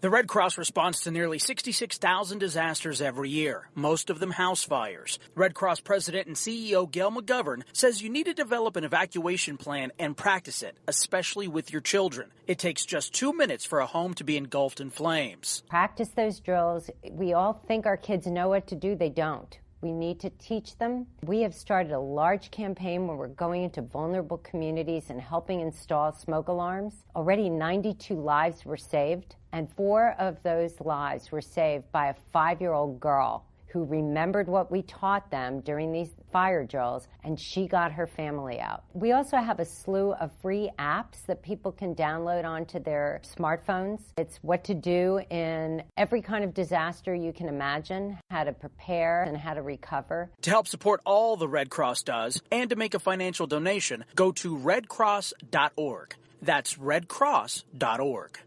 The Red Cross responds to nearly 66,000 disasters every year, most of them house fires. Red Cross President and CEO Gail McGovern says you need to develop an evacuation plan and practice it, especially with your children. It takes just 2 minutes for a home to be engulfed in flames. Practice those drills. We all think our kids know what to do. They don't. We need to teach them. We have started a large campaign where we're going into vulnerable communities and helping install smoke alarms. Already 92 lives were saved, and 4 of those lives were saved by a 5-year-old girl who remembered what we taught them during these fire drills, and she got her family out. We also have a slew of free apps that people can download onto their smartphones. It's what to do in every kind of disaster you can imagine, how to prepare and how to recover. To help support all the Red Cross does and to make a financial donation, go to redcross.org. That's redcross.org.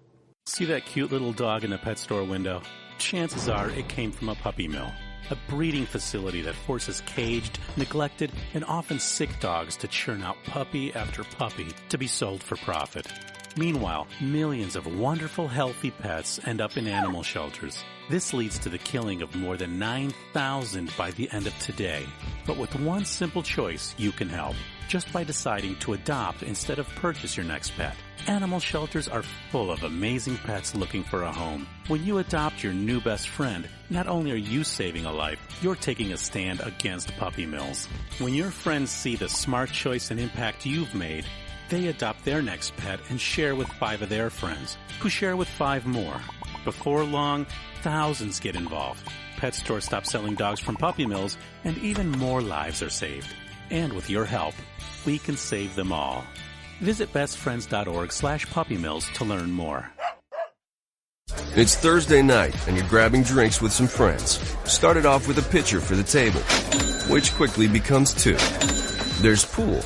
See that cute little dog in the pet store window? Chances are it came from a puppy mill. A breeding facility that forces caged, neglected, and often sick dogs to churn out puppy after puppy to be sold for profit. Meanwhile, millions of wonderful, healthy pets end up in animal shelters. This leads to the killing of more than 9,000 by the end of today. But with one simple choice, you can help. Just by deciding to adopt instead of purchase your next pet. Animal shelters are full of amazing pets looking for a home. When you adopt your new best friend, not only are you saving a life, you're taking a stand against puppy mills. When your friends see the smart choice and impact you've made, they adopt their next pet and share with 5 of their friends, who share with 5 more. Before long, thousands get involved. Pet stores stop selling dogs from puppy mills, and even more lives are saved. And with your help, we can save them all. Visit bestfriends.org/puppymills to learn more. It's Thursday night, and you're grabbing drinks with some friends. Started off with a pitcher for the table, which quickly becomes 2. There's pool.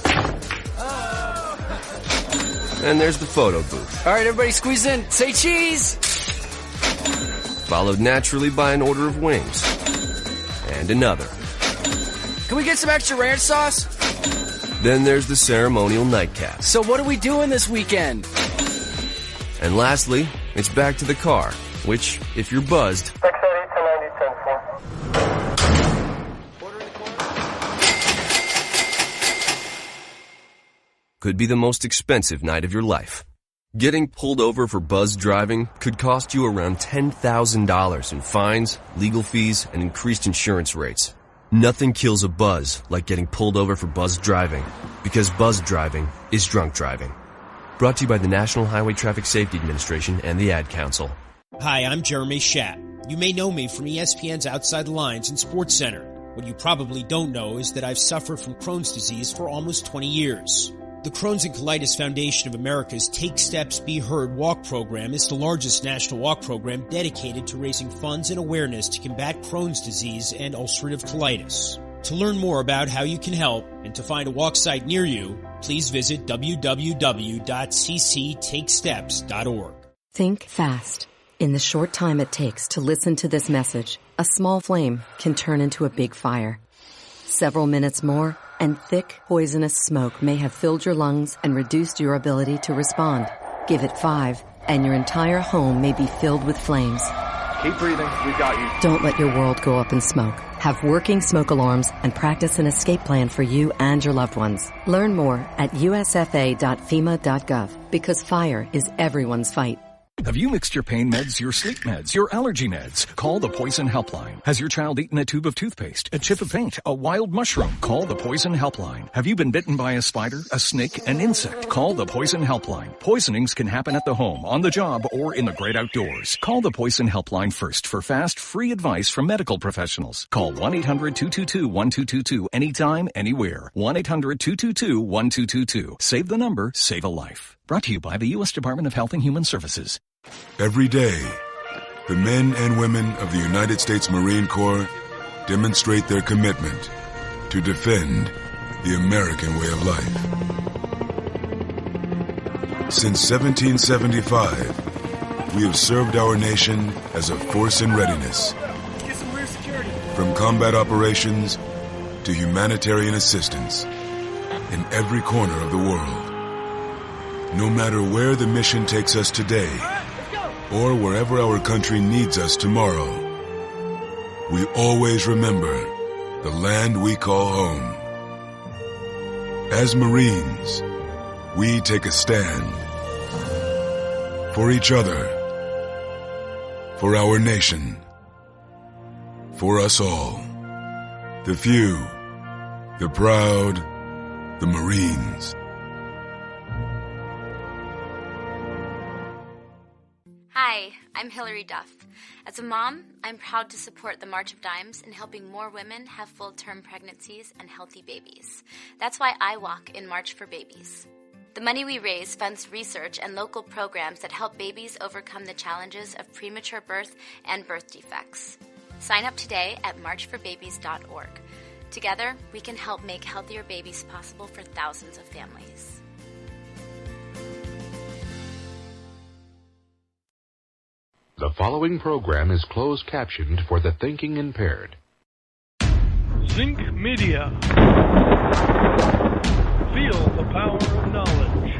And there's the photo booth. All right, everybody squeeze in. Say cheese! Followed naturally by an order of wings. And another. Can we get some extra ranch sauce? Then there's the ceremonial nightcap. So what are we doing this weekend? And lastly, it's back to the car, which, if you're buzzed, could be the most expensive night of your life. Getting pulled over for buzzed driving could cost you around $10,000 in fines, legal fees, and increased insurance rates. Nothing kills a buzz like getting pulled over for buzzed driving, because buzzed driving is drunk driving. Brought to you by the National Highway Traffic Safety Administration and the Ad Council. Hi, I'm Jeremy Schaap. You may know me from ESPN's Outside the Lines and Sports Center. What you probably don't know is that I've suffered from Crohn's disease for almost 20 years. The Crohn's and Colitis Foundation of America's Take Steps, Be Heard walk program is the largest national walk program dedicated to raising funds and awareness to combat Crohn's disease and ulcerative colitis. To learn more about how you can help and to find a walk site near you, please visit www.cctakesteps.org. Think fast. In the short time it takes to listen to this message, a small flame can turn into a big fire. Several minutes more, and thick, poisonous smoke may have filled your lungs and reduced your ability to respond. Give it 5, and your entire home may be filled with flames. Keep breathing. We've got you. Don't let your world go up in smoke. Have working smoke alarms and practice an escape plan for you and your loved ones. Learn more at usfa.fema.gov, because fire is everyone's fight. Have you mixed your pain meds, your sleep meds, your allergy meds? Call the Poison Helpline. Has your child eaten a tube of toothpaste, a chip of paint, a wild mushroom? Call the Poison Helpline. Have you been bitten by a spider, a snake, an insect? Call the Poison Helpline. Poisonings can happen at the home, on the job, or in the great outdoors. Call the Poison Helpline first for fast, free advice from medical professionals. Call 1-800-222-1222 anytime, anywhere. 1-800-222-1222. Save the number, save a life. Brought to you by the U.S. Department of Health and Human Services. Every day, the men and women of the United States Marine Corps demonstrate their commitment to defend the American way of life. Since 1775, we have served our nation as a force in readiness. From combat operations to humanitarian assistance in every corner of the world. No matter where the mission takes us today, or wherever our country needs us tomorrow, we always remember the land we call home. As Marines, we take a stand for each other, for our nation, for us all. The few, the proud, the Marines. Hi, I'm Hilary Duff. As a mom, I'm proud to support the March of Dimes in helping more women have full-term pregnancies and healthy babies. That's why I walk in March for Babies. The money we raise funds research and local programs that help babies overcome the challenges of premature birth and birth defects. Sign up today at marchforbabies.org. Together, we can help make healthier babies possible for thousands of families. The following program is closed captioned for the thinking impaired. Zinc Media. Feel the power of knowledge.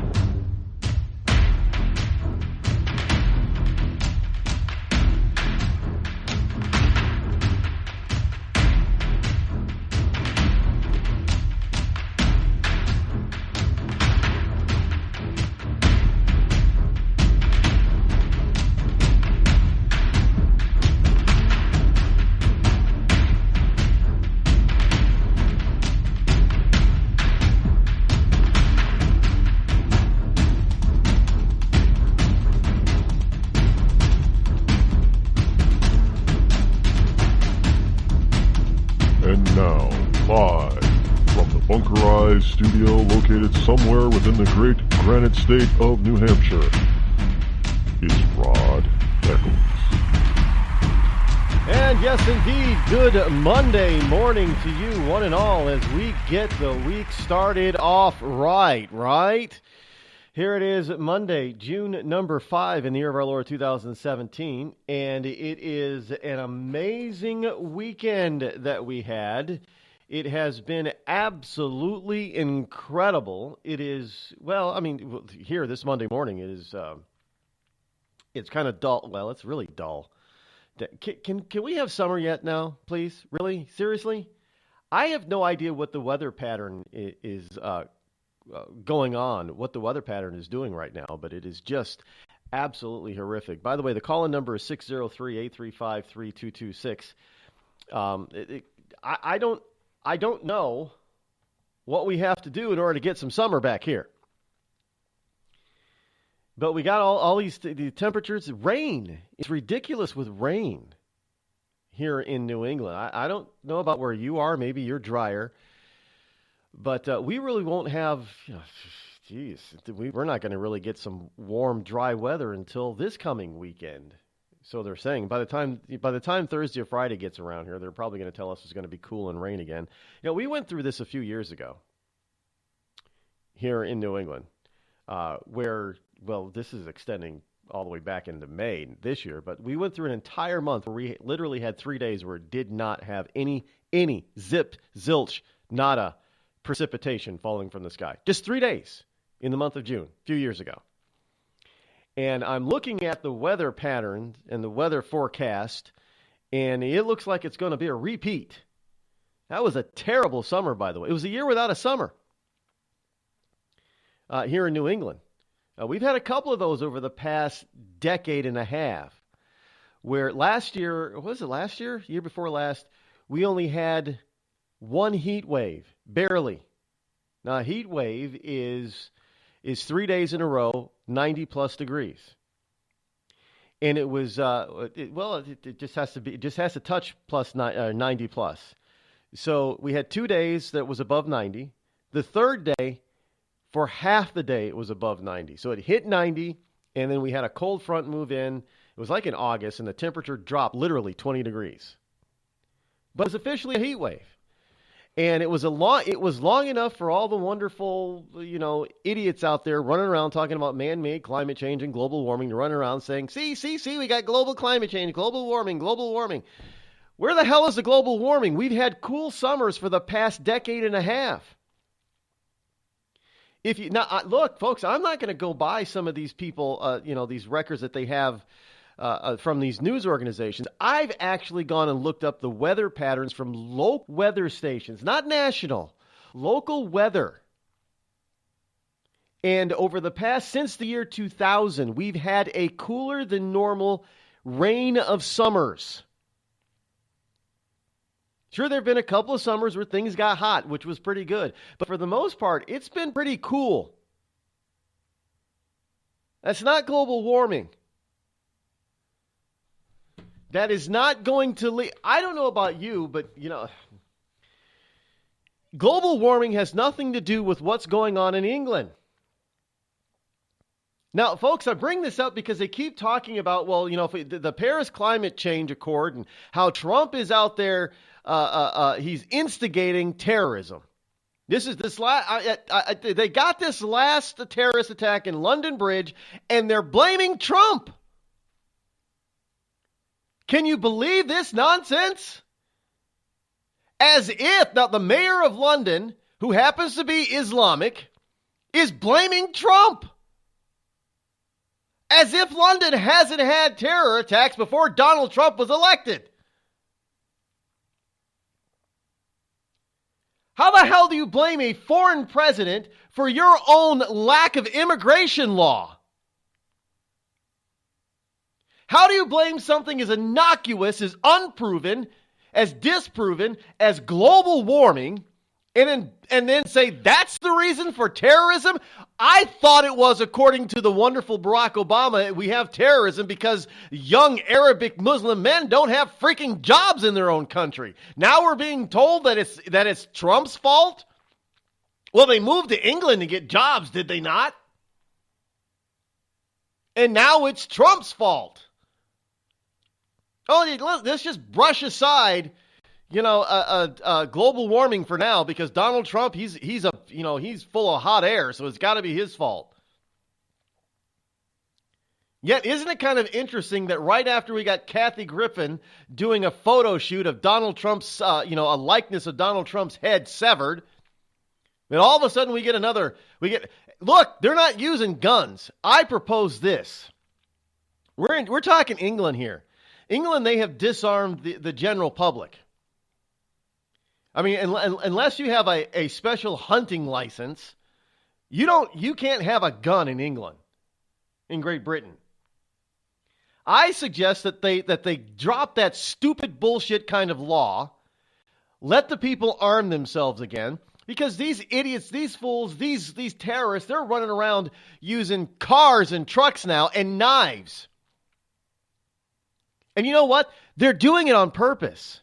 Studio located somewhere within the great granite state of New Hampshire is Rod Eccles. And yes, indeed, good Monday morning to you, one and all, as we get the week started off right? Here it is, Monday, June number 5 in the year of our Lord 2017, and it is an amazing weekend that we had. It has been absolutely incredible. It is, well, I mean, here this Monday morning, it is, it's kind of dull. Well, it's really dull. Can we have summer yet now, please? Really? Seriously? I have no idea what the weather pattern is going on, what the weather pattern is doing right now, but it is just absolutely horrific. By the way, the call-in number is 603-835-3226. I don't know what we have to do in order to get some summer back here. But we got all these the temperatures. Rain. It's ridiculous with rain here in New England. I don't know about where you are. Maybe you're drier. But we really won't have, we're not going to really get some warm, dry weather until this coming weekend. So they're saying by the time Thursday or Friday gets around here, they're probably going to tell us it's going to be cool and rain again. You know, we went through this a few years ago here in New England, where, well, this is extending all the way back into May this year, but we went through an entire month where we literally had 3 days where it did not have any zip, zilch, nada precipitation falling from the sky. Just 3 days in the month of June, a few years ago. And I'm looking at the weather pattern and the weather forecast, and it looks like it's going to be a repeat. That was a terrible summer, by the way. It was a year without a summer here in New England. We've had a couple of those over the past decade and a half, where last year, was it last year? Year before last, we only had one heat wave, barely. Now, a heat wave is 3 days in a row, 90-plus degrees. And it was, it just has to touch plus 90-plus. So we had 2 days that was above 90. The third day, for half the day, it was above 90. So it hit 90, and then we had a cold front move in. It was like in August, and the temperature dropped literally 20 degrees. But it was officially a heat wave. And it was long enough for all the wonderful, idiots out there running around talking about man-made climate change and global warming to run around saying, see, we got global climate change, global warming. Where the hell is the global warming? We've had cool summers for the past decade and a half. Look, folks, I'm not going to go buy some of these people, these records that they have from these news organizations. I've actually gone and looked up the weather patterns from local weather stations, not national, local weather. And over the past, since the year 2000, we've had a cooler than normal reign of summers. Sure, there have been a couple of summers where things got hot, which was pretty good. But for the most part, it's been pretty cool. That's not global warming. That is not going to lead. I don't know about you, but, global warming has nothing to do with what's going on in England. Now, folks, I bring this up because they keep talking about, the Paris Climate Change Accord and how Trump is out there, he's instigating terrorism. They got this last terrorist attack in London Bridge, and they're blaming Trump. Can you believe this nonsense? As if, now the mayor of London, who happens to be Islamic, is blaming Trump. As if London hasn't had terror attacks before Donald Trump was elected. How the hell do you blame a foreign president for your own lack of immigration law? How do you blame something as innocuous, as unproven, as disproven as global warming, and then say that's the reason for terrorism? I thought it was, according to the wonderful Barack Obama, we have terrorism because young Arabic Muslim men don't have freaking jobs in their own country. Now we're being told that it's Trump's fault? Well, they moved to England to get jobs, did they not? And now it's Trump's fault. Oh, let's just brush aside global warming for now because Donald Trump, he's full of hot air, so it's got to be his fault. Yet, isn't it kind of interesting that right after we got Kathy Griffin doing a photo shoot of Donald Trump's, a likeness of Donald Trump's head severed, and all of a sudden look, they're not using guns. I propose this. We're talking England here. England, they have disarmed the general public. I mean, unless you have a special hunting license, you can't have a gun in England, in Great Britain. I suggest that they drop that stupid bullshit kind of law, let the people arm themselves again, because these idiots, these fools, these terrorists, they're running around using cars and trucks now and knives. And you know what? They're doing it on purpose.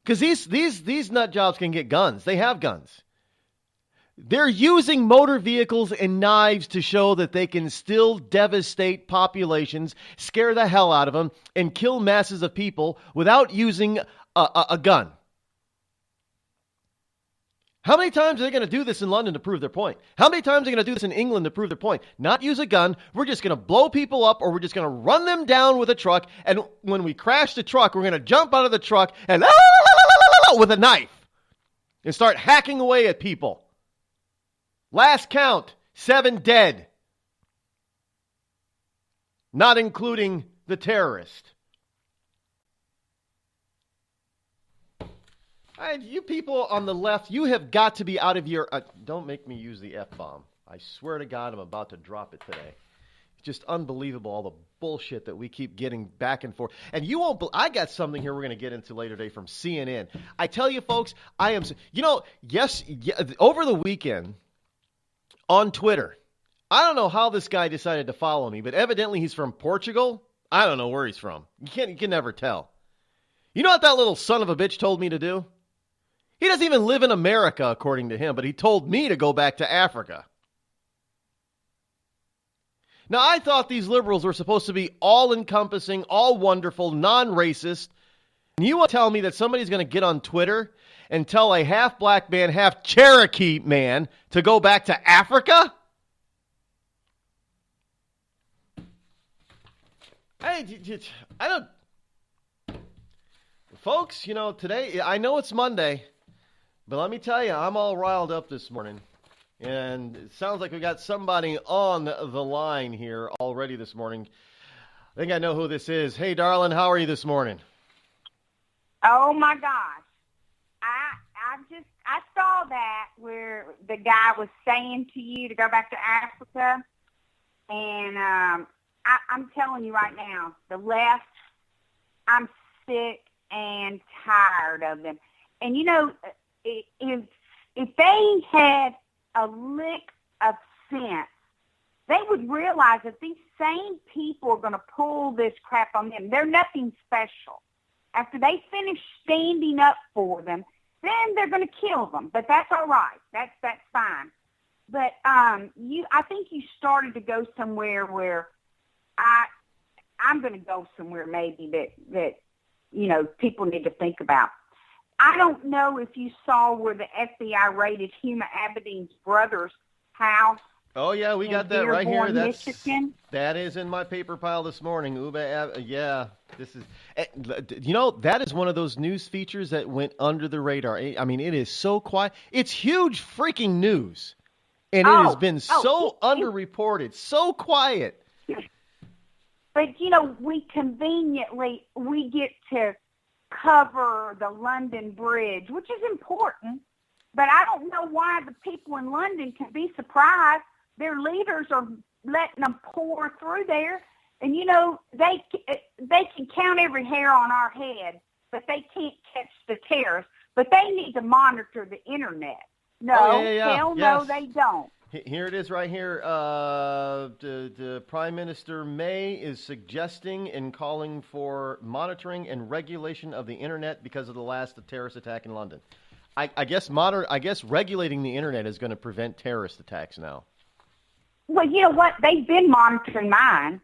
Because these nut jobs can get guns. They have guns. They're using motor vehicles and knives to show that they can still devastate populations, scare the hell out of them, and kill masses of people without using a gun. How many times are they going to do this in London to prove their point? How many times are they going to do this in England to prove their point? Not use a gun. We're just going to blow people up, or we're just going to run them down with a truck. And when we crash the truck, we're going to jump out of the truck and with a knife and start hacking away at people. Last count, 7 dead. Not including the terrorist. You people on the left, you have got to be out of your... don't make me use the F-bomb. I swear to God, I'm about to drop it today. It's just unbelievable, all the bullshit that we keep getting back and forth. And you won't... I got something here we're going to get into later today from CNN. I tell you, folks, I am... over the weekend on Twitter, I don't know how this guy decided to follow me, but evidently he's from Portugal. I don't know where he's from. You can never tell. You know what that little son of a bitch told me to do? He doesn't even live in America, according to him, but he told me to go back to Africa. Now, I thought these liberals were supposed to be all-encompassing, all-wonderful, non-racist. And you want to tell me that somebody's going to get on Twitter and tell a half-black man, half-Cherokee man to go back to Africa? I don't... Folks, today, I know it's Monday, but let me tell you, I'm all riled up this morning. And it sounds like we got somebody on the line here already. already this morning. I think I know who this is. Hey, darling, how are you this morning? Oh my gosh. I saw that where the guy was saying to you to go back to Africa, and I'm telling you right now, the left, I'm sick and tired of them. And you know, if they had a lick of sense, they would realize that these same people are going to pull this crap on them. They're nothing special. After they finish standing up for them, then they're going to kill them. But that's all right. That's fine. But I think you started to go somewhere where I'm going to go somewhere maybe that you know people need to think about. I don't know if you saw where the FBI raided Huma Abedin's brother's house. Oh, yeah, we got that right here. Michigan. That is in my paper pile this morning. Yeah, this is, you know, that is one of those news features that went under the radar. I mean, it is so quiet. It's huge freaking news. And it has been so underreported, so quiet. But, you know, we get to cover the London Bridge, which is important. But I don't know why the people in London can be surprised. Their leaders are letting them pour through there. And, you know, they can count every hair on our head, but they can't catch the terrorists. But they need to monitor the Internet. No, hell no, they don't. Here it is right here. The Prime Minister May is suggesting and calling for monitoring and regulation of the Internet because of the last terrorist attack in London. I guess regulating the Internet is going to prevent terrorist attacks now. Well, you know what? They've been monitoring mine,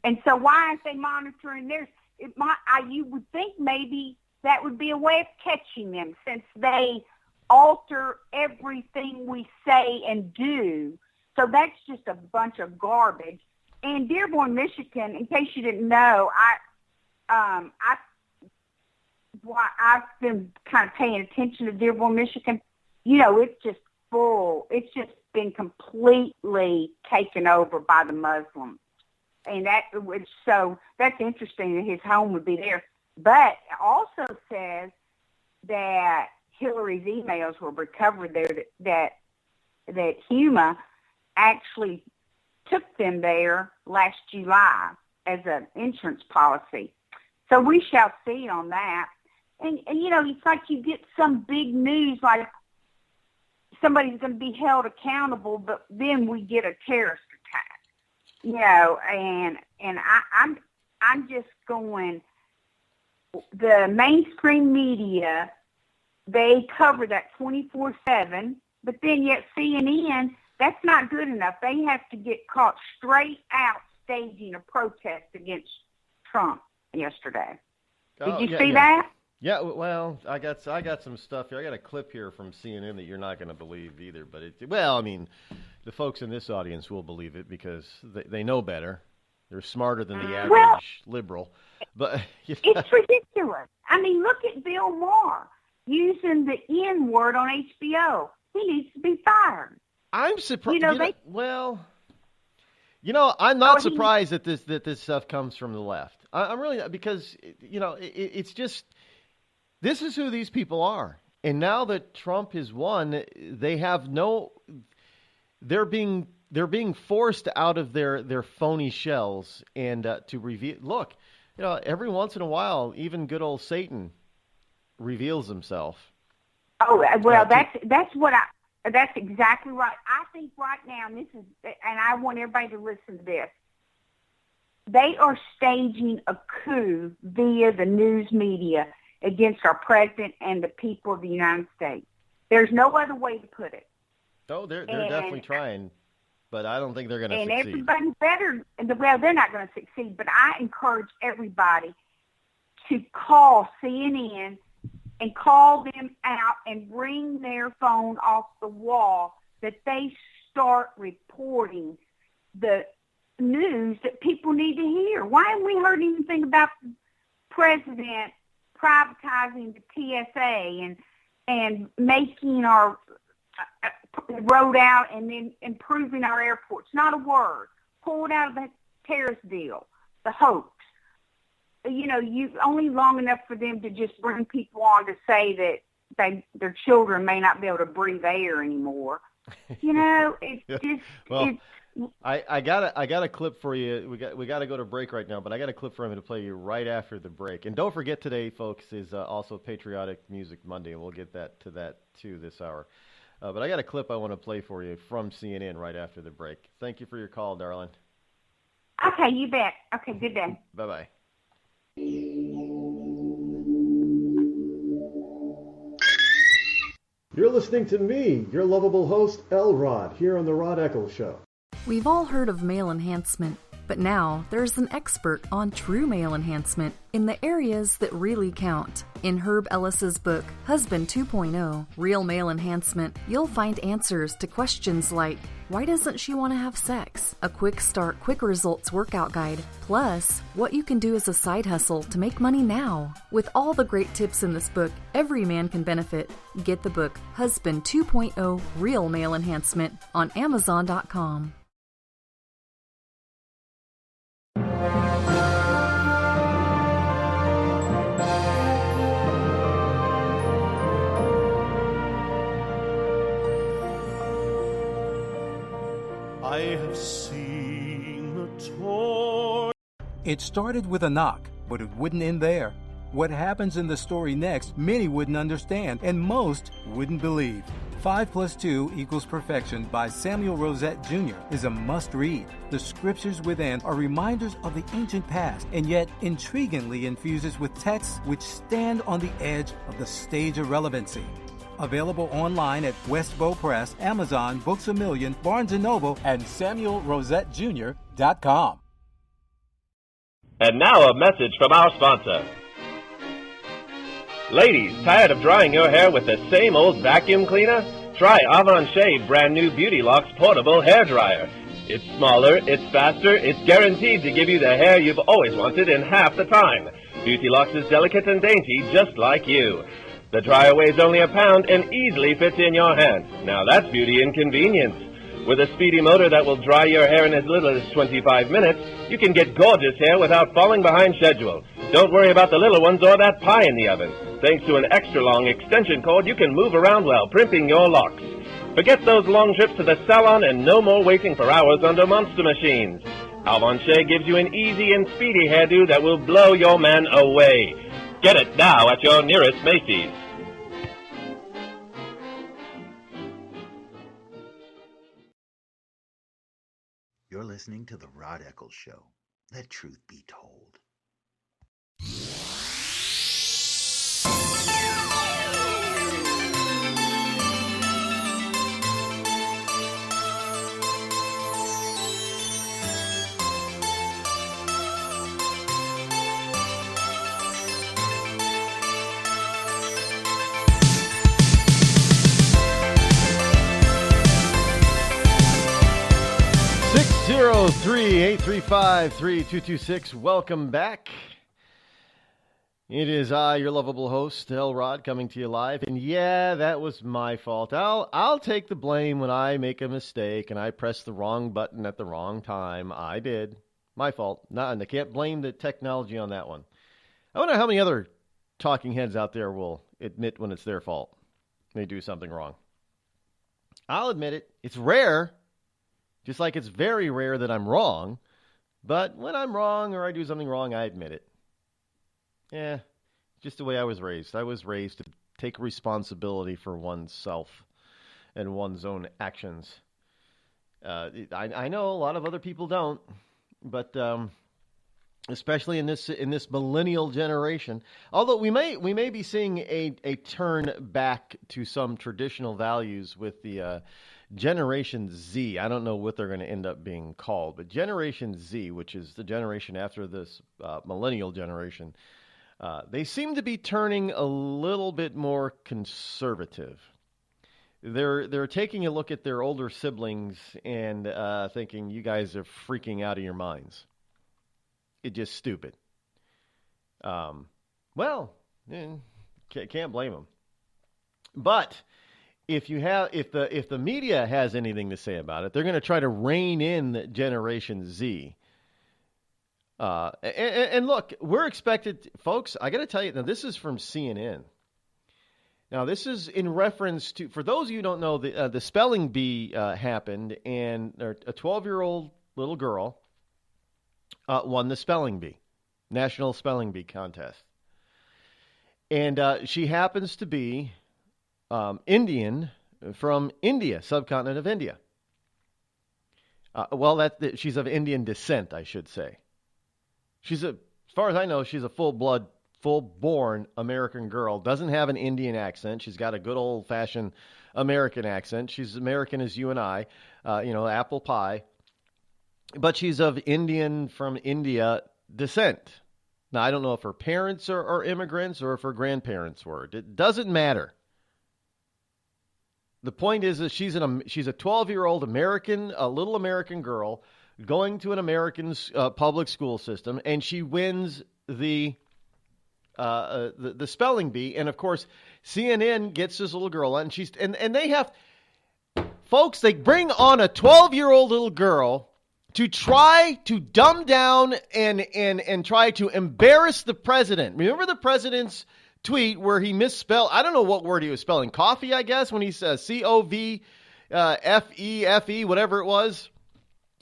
and so why aren't they monitoring theirs? You would think maybe that would be a way of catching them, since they alter everything we say and do. So that's just a bunch of garbage. And Dearborn, Michigan, in case you didn't know, I've been kind of paying attention to Dearborn, Michigan. You know, it's just full. It's just been completely taken over by the Muslims. And so that's interesting that his home would be there. But it also says that Hillary's emails were recovered there, that Huma actually took them there last July as an insurance policy. So we shall see on that. And you know, it's like you get some big news like somebody's going to be held accountable, but then we get a terrorist attack. You know, and I'm just going, the mainstream media, they cover that 24/7, but then yet CNN, that's not good enough. They have to get caught straight out staging a protest against Trump yesterday. Did you see that? Yeah, well, I got some stuff here. I got a clip here from CNN that you're not going to believe either. But I mean, the folks in this audience will believe it because they know better. They're smarter than the average liberal. But it's ridiculous. I mean, look at Bill Maher using the N word on HBO. He needs to be fired. I'm surprised. I'm not surprised that this stuff comes from the left. I'm really not, because it's just, this is who these people are. And now that Trump has won, they're being forced out of their phony shells and to reveal. Look, every once in a while, even good old Satan reveals himself. Oh well, that's exactly right. I think right now, and I want everybody to listen to this. They are staging a coup via the news media against our president and the people of the United States. There's no other way to put it. Oh, they're definitely trying, but I don't think they're going to succeed. And everybody they're not going to succeed, but I encourage everybody to call CNN and call them out and bring their phone off the wall, that they start reporting the news that people need to hear. Why haven't we heard anything about the president privatizing the TSA and making our road out and then improving our airports? Not a word. Pulled out of the terrorist deal, the hoax. You only long enough for them to just bring people on to say that their children may not be able to breathe air anymore. It's just. Well, I got a clip for you. We got to go to break right now, but I got a clip for him to play you right after the break. And don't forget, today, folks, is also Patriotic Music Monday, and we'll get to that too this hour. But I got a clip I want to play for you from CNN right after the break. Thank you for your call, darling. Okay, you bet. Okay, good day. Bye-bye. You're listening to me, your lovable host, L. Rod, here on the Rod Eccles Show. We've all heard of male enhancement, but now there's an expert on true male enhancement in the areas that really count. In Herb Ellis's book, Husband 2.0, Real Male Enhancement, you'll find answers to questions like, why doesn't she want to have sex? A quick start, quick results workout guide, plus what you can do as a side hustle to make money now. With all the great tips in this book, every man can benefit. Get the book, Husband 2.0, Real Male Enhancement, on Amazon.com. I have seen the toy. It started with a knock, but it wouldn't end there. What happens in the story next, many wouldn't understand, and most wouldn't believe. 5 + 2 = Perfection by Samuel Rosette Jr. is a must-read. The scriptures within are reminders of the ancient past, and yet intriguingly infuses with texts which stand on the edge of the stage of relevancy. Available online at Westbow Press, Amazon, Books A Million, Barnes & Noble, and SamuelRosetteJr.com. And now a message from our sponsor. Ladies, tired of drying your hair with the same old vacuum cleaner? Try Avon Shea brand new Beauty Locks portable hair dryer. It's smaller, it's faster, it's guaranteed to give you the hair you've always wanted in half the time. Beauty Locks is delicate and dainty, just like you. The dryer weighs only a pound and easily fits in your hand. Now that's beauty and convenience. With a speedy motor that will dry your hair in as little as 25 minutes, you can get gorgeous hair without falling behind schedule. Don't worry about the little ones or that pie in the oven. Thanks to an extra-long extension cord, you can move around while primping your locks. Forget those long trips to the salon and no more waiting for hours under monster machines. Avon Shea gives you an easy and speedy hairdo that will blow your man away. Get it now at your nearest Macy's. You're listening to The Rod Eccles Show. Let truth be told. Zero 3-835-3226. Welcome back. It is I, your lovable host, L. Rod, coming to you live. And yeah, that was my fault. I'll take the blame when I make a mistake and I press the wrong button at the wrong time. I did. My fault. And I can't blame the technology on that one. I wonder how many other talking heads out there will admit when it's their fault. They do something wrong. I'll admit it. It's rare. Just like it's very rare that I'm wrong, but when I'm wrong or I do something wrong, I admit it. Yeah, just the way I was raised. I was raised to take responsibility for oneself and one's own actions. I know a lot of other people don't, but especially in this millennial generation, although we may be seeing a turn back to some traditional values with the Generation Z. I don't know what they're going to end up being called, but Generation Z, which is the generation after this millennial generation, they seem to be turning a little bit more conservative. They're taking a look at their older siblings and thinking, you guys are freaking out of your minds. It's just stupid. Can't blame them. But if the media has anything to say about it, they're going to try to rein in Generation Z And look, we're expected, folks, I got to tell you, now this is from CNN. Now, this is in reference to, for those of you who don't know, the spelling bee happened, and a 12-year-old little girl won the spelling bee, National Spelling Bee Contest. And she happens to be Indian from India, subcontinent of India. She's of Indian descent, I should say. As far as I know, she's a full-born American girl. Doesn't have an Indian accent. She's got a good old-fashioned American accent. She's American as you and I, apple pie. But she's of Indian from India descent. Now, I don't know if her parents are immigrants or if her grandparents were. It doesn't matter. The point is that she's a 12-year-old American, a little American girl going to an American public school system, and she wins the spelling bee. And of course, CNN gets this little girl on, and they have, folks, they bring on a 12-year-old little girl to try to dumb down and try to embarrass the president. Remember the president's tweet where he misspelled, I don't know what word he was spelling, coffee, I guess, when he says COVFEFE, whatever it was.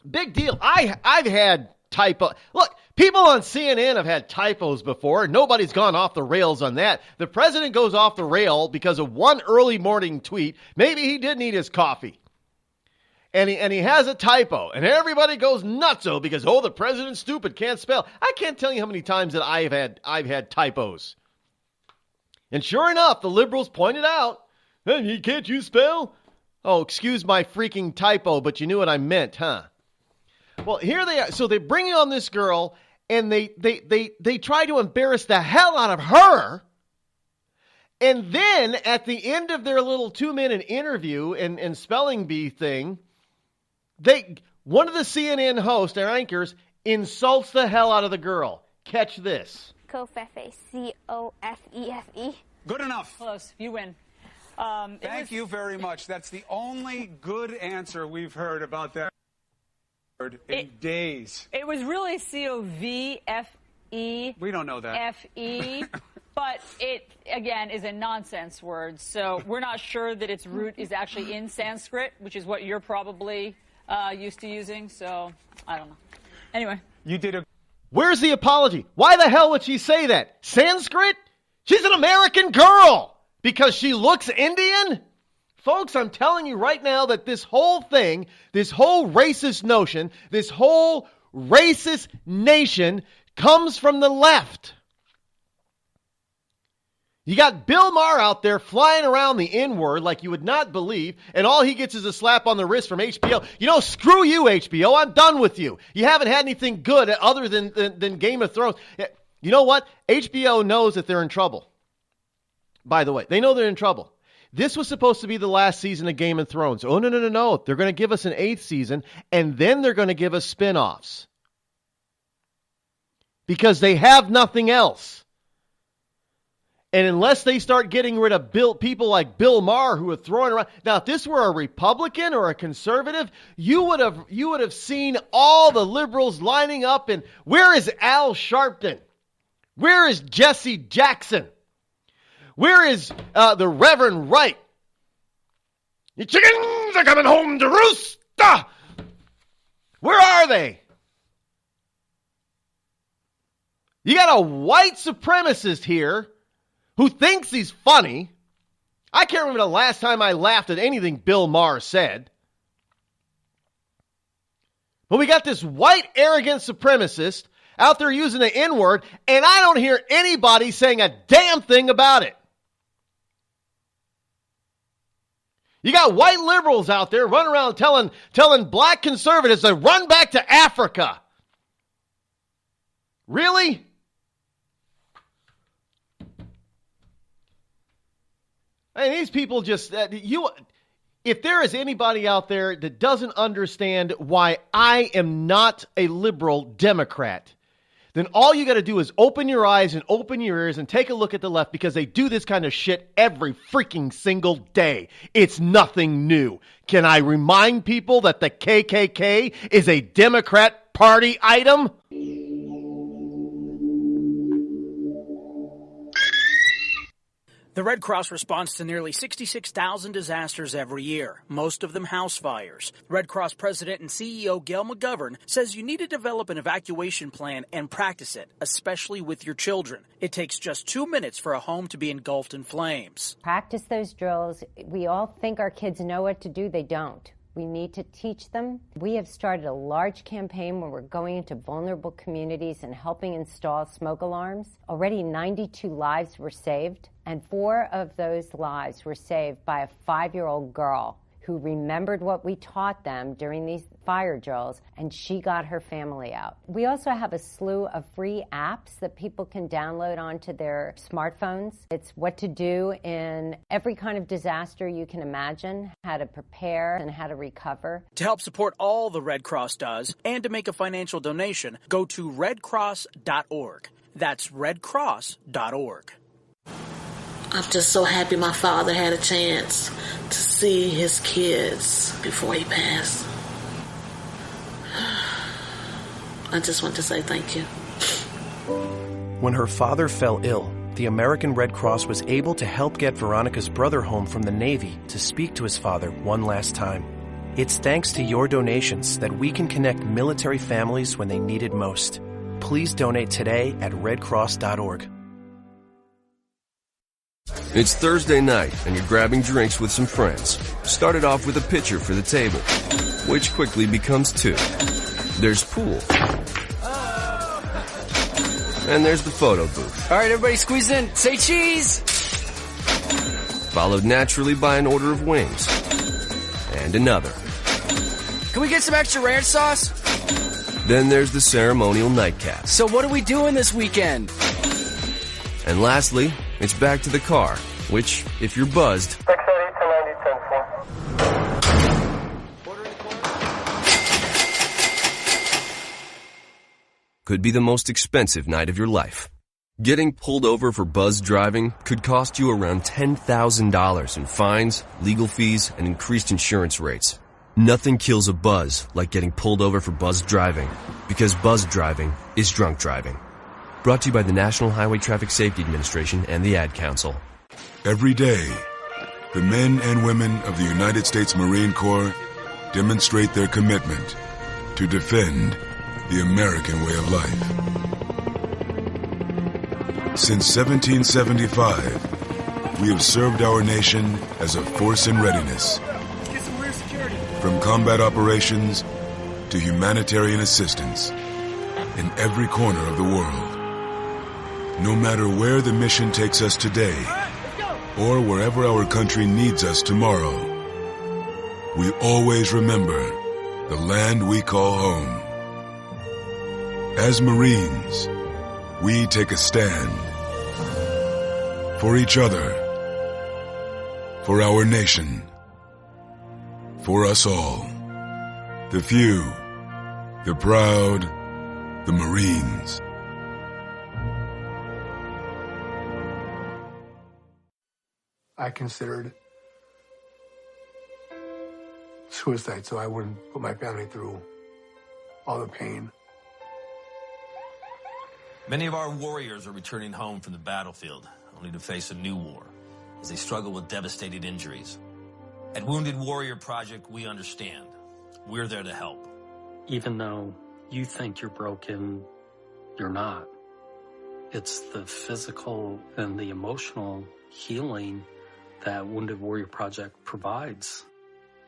Big deal. I've had typo. Look, people on CNN have had typos before. Nobody's gone off the rails on that. The president goes off the rail because of one early morning tweet. Maybe he didn't eat his coffee. And he has a typo, and everybody goes nutso because, the president's stupid, can't spell. I can't tell you how many times that I've had typos. And sure enough, the liberals pointed out, hey, can't you spell? Oh, excuse my freaking typo, but you knew what I meant, huh? Well, here they are. So they bring on this girl, and they try to embarrass the hell out of her. And then at the end of their little 2-minute interview and spelling bee thing, one of the CNN hosts, their anchors, insults the hell out of the girl. Catch this. Cofefe, C-O-F-E-F-E. Good enough. Close. You win. Thank you very much. That's the only good answer we've heard about that word in days. It was really C-O-V-F-E. We don't know that. F-E. But it, again, is a nonsense word. So we're not sure that its root is actually in Sanskrit, which is what you're probably used to using. So I don't know. Anyway. You did a... Where's the apology? Why the hell would she say that? Sanskrit? She's an American girl because she looks Indian? Folks, I'm telling you right now that this whole thing, this whole racist notion, this whole racist nation comes from the left. You got Bill Maher out there flying around the N-word like you would not believe, and all he gets is a slap on the wrist from HBO. Screw you, HBO. I'm done with you. You haven't had anything good other than Game of Thrones. You know what? HBO knows that they're in trouble. By the way, they know they're in trouble. This was supposed to be the last season of Game of Thrones. Oh, no. They're going to give us an 8th season, and then they're going to give us spinoffs. Because they have nothing else. And unless they start getting rid of people like Bill Maher who are throwing around. Now, if this were a Republican or a conservative, you would have seen all the liberals lining up. And where is Al Sharpton? Where is Jesse Jackson? Where is the Reverend Wright? The chickens are coming home to roost. Where are they? You got a white supremacist here who thinks he's funny. I can't remember the last time I laughed at anything Bill Maher said. But we got this white, arrogant supremacist out there using the N-word, and I don't hear anybody saying a damn thing about it. You got white liberals out there running around telling black conservatives to run back to Africa. Really? I mean, these people just, if there is anybody out there that doesn't understand why I am not a liberal Democrat, then all you got to do is open your eyes and open your ears and take a look at the left, because they do this kind of shit every freaking single day. It's nothing new. Can I remind people that the KKK is a Democrat Party item? The Red Cross responds to nearly 66,000 disasters every year, most of them house fires. Red Cross President and CEO Gail McGovern says you need to develop an evacuation plan and practice it, especially with your children. It takes just 2 minutes for a home to be engulfed in flames. Practice those drills. We all think our kids know what to do. They don't. We need to teach them. We have started a large campaign where we're going into vulnerable communities and helping install smoke alarms. Already 92 lives were saved, and 4 of those lives were saved by a 5-year-old girl who remembered what we taught them during these fire drills, and she got her family out. We also have a slew of free apps that people can download onto their smartphones. It's what to do in every kind of disaster you can imagine, how to prepare and how to recover. To help support all the Red Cross does and to make a financial donation, go to redcross.org. That's redcross.org. I'm just so happy my father had a chance to see his kids before he passed. I just want to say thank you. When her father fell ill, the American Red Cross was able to help get Veronica's brother home from the Navy to speak to his father one last time. It's thanks to your donations that we can connect military families when they need it most. Please donate today at redcross.org. It's Thursday night, and you're grabbing drinks with some friends. Started off with a pitcher for the table, which quickly becomes 2. There's pool. And there's the photo booth. All right, everybody squeeze in. Say cheese! Followed naturally by an order of wings. And another. Can we get some extra ranch sauce? Then there's the ceremonial nightcap. So what are we doing this weekend? And lastly, it's back to the car, which, if you're buzzed, could be the most expensive night of your life. Getting pulled over for buzz driving could cost you around $10,000 in fines, legal fees, and increased insurance rates. Nothing kills a buzz like getting pulled over for buzz driving, because buzz driving is drunk driving. Brought to you by the National Highway Traffic Safety Administration and the Ad Council. Every day, the men and women of the United States Marine Corps demonstrate their commitment to defend the American way of life. Since 1775, we have served our nation as a force in readiness. From combat operations to humanitarian assistance in every corner of the world. No matter where the mission takes us today, or wherever our country needs us tomorrow, we always remember the land we call home. As Marines, we take a stand for each other, for our nation, for us all. The few, the proud, the Marines. I considered suicide so I wouldn't put my family through all the pain. Many of our warriors are returning home from the battlefield, only to face a new war as they struggle with devastating injuries. At Wounded Warrior Project, we understand. We're there to help. Even though you think you're broken, you're not. It's the physical and the emotional healing that Wounded Warrior Project provides.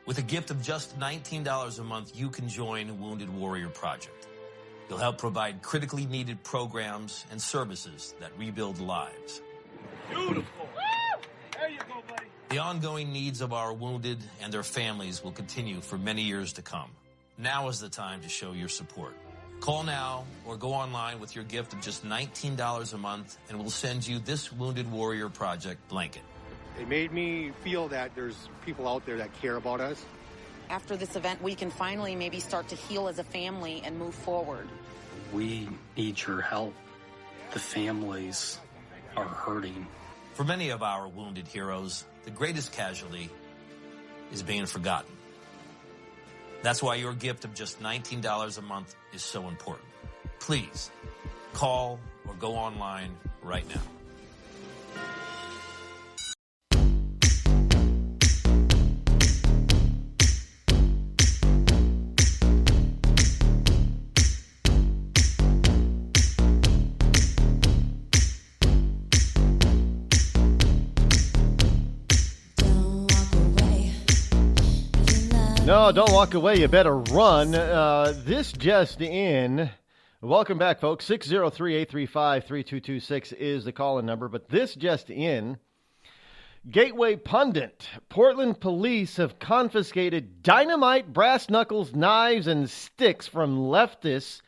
With a gift of just $19 a month, you can join Wounded Warrior Project. You'll help provide critically needed programs and services that rebuild lives. Beautiful. There you go, buddy. The ongoing needs of our wounded and their families will continue for many years to come. Now is the time to show your support. Call now or go online with your gift of just $19 a month, and we'll send you this Wounded Warrior Project blanket. It made me feel that there's people out there that care about us. After this event, we can finally maybe start to heal as a family and move forward. We need your help. The families are hurting. For many of our wounded heroes, the greatest casualty is being forgotten. That's why your gift of just $19 a month is so important. Please, call or go online right now. No, don't walk away. You better run. This just in. Welcome back, folks. 603-835-3226 is the call-in number. But this just in. Gateway Pundit. Portland police have confiscated dynamite, brass knuckles, knives, and sticks from leftists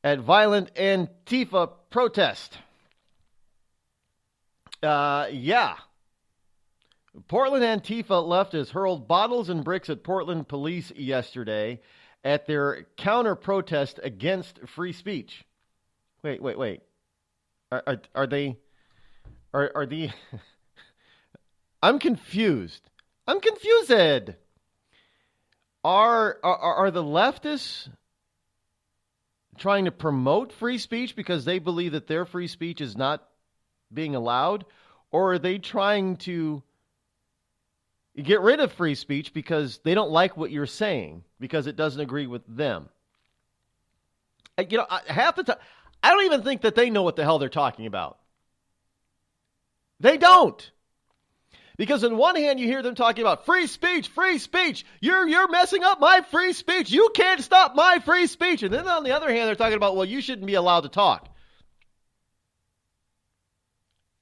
at violent Antifa protest. Yeah. Portland Antifa leftists hurled bottles and bricks at Portland police yesterday at their counter-protest against free speech. Wait. Are they... I'm confused. Are the leftists trying to promote free speech because they believe that their free speech is not being allowed? Or are they trying to get rid of free speech because they don't like what you're saying, because it doesn't agree with them? Half the time, I don't even think that they know what the hell they're talking about. They don't. Because on one hand, you hear them talking about free speech. You're messing up my free speech. You can't stop my free speech. And then on the other hand, they're talking about, well, you shouldn't be allowed to talk.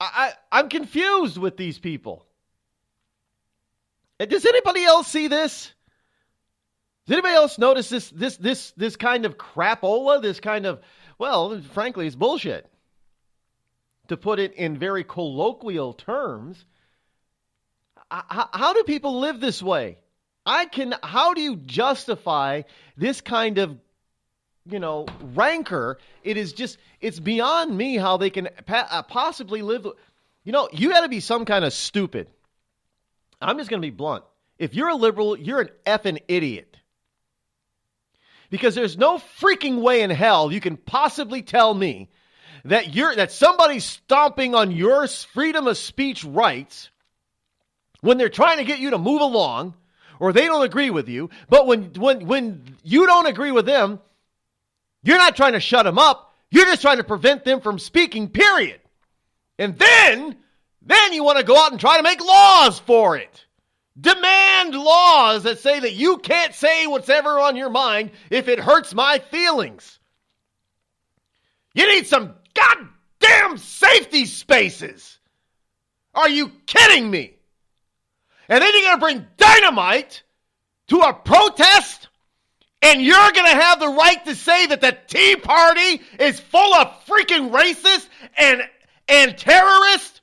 I'm confused with these people. Does anybody else see this? Does anybody else notice this kind of crapola? This kind of, well, frankly, it's bullshit. To put it in very colloquial terms, how do people live this way? How do you justify this kind of, rancor? It's beyond me how they can possibly live. You got to be some kind of stupid. I'm just going to be blunt. If you're a liberal, you're an effing idiot. Because there's no freaking way in hell you can possibly tell me that somebody's stomping on your freedom of speech rights when they're trying to get you to move along, or they don't agree with you. But when you don't agree with them, you're not trying to shut them up. You're just trying to prevent them from speaking, period. And then you want to go out and try to make laws for it. Demand laws that say that you can't say what's ever on your mind if it hurts my feelings. You need some goddamn safety spaces. Are you kidding me? And then you're going to bring dynamite to a protest, and you're going to have the right to say that the Tea Party is full of freaking racists and terrorists?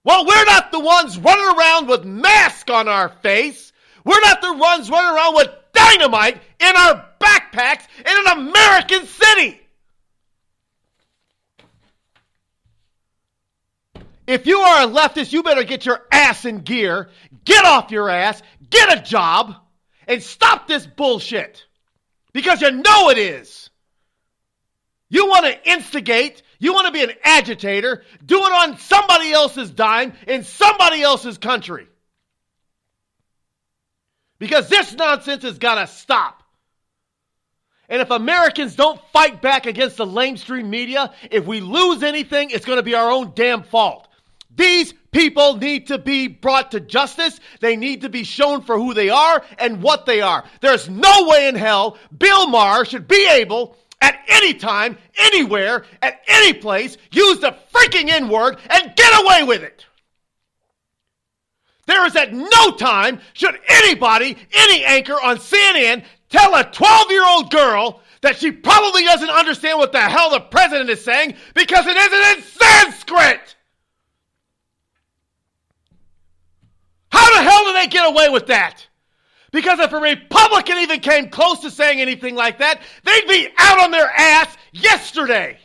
Well, we're not the ones running around with masks on our face. We're not the ones running around with dynamite in our backpacks in an American city. If you are a leftist, you better get your ass in gear, get off your ass, get a job, and stop this bullshit. Because you know it is. You want to instigate, you want to be an agitator, do it on somebody else's dime in somebody else's country. Because this nonsense has got to stop. And if Americans don't fight back against the lamestream media, if we lose anything, it's going to be our own damn fault. These people need to be brought to justice. They need to be shown for who they are and what they are. There's no way in hell Bill Maher should be able, at any time, anywhere, at any place, use the freaking N-word and get away with it. There is at no time should anybody, any anchor on CNN, tell a 12-year-old girl that she probably doesn't understand what the hell the president is saying because it isn't in Sanskrit. How the hell do they get away with that? Because if a Republican even came close to saying anything like that, they'd be out on their ass yesterday.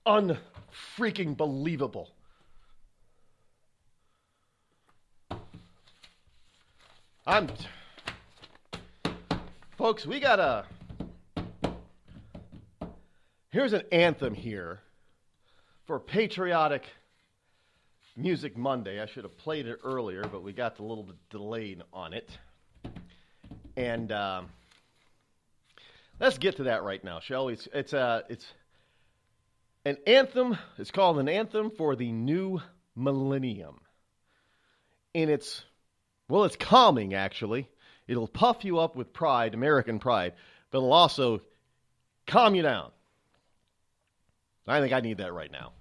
Unfreaking believable. Folks, we got here's an anthem here for Patriotic Music Monday. I should have played it earlier, but we got a little bit delayed on it. And let's get to that right now, shall we? It's an anthem. It's called an anthem for the new millennium. And it's calming, actually. It'll puff you up with pride, American pride, but it'll also calm you down. I think I need that right now.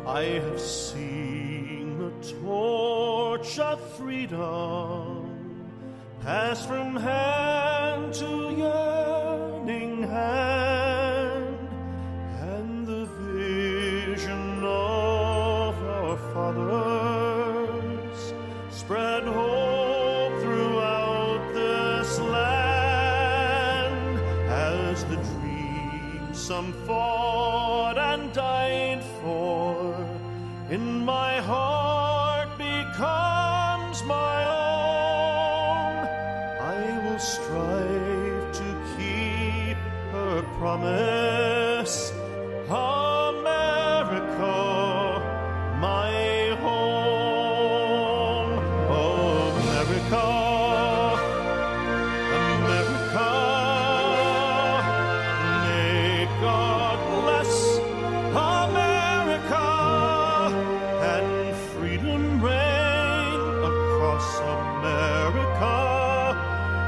I have seen the torch of freedom pass from hand to yearning hand, and the vision of our fathers spread hope throughout this land, as the dream some fought and died for in my heart becomes my own. I will strive to keep her promise. America, my home. America, America, may God bless America, and freedom reign across America,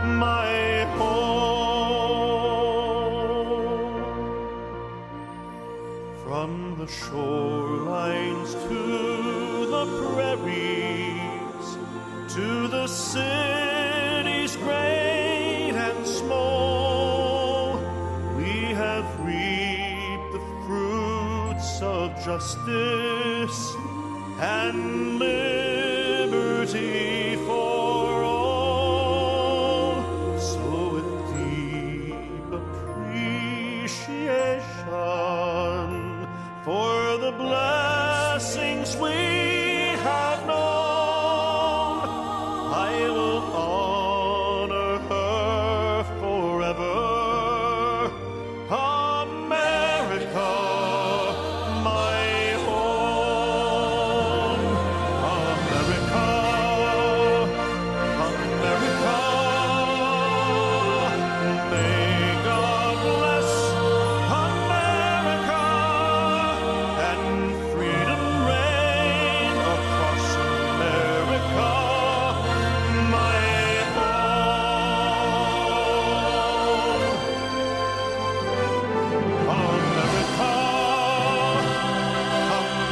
my home. From the shorelines to the prairies, to the cities great and small, we have reaped the fruits of justice and liberty for all. So with deep appreciation for the blessings we have known, I will honor her forever. America, my home. America, America, may God bless America, and freedom reign across America, my home.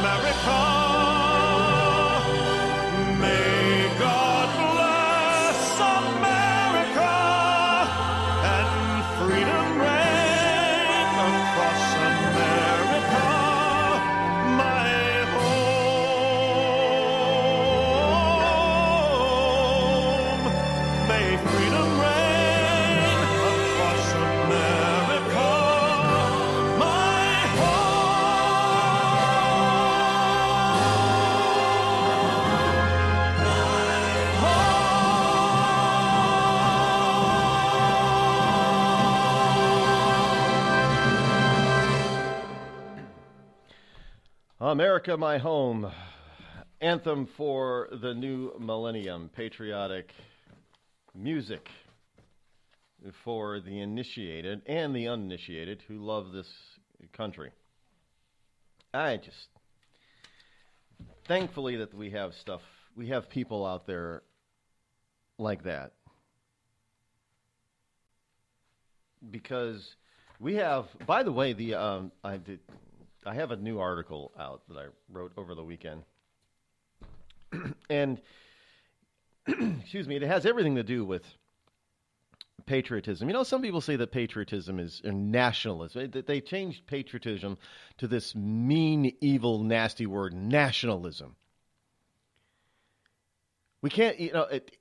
America, America, may God bless America, and freedom reign across America, my home. May freedom reign across America, my America, my home. Anthem for the new millennium. Patriotic music for the initiated and the uninitiated who love this country. Thankfully that we have people out there like that. Because we have, by the way, I have a new article out that I wrote over the weekend. And, excuse me, it has everything to do with patriotism. You know, some people say that patriotism is nationalism. They changed patriotism to this mean, evil, nasty word, nationalism. We can't,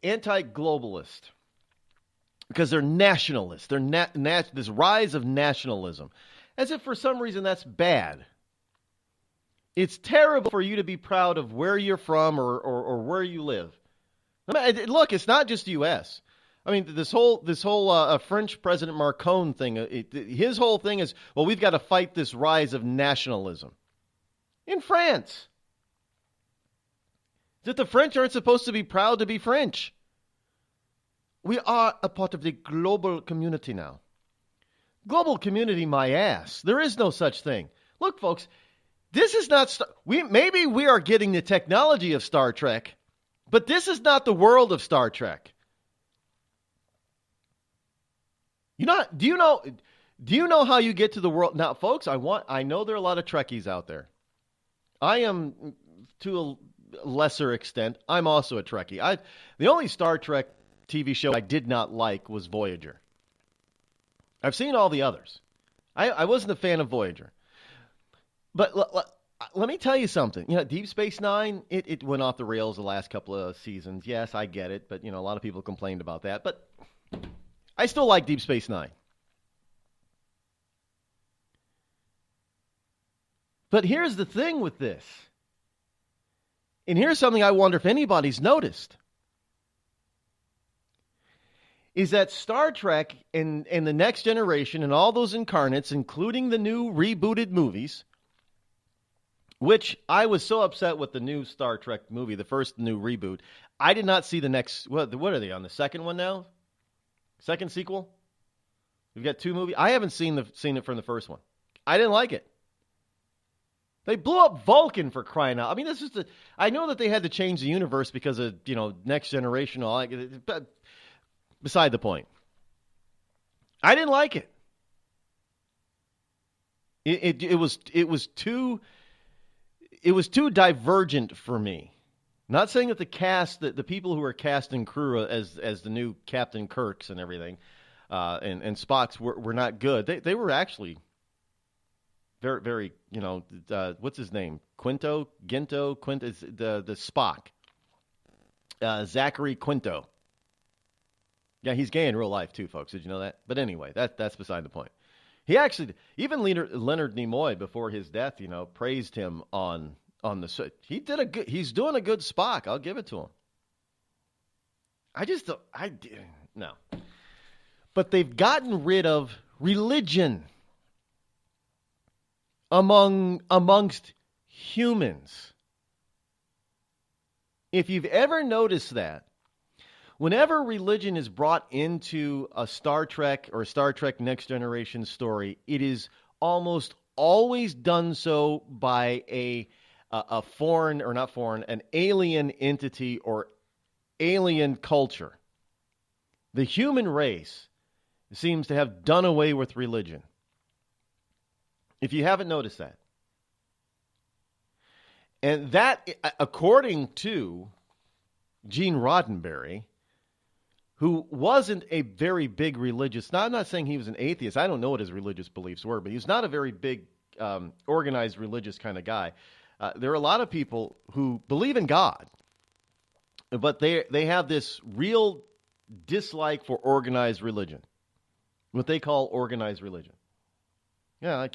anti-globalist, because they're nationalists. They're this rise of nationalism. As if for some reason that's bad. It's terrible for you to be proud of where you're from or where you live. Look, it's not just the U.S. I mean, this whole French President Macron thing, his whole thing is, well, we've got to fight this rise of nationalism. In France. That the French aren't supposed to be proud to be French. We are a part of the global community now. Global community, my ass. There is no such thing. Look, folks, this is not... maybe we are getting the technology of Star Trek, but this is not the world of Star Trek. Do you know how you get to the world? Now, folks, I know there are a lot of Trekkies out there. I am, to a lesser extent, I'm also a Trekkie. The only Star Trek TV show I did not like was Voyager. I've seen all the others. I wasn't a fan of Voyager. But let me tell you something. Deep Space Nine, it went off the rails the last couple of seasons. Yes, I get it, but a lot of people complained about that. But I still like Deep Space Nine. But here's the thing with this. And here's something I wonder if anybody's noticed. Is that Star Trek and the Next Generation and all those incarnates, including the new rebooted movies, which I was so upset with the new Star Trek movie, the first new reboot. I did not see the next, what are they on, the second one now? Second sequel? We've got two movies. I haven't seen it from the first one. I didn't like it. They blew up Vulcan, for crying out. I mean, I know that they had to change the universe because of, Next Generation, all that, but beside the point. I didn't like it. It was too divergent for me. Not saying that the cast, the people who are cast and crew as the new Captain Kirks and everything, and Spocks were not good. They were actually very, very, what's his name? Quinto, the Spock. Zachary Quinto. Yeah, he's gay in real life too, folks. Did you know that? But anyway, that's beside the point. He actually, even Leonard Nimoy before his death, praised him on the. He's doing a good Spock. I'll give it to him. No. But they've gotten rid of religion amongst humans. If you've ever noticed that, whenever religion is brought into a Star Trek or Star Trek Next Generation story, it is almost always done so by an alien entity or alien culture. The human race seems to have done away with religion. If you haven't noticed that. And that, according to Gene Roddenberry, who wasn't a very big religious, I'm not saying he was an atheist. I don't know what his religious beliefs were, but he's not a very big organized religious kind of guy. There are a lot of people who believe in God, but they have this real dislike for organized religion, what they call organized religion. Yeah,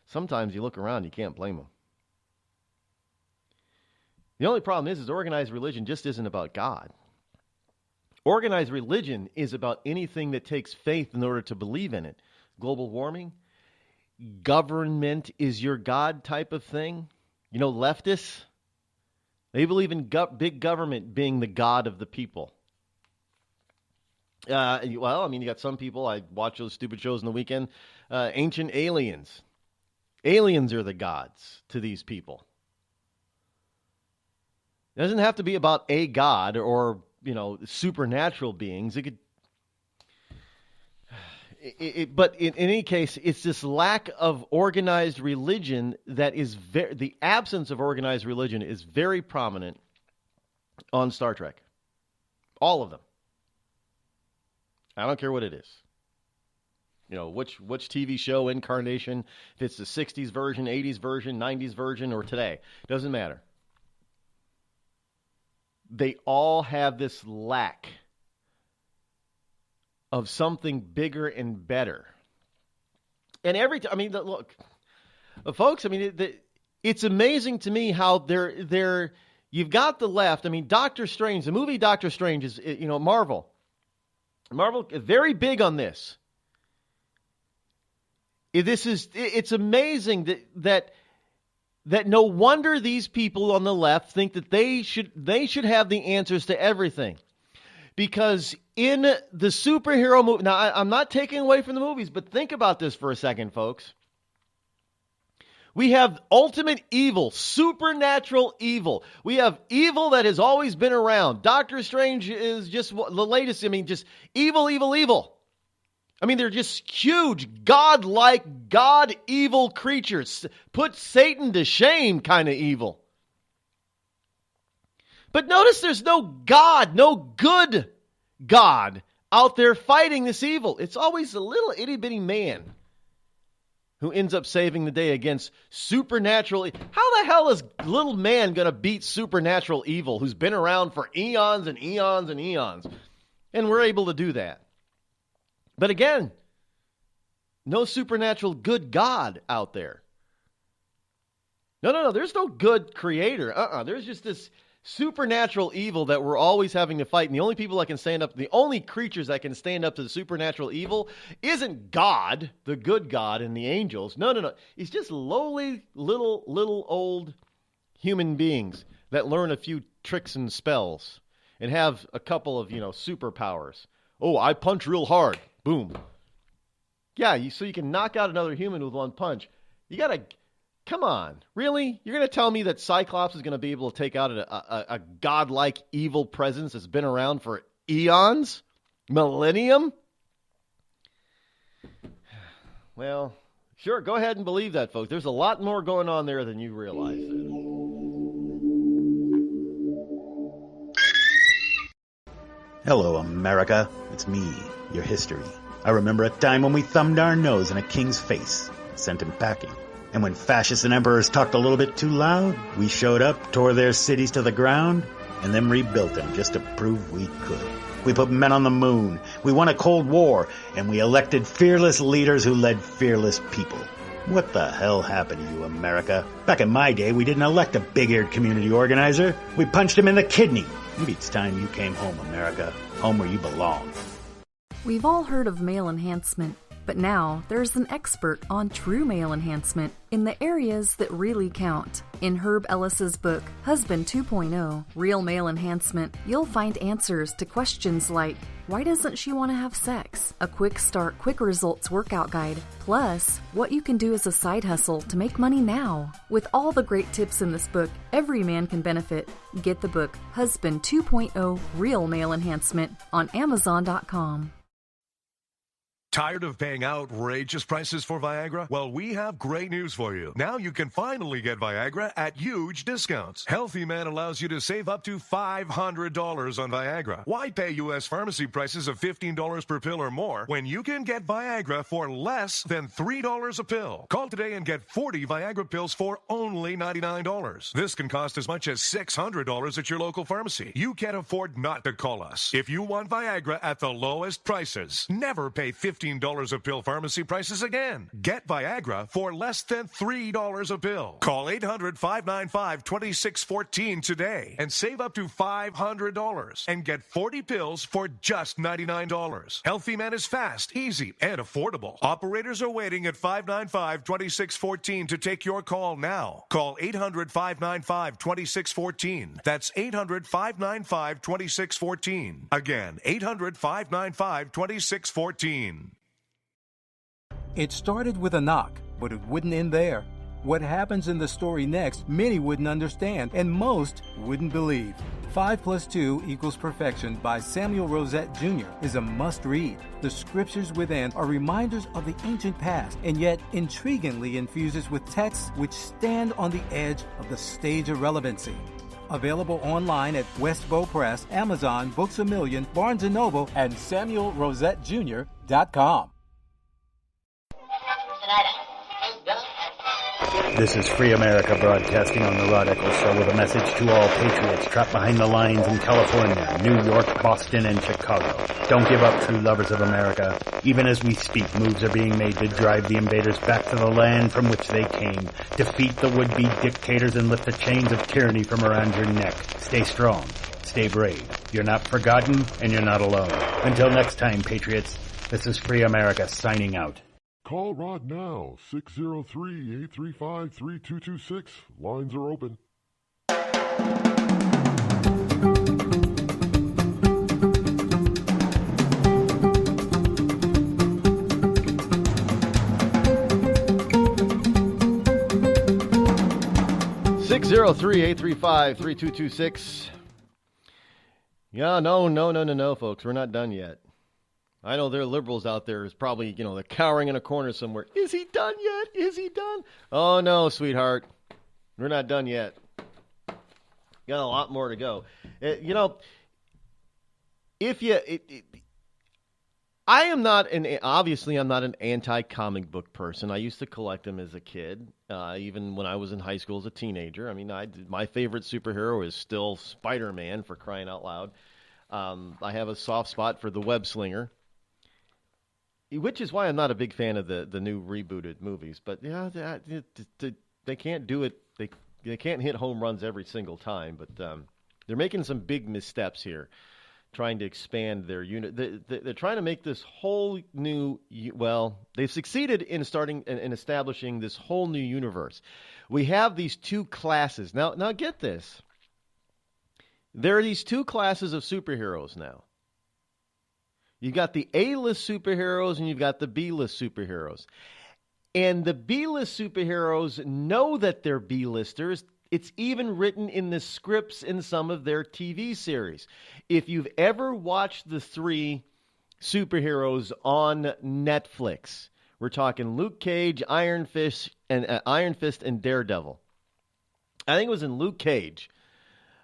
sometimes you look around, you can't blame them. The only problem is organized religion just isn't about God. Organized religion is about anything that takes faith in order to believe in it. Global warming, government is your God type of thing. Leftists, they believe in big government being the God of the people. You got some people, I watch those stupid shows on the weekend, Ancient Aliens. Aliens are the gods to these people. It doesn't have to be about a god or, supernatural beings. It could, but in any case, it's this lack of organized religion that is the absence of organized religion is very prominent on Star Trek. All of them. I don't care what it is. Which TV show incarnation, if it's the 60s version, 80s version, 90s version, or today. Doesn't matter. They all have this lack of something bigger and better. And look, folks, it's amazing to me how you've got the left. Doctor Strange, the movie Doctor Strange is, Marvel is very big on this. It's amazing that that no wonder these people on the left think that they should have the answers to everything. Because in the superhero movie, now I'm not taking away from the movies, but think about this for a second, folks. We have ultimate evil, supernatural evil. We have evil that has always been around. Doctor Strange is just the latest. I mean, just evil, evil, evil. I mean, they're just huge, God-like, God-evil creatures. Put Satan to shame kind of evil. But notice there's no God, no good God out there fighting this evil. It's always a little itty-bitty man who ends up saving the day against supernatural. How the hell is little man going to beat supernatural evil who's been around for eons and eons and eons? And we're able to do that. But again, no supernatural good God out there. No. There's no good creator. There's just this supernatural evil that we're always having to fight. And the only people that can stand up, the only creatures that can stand up to the supernatural evil isn't God, the good God, and the angels. No. It's just lowly, little old human beings that learn a few tricks and spells and have a couple of, superpowers. Oh, I punch real hard. Boom. Yeah, so you can knock out another human with one punch. You got to, come on, really? You're going to tell me that Cyclops is going to be able to take out a godlike evil presence that's been around for eons? Millennium? Well, sure, go ahead and believe that, folks. There's a lot more going on there than you realize. Hello, America. It's me, your history. I remember a time when we thumbed our nose in a king's face, sent him packing. And when fascists and emperors talked a little bit too loud, we showed up, tore their cities to the ground, and then rebuilt them just to prove we could. We put men on the moon, we won a Cold War, and we elected fearless leaders who led fearless people. What the hell happened to you, America? Back in my day, we didn't elect a big-eared community organizer. We punched him in the kidney. Maybe it's time you came home, America. Home where you belong. We've all heard of male enhancement, but now there's an expert on true male enhancement in the areas that really count. In Herb Ellis's book, Husband 2.0, Real Male Enhancement, you'll find answers to questions like, why doesn't she want to have sex? A quick start, quick results workout guide, plus what you can do as a side hustle to make money now. With all the great tips in this book, every man can benefit. Get the book, Husband 2.0, Real Male Enhancement, on Amazon.com. Tired of paying outrageous prices for Viagra? Well, we have great news for you. Now you can finally get Viagra at huge discounts. Healthy Man allows you to save up to $500 on Viagra. Why pay U.S. pharmacy prices of $15 per pill or more when you can get Viagra for less than $3 a pill? Call today and get 40 Viagra pills for only $99. This can cost as much as $600 at your local pharmacy. You can't afford not to call us. If you want Viagra at the lowest prices, never pay $15 a pill pharmacy prices again. Get Viagra for less than $3 a pill. Call 800-595-2614 today and save up to $500 and get 40 pills for just $99. Healthy Man is fast, easy, and affordable. Operators are waiting at 595-2614 to take your call now. Call 800-595-2614. That's 800-595-2614. Again, 800-595-2614. It started with a knock, but it wouldn't end there. What happens in the story next, many wouldn't understand, and most wouldn't believe. 5 + 2 = Perfection by Samuel Rosette Jr. is a must-read. The scriptures within are reminders of the ancient past, and yet intriguingly infuses with texts which stand on the edge of the stage of relevancy. Available online at Westbow Press, Amazon, Books A Million, Barnes & Noble, and SamuelRosetteJr.com. This is Free America broadcasting on the Rod Eccles Show with a message to all patriots trapped behind the lines in California, New York, Boston, and Chicago. Don't give up, true lovers of America. Even as we speak, moves are being made to drive the invaders back to the land from which they came, defeat the would-be dictators, and lift the chains of tyranny from around your neck. Stay strong. Stay brave. You're not forgotten, and you're not alone. Until next time, patriots, this is Free America signing out. Call Rod now, 603-835-3226. Lines are open. (603-835-3226). Yeah, no, folks. We're not done yet. I know there are liberals out there who's probably, they're cowering in a corner somewhere. Is he done yet? Is he done? Oh, no, sweetheart. We're not done yet. Got a lot more to go. Obviously I'm not an anti-comic book person. I used to collect them as a kid, even when I was in high school as a teenager. I mean, my favorite superhero is still Spider-Man, for crying out loud. I have a soft spot for the Web Slinger, which is why I'm not a big fan of the new rebooted movies. But yeah, they can't do it. They can't hit home runs every single time. But they're making some big missteps here, trying to expand their unit. They're trying to make this whole new. Well, they've succeeded in establishing this whole new universe. We have these two classes now. Now get this. There are these two classes of superheroes now. You've got the A-list superheroes and you've got the B-list superheroes. And the B-list superheroes know that they're B-listers. It's even written in the scripts in some of their TV series. If you've ever watched the three superheroes on Netflix, we're talking Luke Cage, Iron Fist, and Daredevil. I think it was in Luke Cage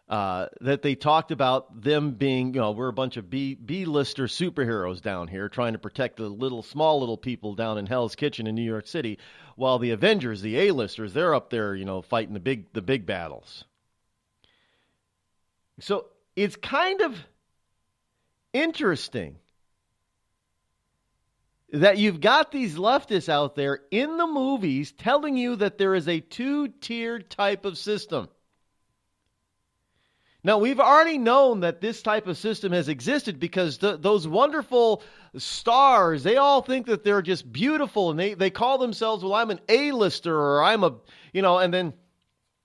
that they talked about them being, we're a bunch of B-lister superheroes down here trying to protect the small little people down in Hell's Kitchen in New York City, while the Avengers, the A-listers, they're up there, fighting the big battles. So it's kind of interesting that you've got these leftists out there in the movies telling you that there is a two-tiered type of system. Now, we've already known that this type of system has existed because those wonderful stars, they all think that they're just beautiful, and they call themselves, well, I'm an A-lister, or I'm a, and then,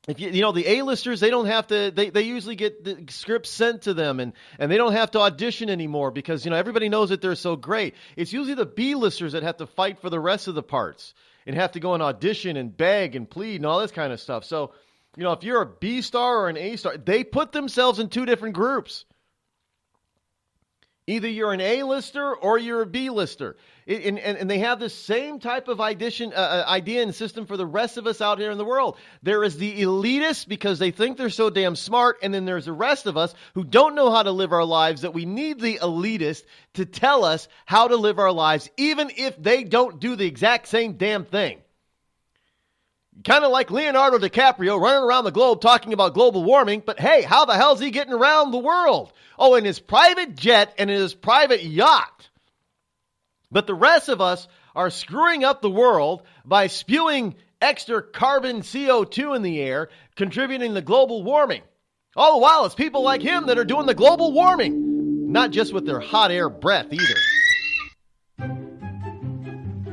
if the A-listers, they don't have to, they usually get the scripts sent to them, and they don't have to audition anymore because, everybody knows that they're so great. It's usually the B-listers that have to fight for the rest of the parts and have to go and audition and beg and plead and all this kind of stuff. So, if you're a B star or an A star, they put themselves in two different groups. Either you're an A-lister or you're a B-lister. And they have the same type of idea and system for the rest of us out here in the world. There is the elitists because they think they're so damn smart, and then there's the rest of us who don't know how to live our lives, that we need the elitist to tell us how to live our lives, even if they don't do the exact same damn thing. Kind of like Leonardo DiCaprio running around the globe talking about global warming, but hey, how the hell is he getting around the world? Oh, in his private jet and in his private yacht. But the rest of us are screwing up the world by spewing extra carbon CO2 in the air, contributing to global warming. All the while, it's people like him that are doing the global warming, not just with their hot air breath either.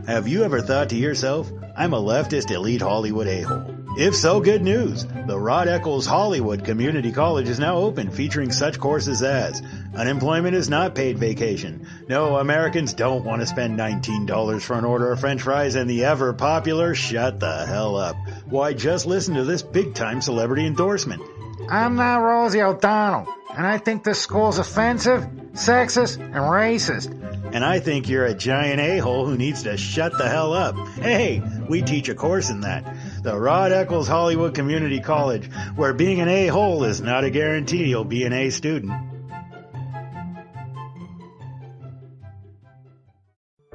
Have you ever thought to yourself, I'm a leftist elite Hollywood a-hole? If so, good news. The Rod Eccles Hollywood Community College is now open, featuring such courses as unemployment is not paid vacation. No, Americans don't want to spend $19 for an order of French fries, and the ever popular shut the hell up. Why, just listen to this big-time celebrity endorsement. I'm not Rosie O'Donnell, and I think this school's offensive, sexist, and racist. And I think you're a giant a-hole who needs to shut the hell up. Hey, we teach a course in that. The Rod Eccles Hollywood Community College, where being an a-hole is not a guarantee you'll be an A student.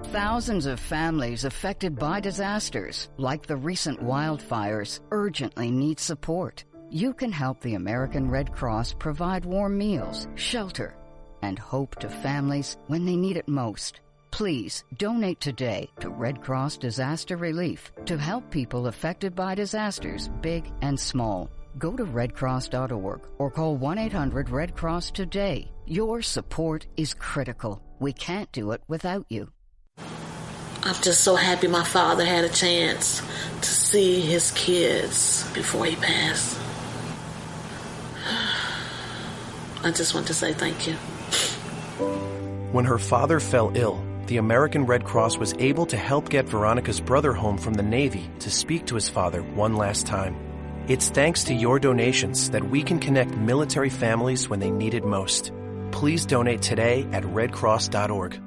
Thousands of families affected by disasters, like the recent wildfires, urgently need support. You can help the American Red Cross provide warm meals, shelter, and hope to families when they need it most. Please donate today to Red Cross Disaster Relief to help people affected by disasters, big and small. Go to redcross.org or call 1-800-RED-CROSS today. Your support is critical. We can't do it without you. I'm just so happy my father had a chance to see his kids before he passed. I just want to say thank you. When her father fell ill, the American Red Cross was able to help get Veronica's brother home from the Navy to speak to his father one last time. It's thanks to your donations that we can connect military families when they need it most. Please donate today at redcross.org.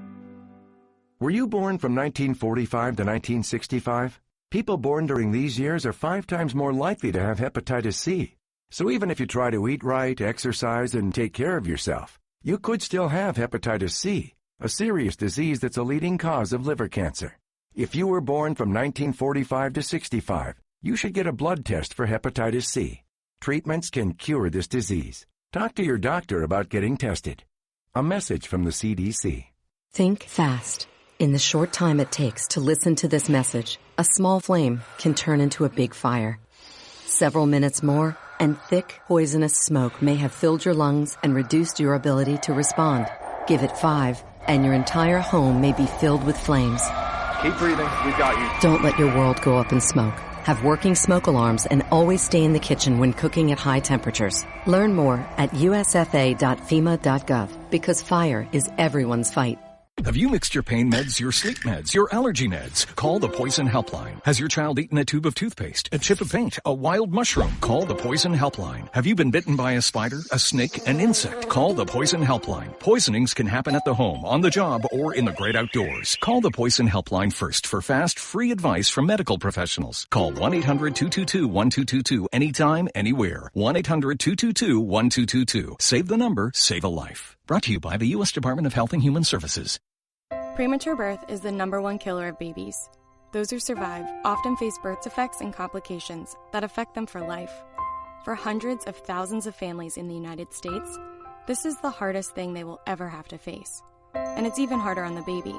Were you born from 1945 to 1965? People born during these years are 5 times more likely to have hepatitis C. So even if you try to eat right, exercise, and take care of yourself, you could still have hepatitis C, a serious disease that's a leading cause of liver cancer. If you were born from 1945 to 65, you should get a blood test for hepatitis C. Treatments can cure this disease. Talk to your doctor about getting tested. A message from the CDC. Think fast. In the short time it takes to listen to this message, a small flame can turn into a big fire. Several minutes more, and thick, poisonous smoke may have filled your lungs and reduced your ability to respond. Give it 5, and your entire home may be filled with flames. Keep breathing. We've got you. Don't let your world go up in smoke. Have working smoke alarms and always stay in the kitchen when cooking at high temperatures. Learn more at usfa.fema.gov because fire is everyone's fight. Have you mixed your pain meds, your sleep meds, your allergy meds? Call the Poison Helpline. Has your child eaten a tube of toothpaste, a chip of paint, a wild mushroom? Call the Poison Helpline. Have you been bitten by a spider, a snake, an insect? Call the Poison Helpline. Poisonings can happen at the home, on the job, or in the great outdoors. Call the Poison Helpline first for fast, free advice from medical professionals. Call 1-800-222-1222 anytime, anywhere. 1-800-222-1222. Save the number, save a life. Brought to you by the U.S. Department of Health and Human Services. Premature birth is the #1 killer of babies. Those who survive often face birth defects and complications that affect them for life. For hundreds of thousands of families in the United States, this is the hardest thing they will ever have to face. And it's even harder on the baby.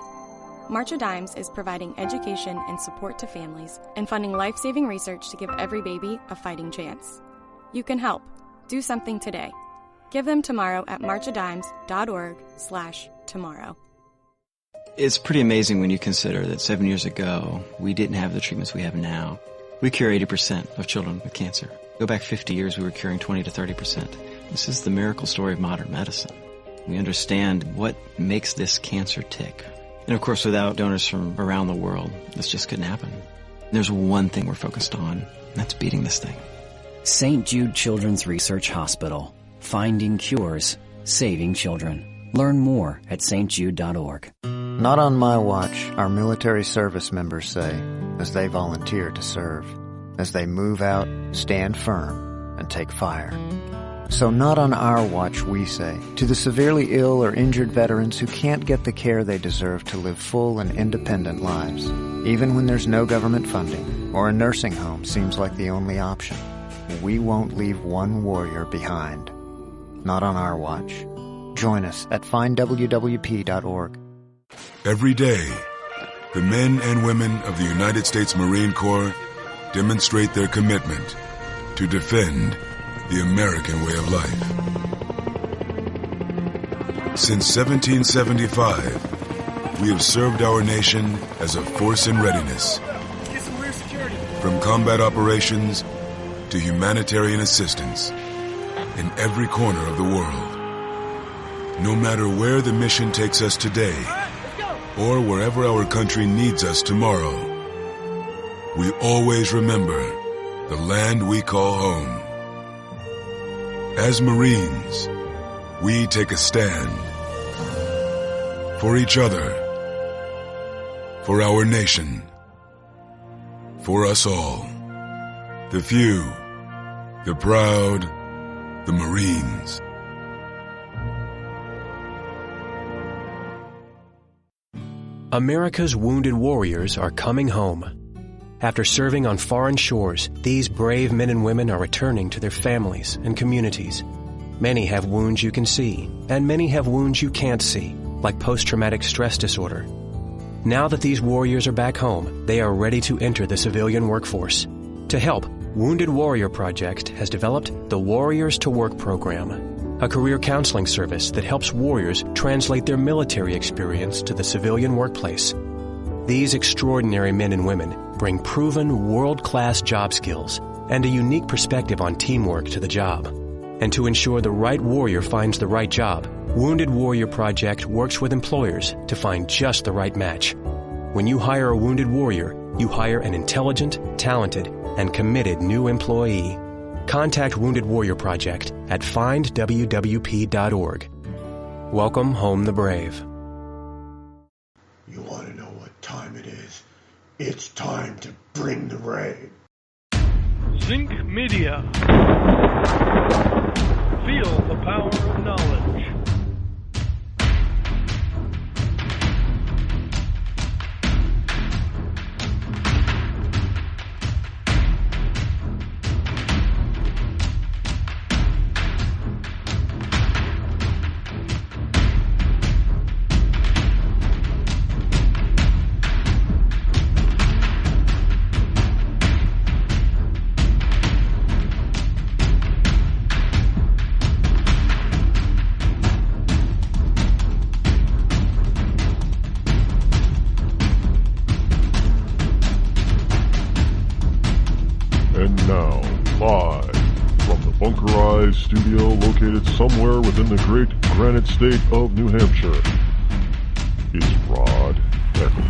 March of Dimes is providing education and support to families and funding life-saving research to give every baby a fighting chance. You can help. Do something today. Give them tomorrow at marchofdimes.org/tomorrow. It's pretty amazing when you consider that 7 years ago, we didn't have the treatments we have now. We cure 80% of children with cancer. Go back 50 years, we were curing 20 to 30%. This is the miracle story of modern medicine. We understand what makes this cancer tick. And of course, without donors from around the world, this just couldn't happen. There's one thing we're focused on, and that's beating this thing. St. Jude Children's Research Hospital. Finding cures, saving children. Learn more at stjude.org. Not on my watch, our military service members say, as they volunteer to serve. As they move out, stand firm, and take fire. So not on our watch, we say, to the severely ill or injured veterans who can't get the care they deserve to live full and independent lives, even when there's no government funding or a nursing home seems like the only option. We won't leave one warrior behind. Not on our watch. Join us at findwwp.org. Every day, the men and women of the United States Marine Corps demonstrate their commitment to defend the American way of life. Since 1775, we have served our nation as a force in readiness. Get some rear security. From combat operations to humanitarian assistance in every corner of the world. No matter where the mission takes us today, or wherever our country needs us tomorrow, we always remember the land we call home. As Marines, we take a stand for each other, for our nation, for us all. The few, the proud, the Marines. America's wounded warriors are coming home. After serving on foreign shores, these brave men and women are returning to their families and communities. Many have wounds you can see, and many have wounds you can't see, like post-traumatic stress disorder. Now that these warriors are back home, they are ready to enter the civilian workforce. To help, Wounded Warrior Project has developed the Warriors to Work program, a career counseling service that helps warriors translate their military experience to the civilian workplace. These extraordinary men and women bring proven world-class job skills and a unique perspective on teamwork to the job. And to ensure the right warrior finds the right job, Wounded Warrior Project works with employers to find just the right match. When you hire a wounded warrior, you hire an intelligent, talented, and committed new employee. Contact Wounded Warrior Project at findwwp.org. Welcome home the brave. You want to know what time it is? It's time to bring the rain. Zinc Media. Feel the power of knowledge. Studio located somewhere within the great granite state of New Hampshire is Rod Eccles.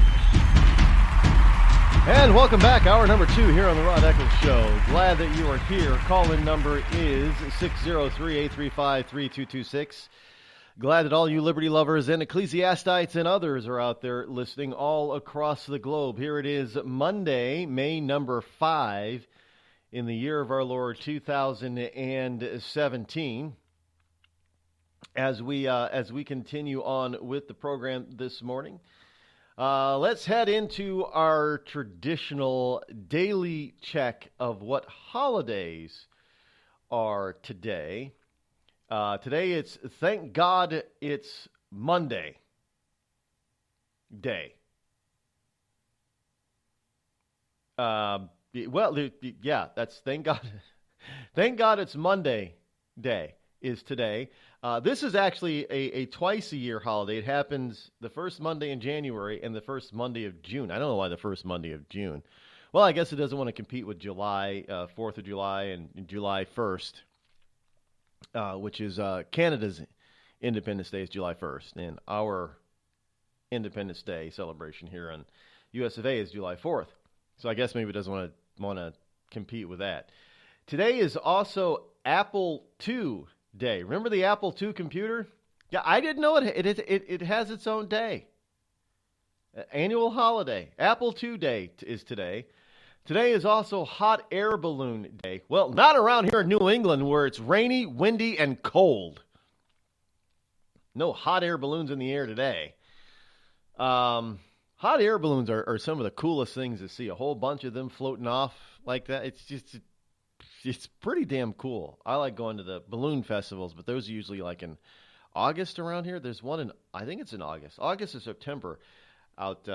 And welcome back, hour number 2 here on the Rod Eccles Show. Glad that you are here. Call-in number is 603-835-3226. Glad that all you liberty lovers and ecclesiastites and others are out there listening all across the globe. Here it is, Monday, May number 5. In the year of our Lord 2017, as we continue on with the program this morning, let's head into our traditional daily check of what holidays are today. Today it's Thank God It's Monday Day. Well, yeah, that's thank God. Thank God it's Monday Day is today. This is actually a twice-a-year holiday. It happens the first Monday in January and the first Monday of June. I don't know why the first Monday of June. Well, I guess it doesn't want to compete with July, 4th of July and July 1st, which is Canada's Independence Day is July 1st, and our Independence Day celebration here on US of A is July 4th. So I guess maybe it doesn't want to compete with that. Today is also Apple II Day. Remember the Apple II computer? Yeah, I didn't know it has its own day. Annual holiday. Apple II Day is today. Today is also Hot Air Balloon Day. Well, not around here in New England where it's rainy, windy, and cold. No hot air balloons in the air today. Hot air balloons are some of the coolest things to see. A whole bunch of them floating off like that. It's pretty damn cool. I like going to the balloon festivals, but those are usually like in August around here. There's one I think it's in August or September, out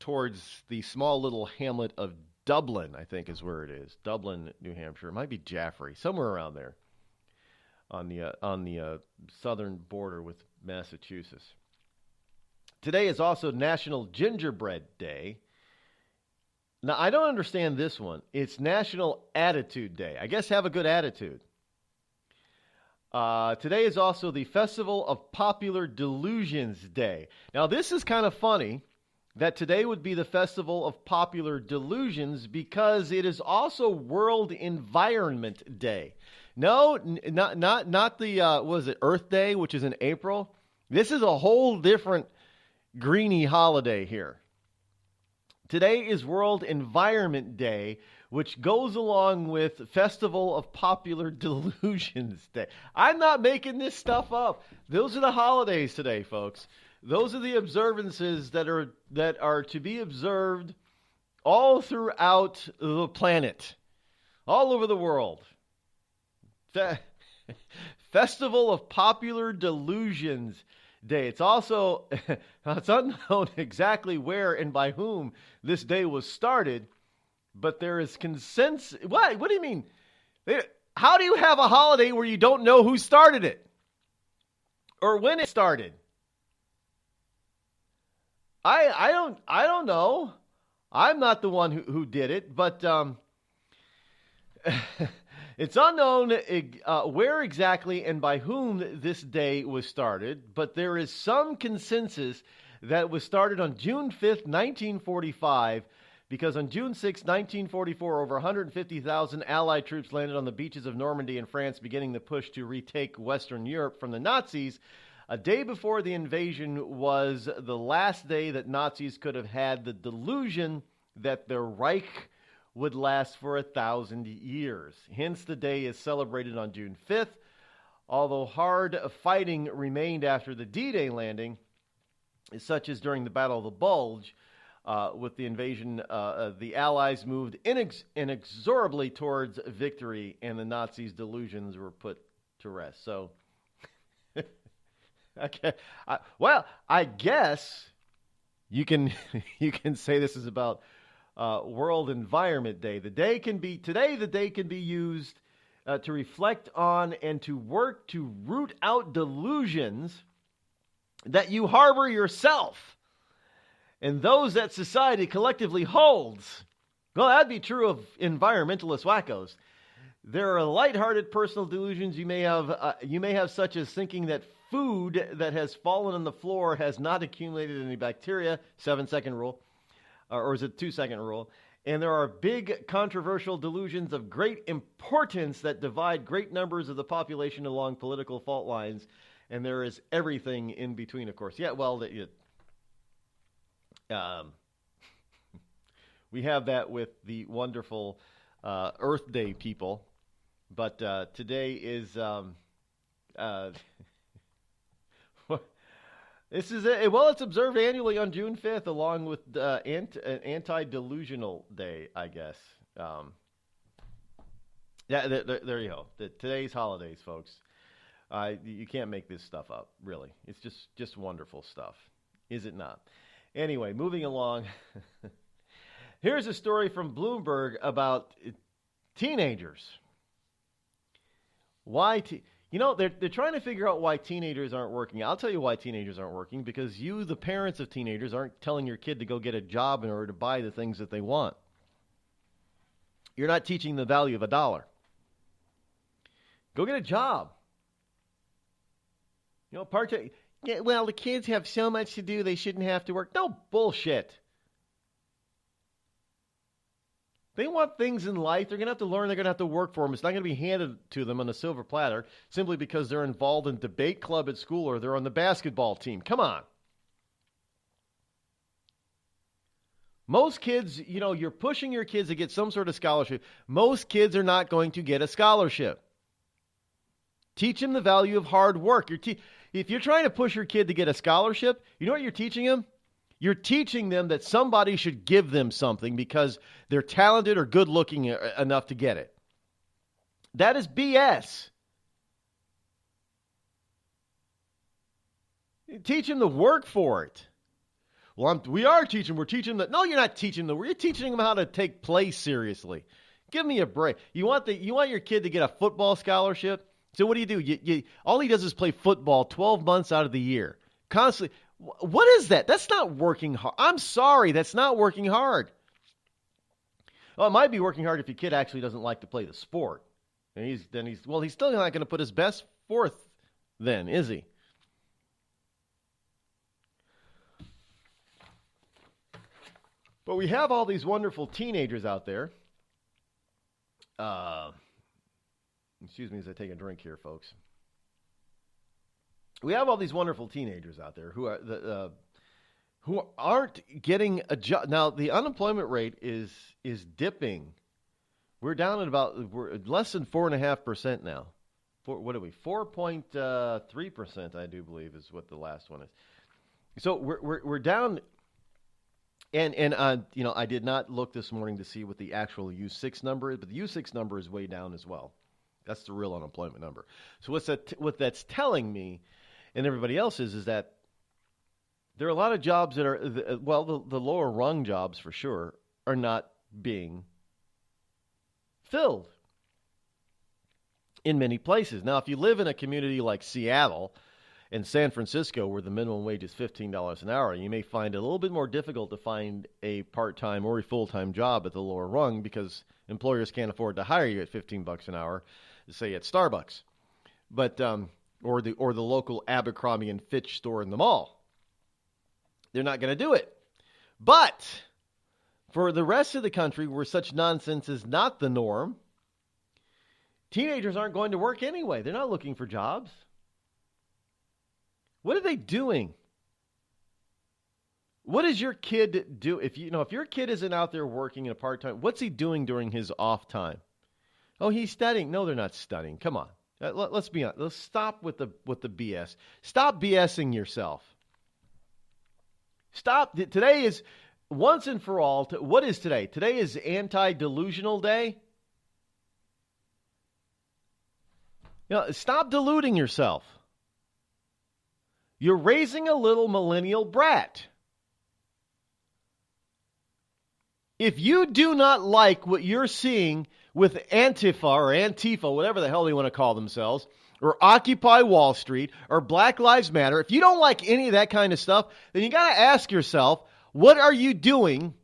towards the small little hamlet of Dublin, I think is where it is. Dublin, New Hampshire. It might be Jaffrey, somewhere around there on the southern border with Massachusetts. Today is also National Gingerbread Day. Now, I don't understand this one. It's National Attitude Day. I guess have a good attitude. Today is also the Festival of Popular Delusions Day. Now, this is kind of funny that today would be the Festival of Popular Delusions because it is also World Environment Day. No, not the, what is it, Earth Day, which is in April. This is a whole different greeny holiday here. Today is World Environment Day, which goes along with Festival of Popular Delusions Day. I'm not making this stuff up. Those are the holidays today, folks. Those are the observances that are to be observed all throughout the planet, all over the world. Festival of Popular Delusions Day. It's also, it's unknown exactly where and by whom this day was started, but there is consensus. What do you mean? How do you have a holiday where you don't know who started it or when it started? I don't know. I'm not the one who did it, but it's unknown where exactly and by whom this day was started, but there is some consensus that it was started on June 5th, 1945, because on June 6, 1944, over 150,000 Allied troops landed on the beaches of Normandy in France, beginning the push to retake Western Europe from the Nazis. A day before the invasion was the last day that Nazis could have had the delusion that their Reich would last for 1,000 years. Hence, the day is celebrated on June 5th. Although hard fighting remained after the D-Day landing, such as during the Battle of the Bulge, with the invasion, the Allies moved inexorably towards victory, and the Nazis' delusions were put to rest. So, okay, well, I guess you can say this is about World Environment Day. The day can be used to reflect on and to work to root out delusions that you harbor yourself and those that society collectively holds. Well, that'd be true of environmentalist wackos. There are lighthearted personal delusions you may have, such as thinking that food that has fallen on the floor has not accumulated any bacteria, 7-second rule, or is it 2-second rule? And there are big controversial delusions of great importance that divide great numbers of the population along political fault lines, and there is everything in between, of course. Yeah, well, we have that with the wonderful Earth Day people, but today is this is it's observed annually on June 5th, along with Anti-Delusional Day, I guess. Yeah, there you go. Today's holidays, folks. You can't make this stuff up, really. It's just wonderful stuff, is it not? Anyway, moving along. Here's a story from Bloomberg about teenagers. They're trying to figure out why teenagers aren't working. I'll tell you why teenagers aren't working, because you, the parents of teenagers, aren't telling your kid to go get a job in order to buy the things that they want. You're not teaching the value of $1. Go get a job. Part-time. Yeah, well, the kids have so much to do, they shouldn't have to work. No, bullshit. They want things in life. They're going to have to learn. They're going to have to work for them. It's not going to be handed to them on a silver platter simply because they're involved in debate club at school or they're on the basketball team. Come on. Most kids, you're pushing your kids to get some sort of scholarship. Most kids are not going to get a scholarship. Teach them the value of hard work. If you're trying to push your kid to get a scholarship, you know what you're teaching them? You're teaching them that somebody should give them something because they're talented or good looking enough to get it. That is BS. You teach them to work for it. Well, we're teaching them that. No, you're not teaching them. You're teaching them how to take play seriously. Give me a break. You want your kid to get a football scholarship? So what do? All he does is play football 12 months out of the year. Constantly. What is that? That's not working hard. I'm sorry, that's not working hard. Well, it might be working hard if your kid actually doesn't like to play the sport. And he's still not going to put his best forth then, is he? But we have all these wonderful teenagers out there. Excuse me as I take a drink here, folks. We have all these wonderful teenagers out there who aren't getting a job. Now, the unemployment rate is dipping. We're down at we're less than 4.5% now. What are we? 4.3%, I do believe, is what the last one is. So we're down. And I did not look this morning to see what the actual U6 number is, but the U6 number is way down as well. That's the real unemployment number. So what that's telling me, and everybody else is that there are a lot of jobs that are, the lower rung jobs for sure, are not being filled in many places. Now, if you live in a community like Seattle, in San Francisco, where the minimum wage is $15 an hour, you may find it a little bit more difficult to find a part-time or a full-time job at the lower rung because employers can't afford to hire you at $15 an hour, say at Starbucks, but or the local Abercrombie and Fitch store in the mall. They're not going to do it. But for the rest of the country, where such nonsense is not the norm, teenagers aren't going to work anyway. They're not looking for jobs. What are they doing? What does your kid do? If your kid isn't out there working in a part-time, what's he doing during his off time? Oh, he's studying. No, they're not studying. Come on. Let's be honest. Let's stop with the BS. Stop BSing yourself. Stop. Today is once and for all. What is today? Today is anti-delusional day. Stop deluding yourself. You're raising a little millennial brat. If you do not like what you're seeing with Antifa, whatever the hell they want to call themselves, or Occupy Wall Street, or Black Lives Matter, if you don't like any of that kind of stuff, then you got to ask yourself, what are you doing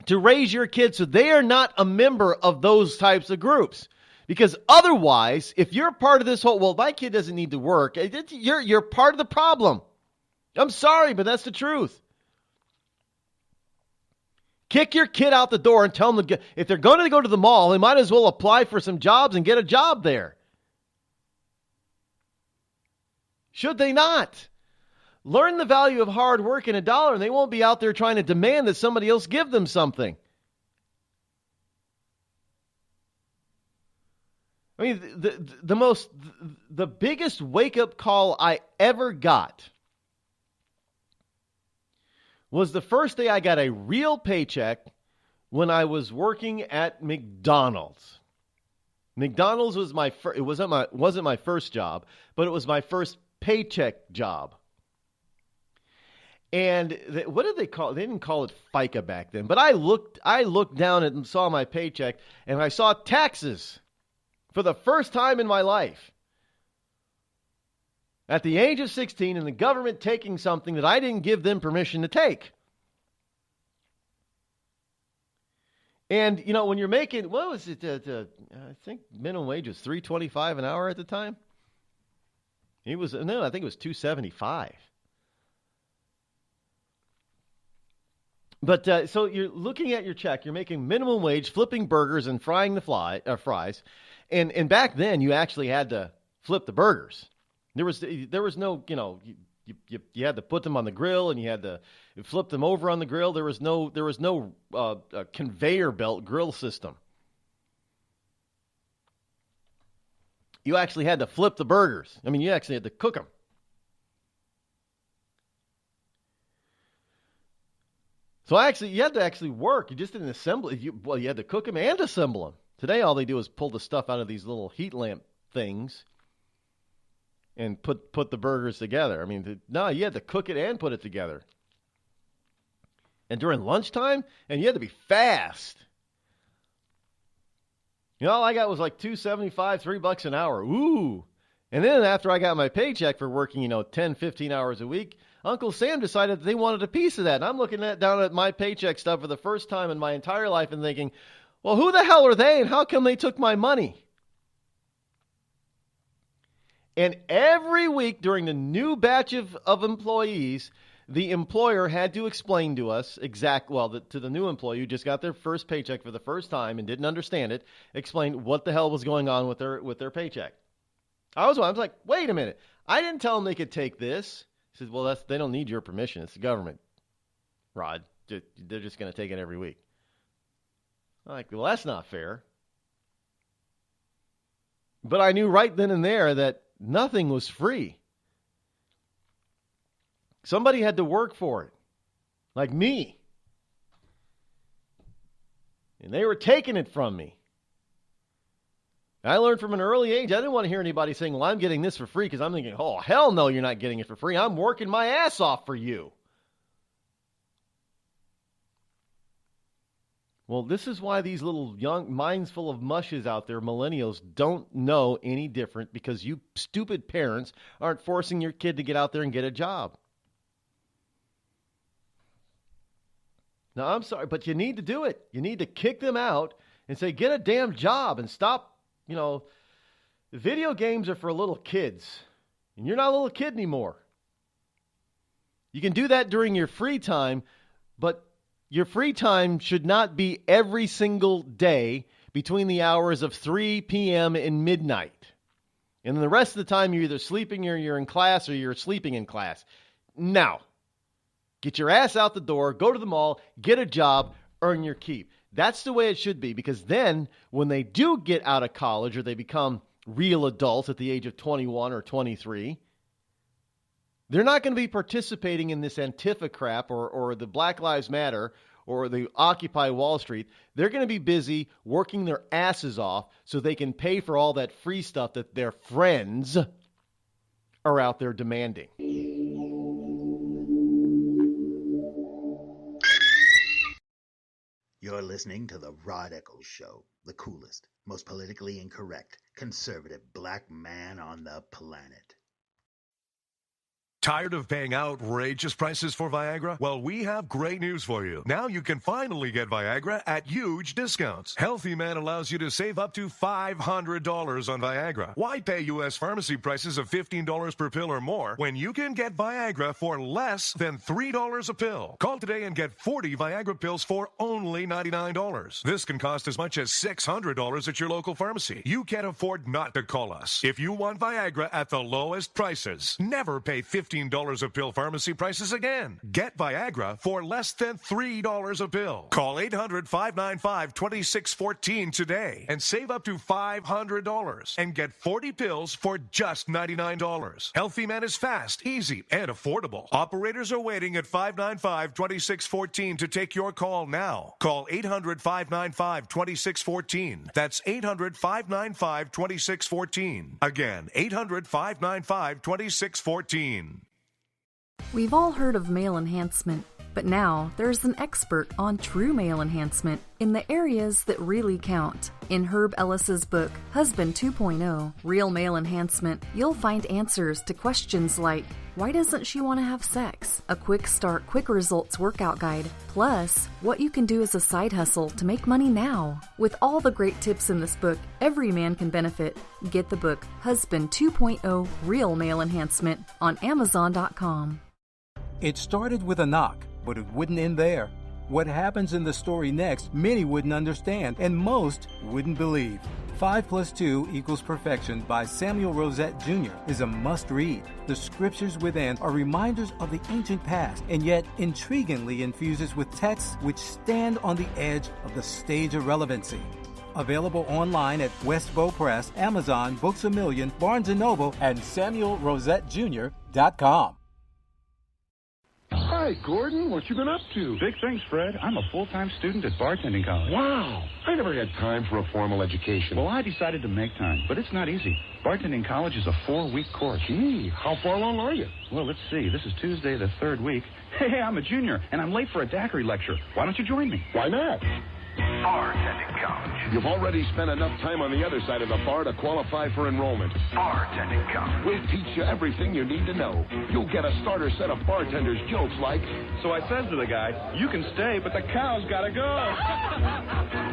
to raise your kids so they are not a member of those types of groups? Because otherwise, if you're part of this whole, well, my kid doesn't need to work, you're part of the problem. I'm sorry, but that's the truth. Kick your kid out the door and tell them if they're going to go to the mall, they might as well apply for some jobs and get a job there. Should they not? Learn the value of hard work and $1, and they won't be out there trying to demand that somebody else give them something. I mean, the biggest wake-up call I ever got was the first day I got a real paycheck when I was working at McDonald's. McDonald's was it wasn't my first job, but it was my first paycheck job. And what did they call it? They didn't call it FICA back then, but I looked down and saw my paycheck, and I saw taxes for the first time in my life. At the age of 16, and the government taking something that I didn't give them permission to take. And, when you're making, what was it? I think minimum wage was $3.25 an hour at the time. I think it was $2.75. But so you're looking at your check. You're making minimum wage, flipping burgers and frying the fries. And back then, you actually had to flip the burgers. There was no, you had to put them on the grill and you had to flip them over on the grill. There was no conveyor belt grill system. You actually had to flip the burgers. I mean, you actually had to cook them. So you had to actually work. You just didn't assemble it. You had to cook them and assemble them. Today, all they do is pull the stuff out of these little heat lamp things and put the burgers together. I mean, you had to cook it and put it together. And during lunchtime, and you had to be fast. All I got was like $2.75, $3 an hour. Ooh. And then after I got my paycheck for working, 10, 15 hours a week, Uncle Sam decided that they wanted a piece of that. And I'm looking down at my paycheck stub for the first time in my entire life and thinking, well, who the hell are they and how come they took my money? And every week during the new batch of employees, the employer had to explain to us to the new employee who just got their first paycheck for the first time and didn't understand it, explain what the hell was going on with their paycheck. I was like, wait a minute. I didn't tell them they could take this. He says, well, they don't need your permission. It's the government, Rod. They're just going to take it every week. I'm like, well, that's not fair. But I knew right then and there that nothing was free. Somebody had to work for it, like me. And they were taking it from me. I learned from an early age, I didn't want to hear anybody saying, well, I'm getting this for free, because I'm thinking, oh, hell no, you're not getting it for free. I'm working my ass off for you. Well, this is why these little young minds full of mushes out there, millennials, don't know any different because you stupid parents aren't forcing your kid to get out there and get a job. Now, I'm sorry, but you need to do it. You need to kick them out and say, get a damn job and stop, video games are for little kids. And you're not a little kid anymore. You can do that during your free time, but your free time should not be every single day between the hours of 3 p.m. and midnight. And the rest of the time, you're either sleeping or you're in class or you're sleeping in class. Now, get your ass out the door, go to the mall, get a job, earn your keep. That's the way it should be, because then when they do get out of college or they become real adults at the age of 21 or 23, they're not going to be participating in this Antifa crap or the Black Lives Matter or the Occupy Wall Street. They're going to be busy working their asses off so they can pay for all that free stuff that their friends are out there demanding. You're listening to the Rod Eccles Show, the coolest, most politically incorrect, conservative black man on the planet. Tired of paying outrageous prices for Viagra? Well, we have great news for you. Now you can finally get Viagra at huge discounts. Healthy Man allows you to save up to $500 on Viagra. Why pay U.S. pharmacy prices of $15 per pill or more when you can get Viagra for less than $3 a pill? Call today and get 40 Viagra pills for only $99. This can cost as much as $600 at your local pharmacy. You can't afford not to call us. If you want Viagra at the lowest prices, never pay $15 a pill pharmacy prices again. Get Viagra for less than $3 a pill. Call 800-595-2614 today and save up to $500 and get 40 pills for just $99. Healthy Man is fast, easy, and affordable. Operators are waiting at 595-2614 to take your call now. Call 800-595-2614. That's 800-595-2614. Again, 800-595-2614. We've all heard of male enhancement, but now there's an expert on true male enhancement in the areas that really count. In Herb Ellis's book, Husband 2.0, Real Male Enhancement, you'll find answers to questions like, why doesn't she want to have sex? A quick start, quick results workout guide, plus what you can do as a side hustle to make money now. With all the great tips in this book, every man can benefit. Get the book, Husband 2.0, Real Male Enhancement, on Amazon.com. It started with a knock, but it wouldn't end there. What happens in the story next, many wouldn't understand, and most wouldn't believe. 5 + 2 = Perfection by Samuel Rosette Jr. is a must-read. The scriptures within are reminders of the ancient past, and yet intriguingly infuses with texts which stand on the edge of the stage of relevancy. Available online at Westbow Press, Amazon, Books A Million, Barnes & Noble, and SamuelRosetteJr.com. Hi, Gordon. What you been up to? Big things, Fred. I'm a full-time student at bartending college. Wow. I never had time for a formal education. Well, I decided to make time, but it's not easy. Bartending college is a 4-week course. Gee, how far along are you? Well, let's see. This is Tuesday, the 3rd week. Hey, I'm a junior, and I'm late for a daiquiri lecture. Why don't you join me? Why not? Bartending College. You've already spent enough time on the other side of the bar to qualify for enrollment. Bartending College. We'll teach you everything you need to know. You'll get a starter set of bartenders' jokes like... So I says to the guy, you can stay, but the cow's gotta go.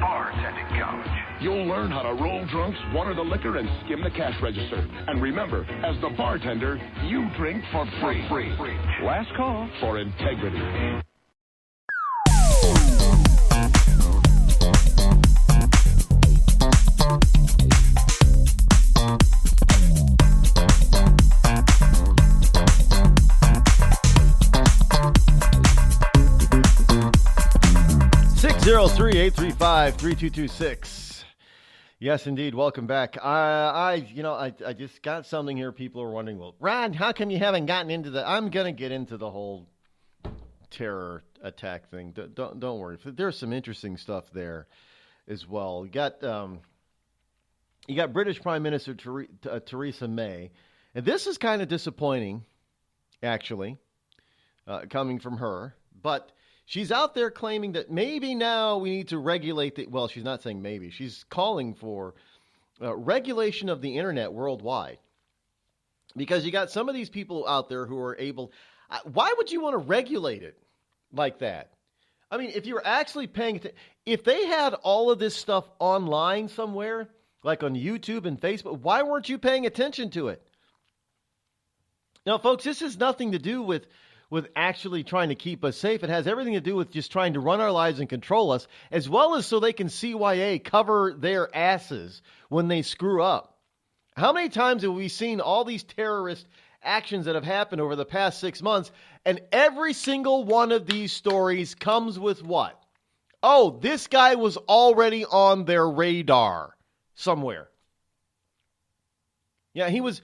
Bartending College. You'll learn how to roll drunks, water the liquor, and skim the cash register. And remember, as the bartender, you drink for free. Last call. For integrity. 603-835-3226. Yes, indeed. Welcome back. I just got something here. People are wondering, well, Rod, how come you haven't gotten into the... I'm going to get into the whole terror attack thing. Don't worry. There's some interesting stuff there as well. You got British Prime Minister Theresa May. And this is kind of disappointing, actually, coming from her. But She's out there claiming that maybe now we need to regulate the, well, she's not saying maybe. She's calling for regulation of the internet worldwide. Because you got some of these people out there who are able, why would you want to regulate it like that? I mean, if you're actually paying attention, if they had all of this stuff online somewhere, like on YouTube and Facebook, why weren't you paying attention to it? Now, folks, this has nothing to do with actually trying to keep us safe. It has everything to do with just trying to run our lives and control us, as well as so they can CYA cover their asses when they screw up. How many times have we seen all these terrorist actions that have happened over the past 6 months, and every single one of these stories comes with what? Oh, this guy was already on their radar somewhere. Yeah, he was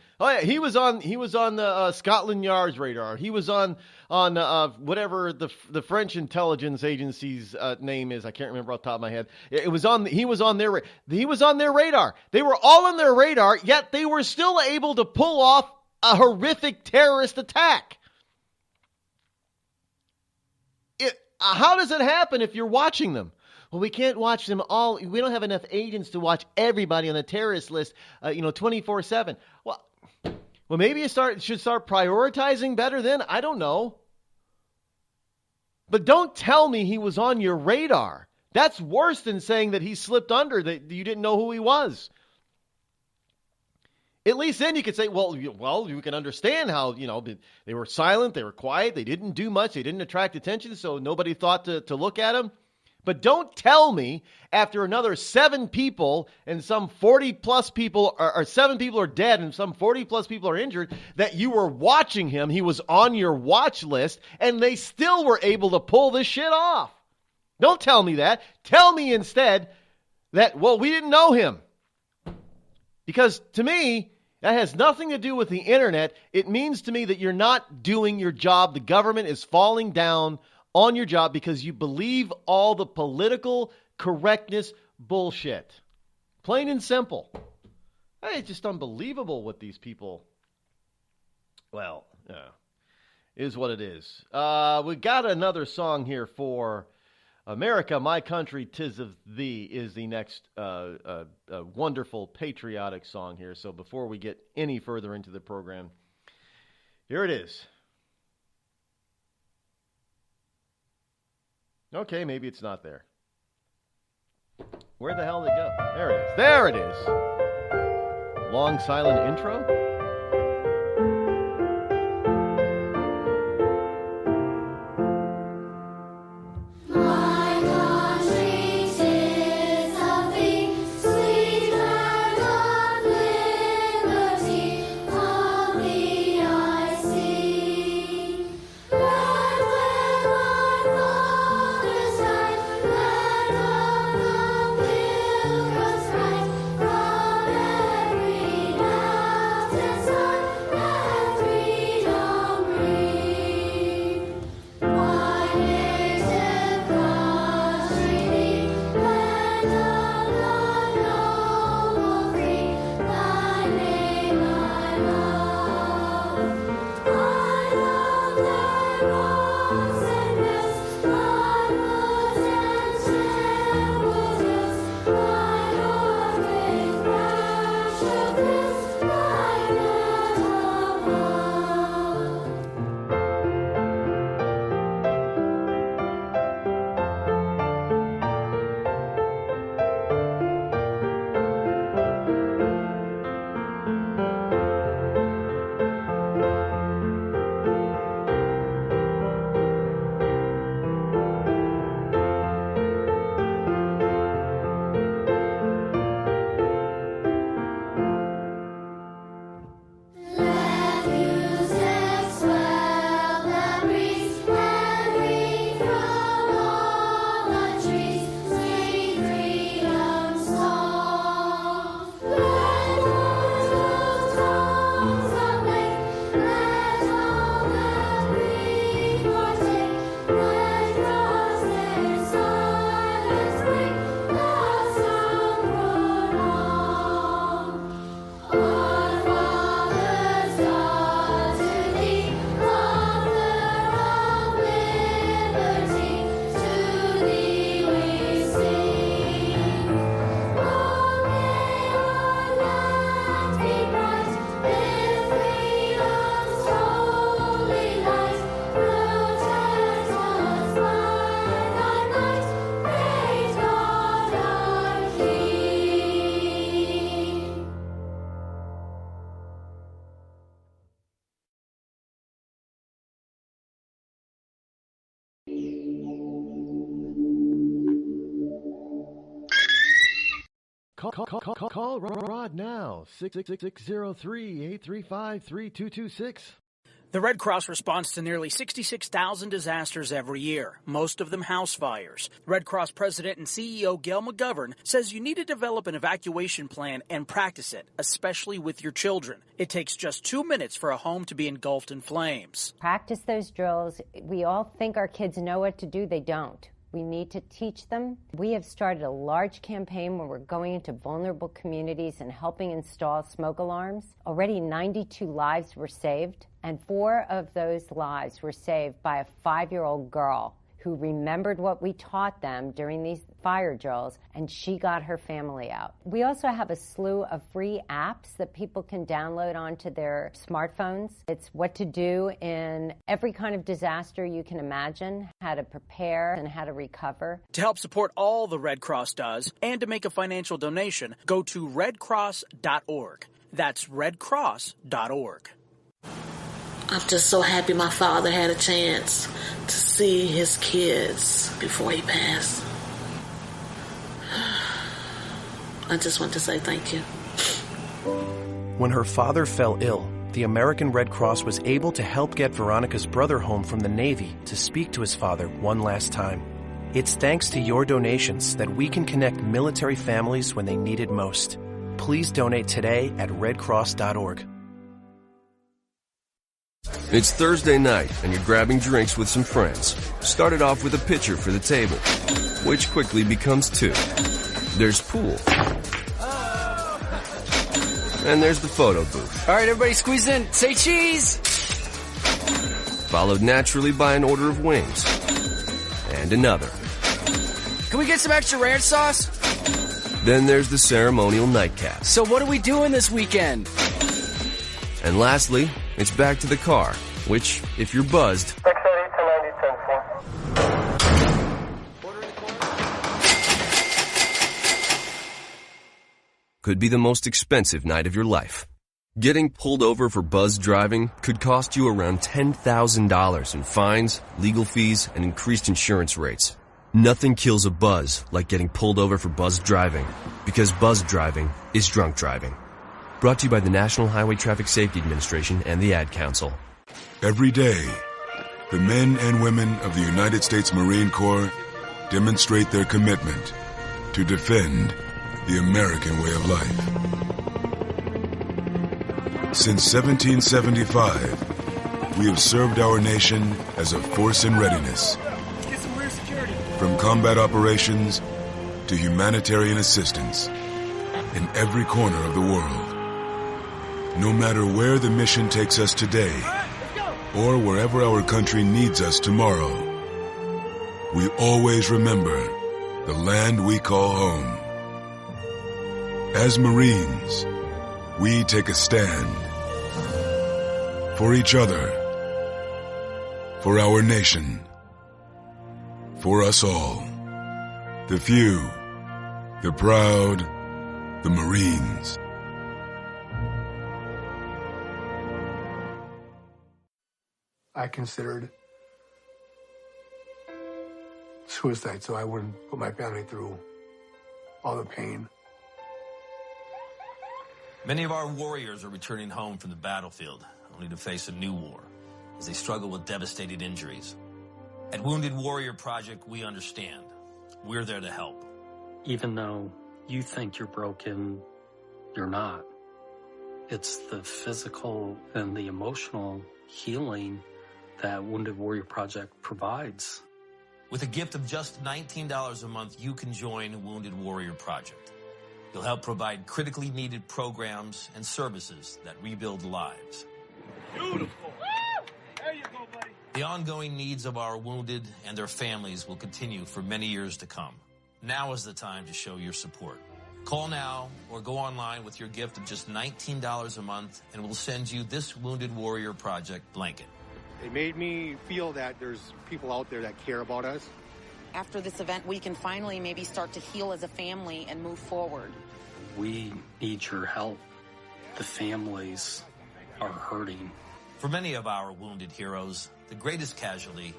on the Scotland Yard's radar. He was on whatever the French intelligence agency's name is. I can't remember off the top of my head. He was on their radar. They were all on their radar, yet they were still able to pull off a horrific terrorist attack. How does it happen if you're watching them? Well, we can't watch them all. We don't have enough agents to watch everybody on the terrorist list, 24/7. Well, maybe you should start prioritizing better then. I don't know. But don't tell me he was on your radar. That's worse than saying that he slipped under, that you didn't know who he was. At least then you could say, well, you can understand how, they were silent, they were quiet, they didn't do much, they didn't attract attention, so nobody thought to look at him. But don't tell me after another 7 people and some 40-plus people, or 7 people are dead and some 40-plus people are injured, that you were watching him, he was on your watch list, and they still were able to pull this shit off. Don't tell me that. Tell me instead that, we didn't know him. Because to me, that has nothing to do with the internet. It means to me that you're not doing your job. The government is falling down on your job because you believe all the political correctness bullshit. Plain and simple. Hey, it's just unbelievable what these people, is what it is. We got another song here for America, My Country, 'Tis of Thee is the next wonderful patriotic song here. So before we get any further into the program, here it is. Okay, maybe it's not there. Where the hell did it go? There it is. There it is. Long silent intro. From every Call Rod now, 606-603-835-3226. The Red Cross responds to nearly 66,000 disasters every year, most of them house fires. Red Cross President and CEO Gail McGovern says you need to develop an evacuation plan and practice it, especially with your children. It takes just 2 minutes for a home to be engulfed in flames. Practice those drills. We all think our kids know what to do. They don't. We need to teach them. We have started a large campaign where we're going into vulnerable communities and helping install smoke alarms. Already 92 lives were saved, and 4 of those lives were saved by a 5-year-old girl who remembered what we taught them during these fire drills, and she got her family out. We also have a slew of free apps that people can download onto their smartphones. It's what to do in every kind of disaster you can imagine, how to prepare and how to recover. To help support all the Red Cross does and to make a financial donation, go to redcross.org. That's redcross.org. I'm just so happy my father had a chance to see his kids before he passed. I just want to say thank you. When her father fell ill, the American Red Cross was able to help get Veronica's brother home from the Navy to speak to his father one last time. It's thanks to your donations that we can connect military families when they need it most. Please donate today at redcross.org. It's Thursday night, and you're grabbing drinks with some friends. Started off with a pitcher for the table, which quickly becomes 2. There's pool. And there's the photo booth. All right, everybody squeeze in. Say cheese! Followed naturally by an order of wings. And another. Can we get some extra ranch sauce? Then there's the ceremonial nightcap. So what are we doing this weekend? And lastly, it's back to the car, which, if you're buzzed, could be the most expensive night of your life. Getting pulled over for buzzed driving could cost you around $10,000 in fines, legal fees, and increased insurance rates. Nothing kills a buzz like getting pulled over for buzzed driving, because buzzed driving is drunk driving. Brought to you by the National Highway Traffic Safety Administration and the Ad Council. Every day, the men and women of the United States Marine Corps demonstrate their commitment to defend the American way of life. Since 1775, we have served our nation as a force in readiness. Get some rear security. From combat operations to humanitarian assistance in every corner of the world. No matter where the mission takes us today, or wherever our country needs us tomorrow, we always remember the land we call home. As Marines, we take a stand for each other, for our nation, for us all. The few, the proud, the Marines. I considered suicide so I wouldn't put my family through all the pain. Many of our warriors are returning home from the battlefield, only to face a new war as they struggle with devastating injuries. At Wounded Warrior Project, we understand. We're there to help. Even though you think you're broken, you're not. It's the physical and the emotional healing that Wounded Warrior Project provides. With a gift of just $19 a month, you can join Wounded Warrior Project. You'll help provide critically needed programs and services that rebuild lives. Beautiful. There you go, buddy. The ongoing needs of our wounded and their families will continue for many years to come. Now is the time to show your support. Call now or go online with your gift of just $19 a month, and we'll send you this Wounded Warrior Project blanket. It made me feel that there's people out there that care about us. After this event, we can finally maybe start to heal as a family and move forward. We need your help. The families are hurting. For many of our wounded heroes, the greatest casualty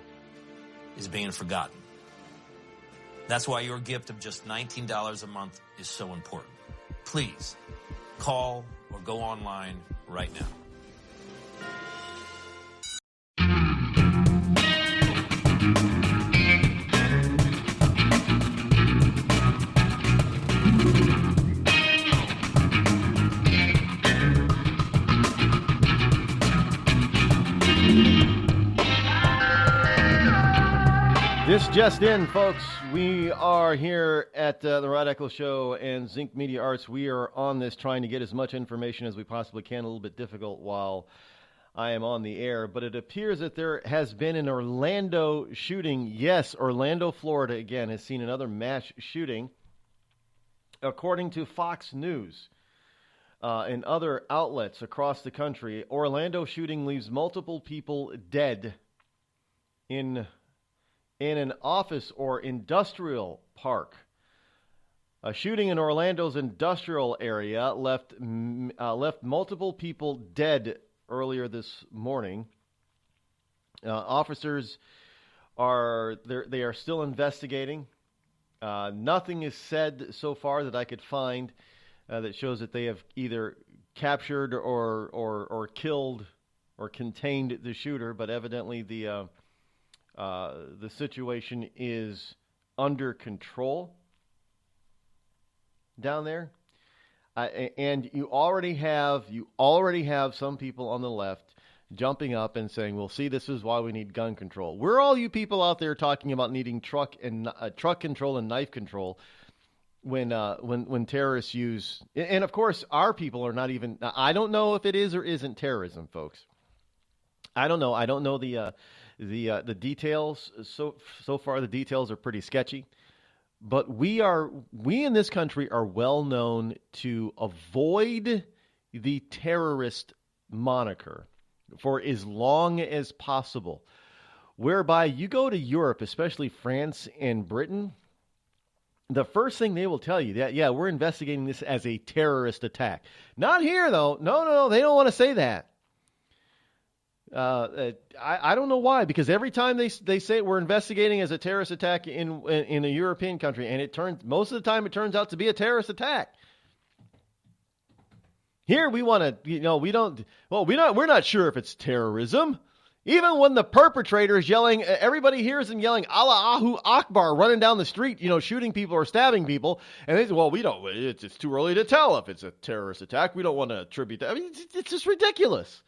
is being forgotten. That's why your gift of just $19 a month is so important. Please call or go online right now. This just in, folks. We are here at the Rod Eccles Show and Zinc Media Arts. We are on this trying to get as much information as we possibly can. A little bit difficult while I am on the air. But it appears that there has been an Orlando shooting. Yes, Orlando, Florida, again, has seen another mass shooting. According to Fox News and other outlets across the country, Orlando shooting leaves multiple people dead in an office or industrial park. A shooting in Orlando's industrial area left multiple people dead earlier this morning. Officers are still investigating. Nothing is said so far that I could find that shows that they have either captured or killed or contained the shooter, but evidently the situation is under control down there, and you already have some people on the left jumping up and saying, "Well, see, this is why we need gun control." Where are all you people out there talking about needing truck control and knife control when terrorists use? And of course, our people are not even. I don't know if it is or isn't terrorism, folks. I don't know. I don't know the details. So far, the details are pretty sketchy. But we in this country are well known to avoid the terrorist moniker for as long as possible. Whereby you go to Europe, especially France and Britain, the first thing they will tell you that, yeah, we're investigating this as a terrorist attack. Not here, though. No, they don't want to say that. I don't know why, because every time they say we're investigating as a terrorist attack in a European country, and most of the time it turns out to be a terrorist attack. Here we want to, we're not sure if it's terrorism. Even when the perpetrator is yelling, everybody hears him yelling Allahu Akbar, running down the street, shooting people or stabbing people, and they say, well, it's too early to tell if it's a terrorist attack. We don't want to attribute that. I mean, it's just ridiculous.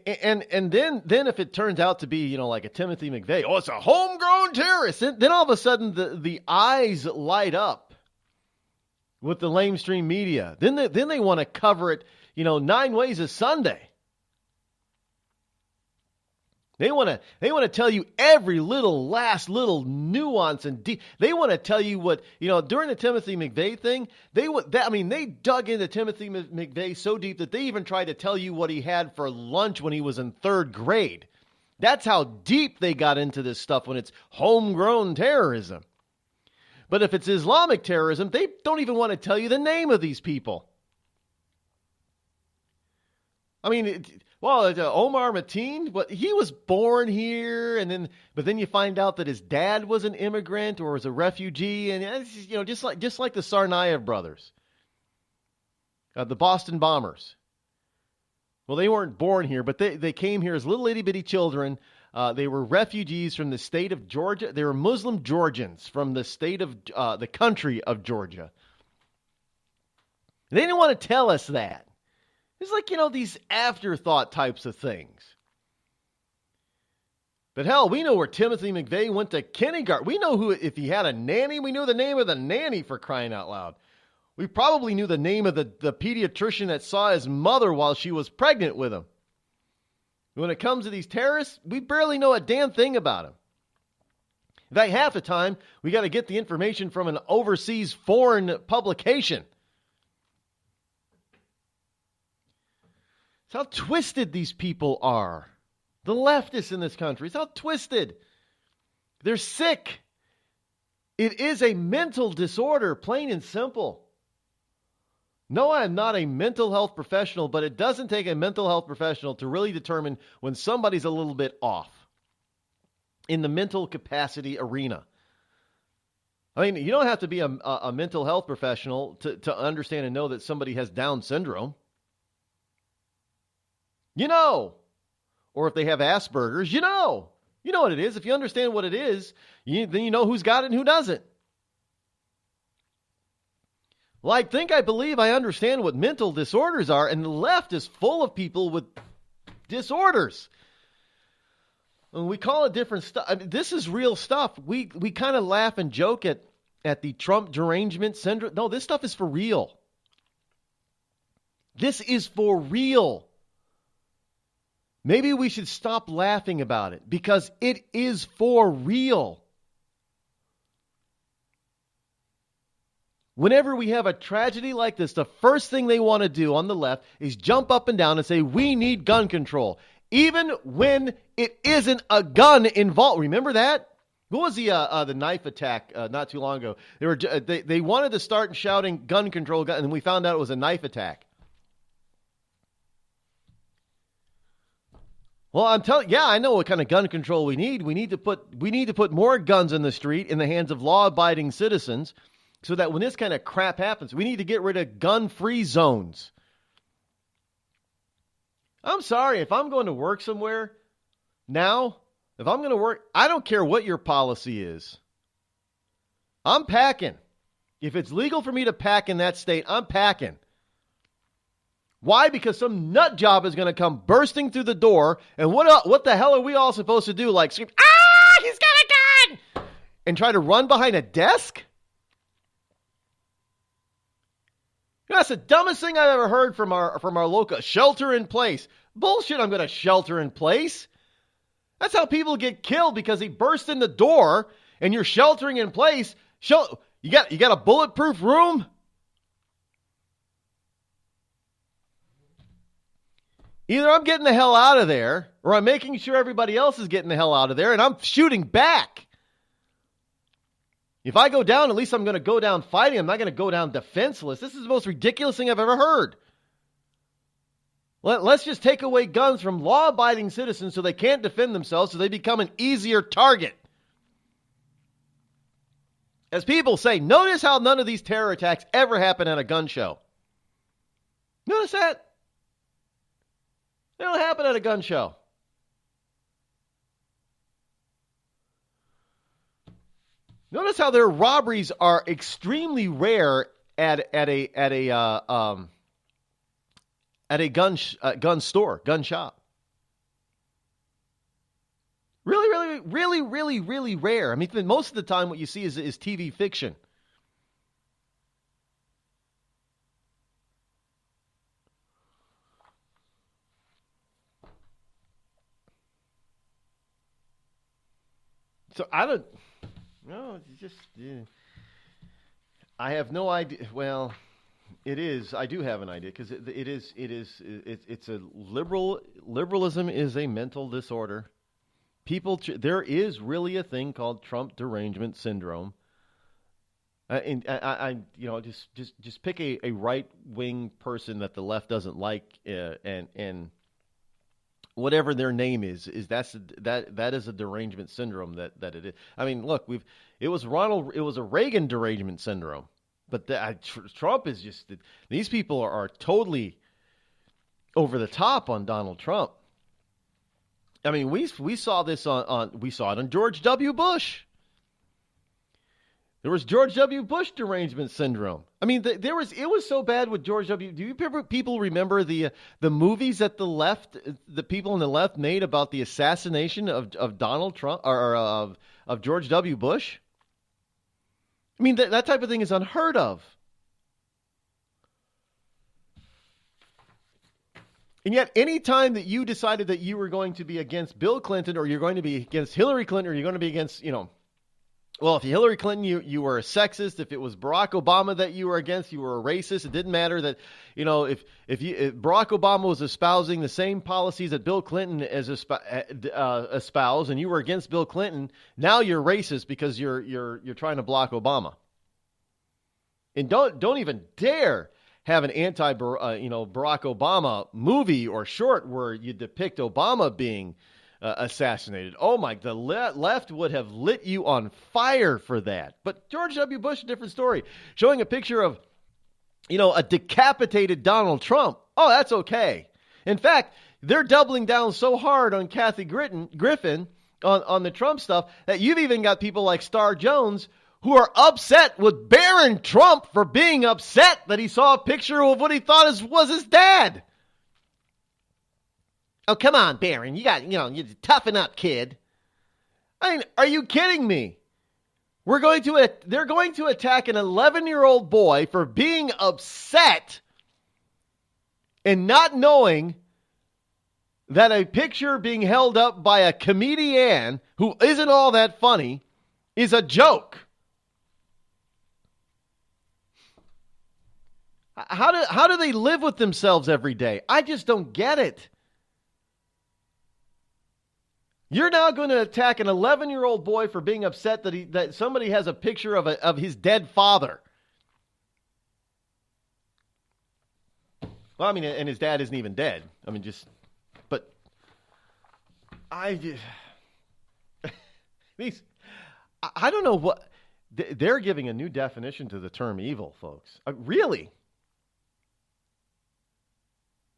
And then if it turns out to be, like a Timothy McVeigh, it's a homegrown terrorist, then all of a sudden the eyes light up with the lamestream media. Then they want to cover it, 9 ways a Sunday. They want to tell you every last little nuance, and they want to tell you what, during the Timothy McVeigh thing, they dug into Timothy McVeigh so deep that they even tried to tell you what he had for lunch when he was in 3rd grade. That's how deep they got into this stuff when it's homegrown terrorism. But if it's Islamic terrorism, they don't even want to tell you the name of these people. I mean, Omar Mateen, he was born here, but then you find out that his dad was an immigrant or was a refugee, and just like the Tsarnaev brothers, the Boston bombers. Well, they weren't born here, but they came here as little itty bitty children. They were refugees from the state of Georgia. They were Muslim Georgians from the state of the country of Georgia. They didn't want to tell us that. It's like, these afterthought types of things. But hell, we know where Timothy McVeigh went to kindergarten. We know if he had a nanny, we knew the name of the nanny, for crying out loud. We probably knew the name of the pediatrician that saw his mother while she was pregnant with him. When it comes to these terrorists, we barely know a damn thing about them. In fact, half the time, we got to get the information from an overseas foreign publication. It's how twisted these people are. The leftists in this country. It's how twisted. They're sick. It is a mental disorder, plain and simple. No, I'm not a mental health professional, but it doesn't take a mental health professional to really determine when somebody's a little bit off in the mental capacity arena. I mean, you don't have to be a mental health professional to understand and know that somebody has Down syndrome. You know. Or if they have Asperger's, you know. You know what it is. If you understand what it is, then you know who's got it and who doesn't. Well, I believe I understand what mental disorders are, and the left is full of people with disorders. And we call it different stuff. I mean, this is real stuff. We kind of laugh and joke at the Trump derangement syndrome. No, this stuff is for real. This is for real. Maybe we should stop laughing about it because it is for real. Whenever we have a tragedy like this, the first thing they want to do on the left is jump up and down and say, we need gun control. Even when it isn't a gun involved. Remember that? What was the knife attack not too long ago? They wanted to start shouting gun control, and we found out it was a knife attack. Well, I'm telling you, I know what kind of gun control we need. We need to put more guns in the street in the hands of law-abiding citizens, so that when this kind of crap happens, we need to get rid of gun-free zones. I'm sorry, if I'm going to work somewhere now, if I'm going to work, I don't care what your policy is. I'm packing. If it's legal for me to pack in that state, I'm packing. Why? Because some nut job is going to come bursting through the door, and what the hell are we all supposed to do? Like scream, "Ah, he's got a gun!" and try to run behind a desk? That's the dumbest thing I've ever heard from our local shelter in place. Bullshit, I'm going to shelter in place. That's how people get killed, because he burst in the door and you're sheltering in place. You got a bulletproof room? Either I'm getting the hell out of there, or I'm making sure everybody else is getting the hell out of there, and I'm shooting back. If I go down, at least I'm going to go down fighting. I'm not going to go down defenseless. This is the most ridiculous thing I've ever heard. Let's just take away guns from law-abiding citizens so they can't defend themselves, so they become an easier target. As people say, notice how none of these terror attacks ever happen at a gun show. Notice that? They don't happen at a gun show. Notice how their robberies are extremely rare at a gun store, gun shop. Really rare. I mean, most of the time what you see is TV fiction. So I don't. No, it's just. Yeah. I have no idea. Well, it is. I do have an idea, because it's a liberalism is a mental disorder. There is really a thing called Trump derangement syndrome. And I just pick a right wing person that the left doesn't like, and whatever their name is that is a derangement syndrome that it is. I mean, look, it was a Reagan derangement syndrome, but Trump is just, these people are totally over the top on Donald Trump. I mean, we saw this we saw it on George W. Bush. There was George W. Bush derangement syndrome. I mean, it was so bad with George W. Do you people remember the movies that the people on the left made about the assassination of Donald Trump, or of George W. Bush? I mean, that type of thing is unheard of. And yet, any time that you decided that you were going to be against Bill Clinton, or you're going to be against Hillary Clinton, or you're going to be against, well, if you Hillary Clinton, you were a sexist. If it was Barack Obama that you were against, you were a racist. It didn't matter that, if Barack Obama was espousing the same policies that Bill Clinton espoused, and you were against Bill Clinton, now you're racist because you're trying to block Obama. And don't even dare have an Barack Obama movie or short where you depict Obama being assassinated. Oh, my, the left would have lit you on fire for that. But George W. Bush, a different story. Showing a picture of, a decapitated Donald Trump. Oh, that's okay. In fact, they're doubling down so hard on Kathy Griffin on the Trump stuff that you've even got people like Star Jones who are upset with Barron Trump for being upset that he saw a picture of what he thought was his dad. Oh, come on, Barron. You toughen up, kid. I mean, are you kidding me? They're going to attack an 11-year-old boy for being upset and not knowing that a picture being held up by a comedian who isn't all that funny is a joke. How do they live with themselves every day? I just don't get it. You're now going to attack an 11-year-old boy for being upset that somebody has a picture of his dead father. Well, I mean, and his dad isn't even dead. I mean, but I don't know what they're giving a new definition to the term evil, folks. Really?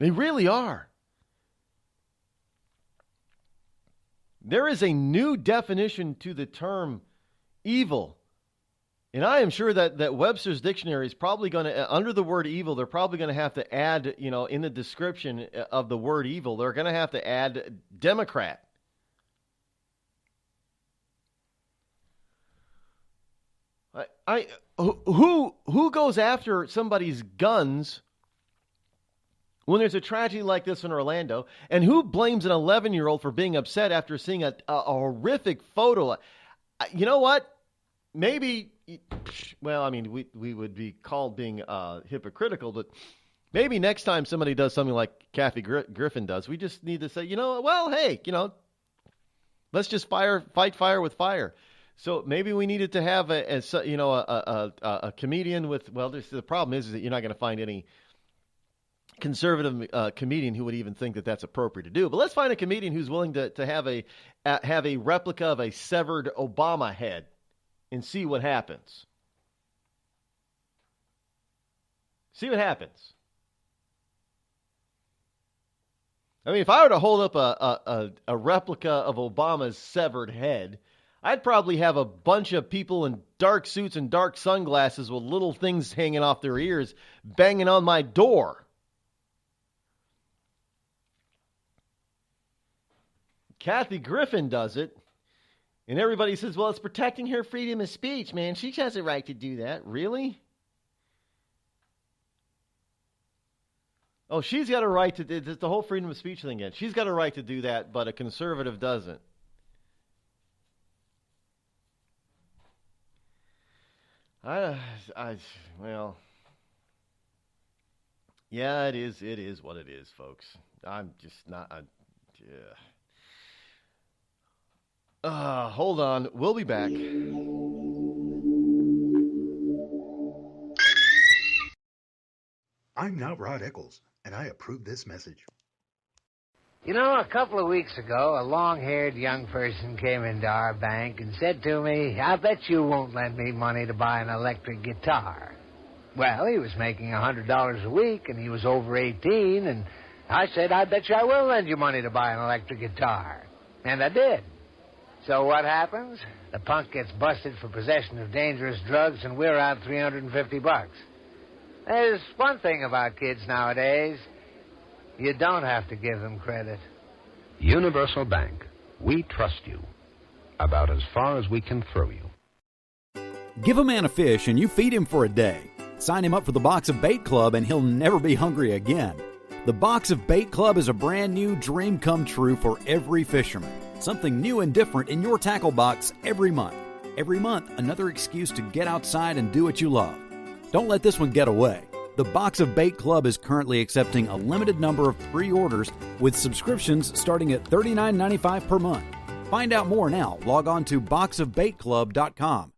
They really are. There is a new definition to the term evil. And I am sure that Webster's dictionary is probably going to, under the word evil, they're probably going to have to add, in the description of the word evil, they're going to have to add Democrat. Who goes after somebody's guns when there's a tragedy like this in Orlando, and who blames an 11-year-old for being upset after seeing a horrific photo? You know what? Maybe, well, I mean, we would be called being hypocritical, but maybe next time somebody does something like Kathy Griffin does, we just need to say, well, hey, let's just fight fire with fire. So maybe we needed to have a comedian with, well, the problem is that you're not going to find any conservative comedian who would even think that that's appropriate to do. But let's find a comedian who's willing to have a replica of a severed Obama head and see what happens. See what happens. I mean, if I were to hold up a replica of Obama's severed head, I'd probably have a bunch of people in dark suits and dark sunglasses with little things hanging off their ears banging on my door. Kathy Griffin does it, and everybody says, well, it's protecting her freedom of speech, man. She has a right to do that. Really? Oh, she's got a right to do the whole freedom of speech thing again. She's got a right to do that, but a conservative doesn't. Well, yeah, it is what it is, folks. I'm just not, hold on. We'll be back. I'm not Rod Eccles, and I approve this message. A couple of weeks ago, a long-haired young person came into our bank and said to me, I bet you won't lend me money to buy an electric guitar. Well, he was making $100 a week, and he was over 18, and I said, I bet you I will lend you money to buy an electric guitar. And I did. So what happens? The punk gets busted for possession of dangerous drugs, and we're out $350. There's one thing about kids nowadays. You don't have to give them credit. Universal Bank. We trust you. About as far as we can throw you. Give a man a fish and you feed him for a day. Sign him up for the Box of Bait Club and he'll never be hungry again. The Box of Bait Club is a brand new dream come true for every fisherman. Something new and different in your tackle box every month. Every month, another excuse to get outside and do what you love. Don't let this one get away. The Box of Bait Club is currently accepting a limited number of pre-orders with subscriptions starting at $39.95 per month. Find out more now. Log on to boxofbaitclub.com.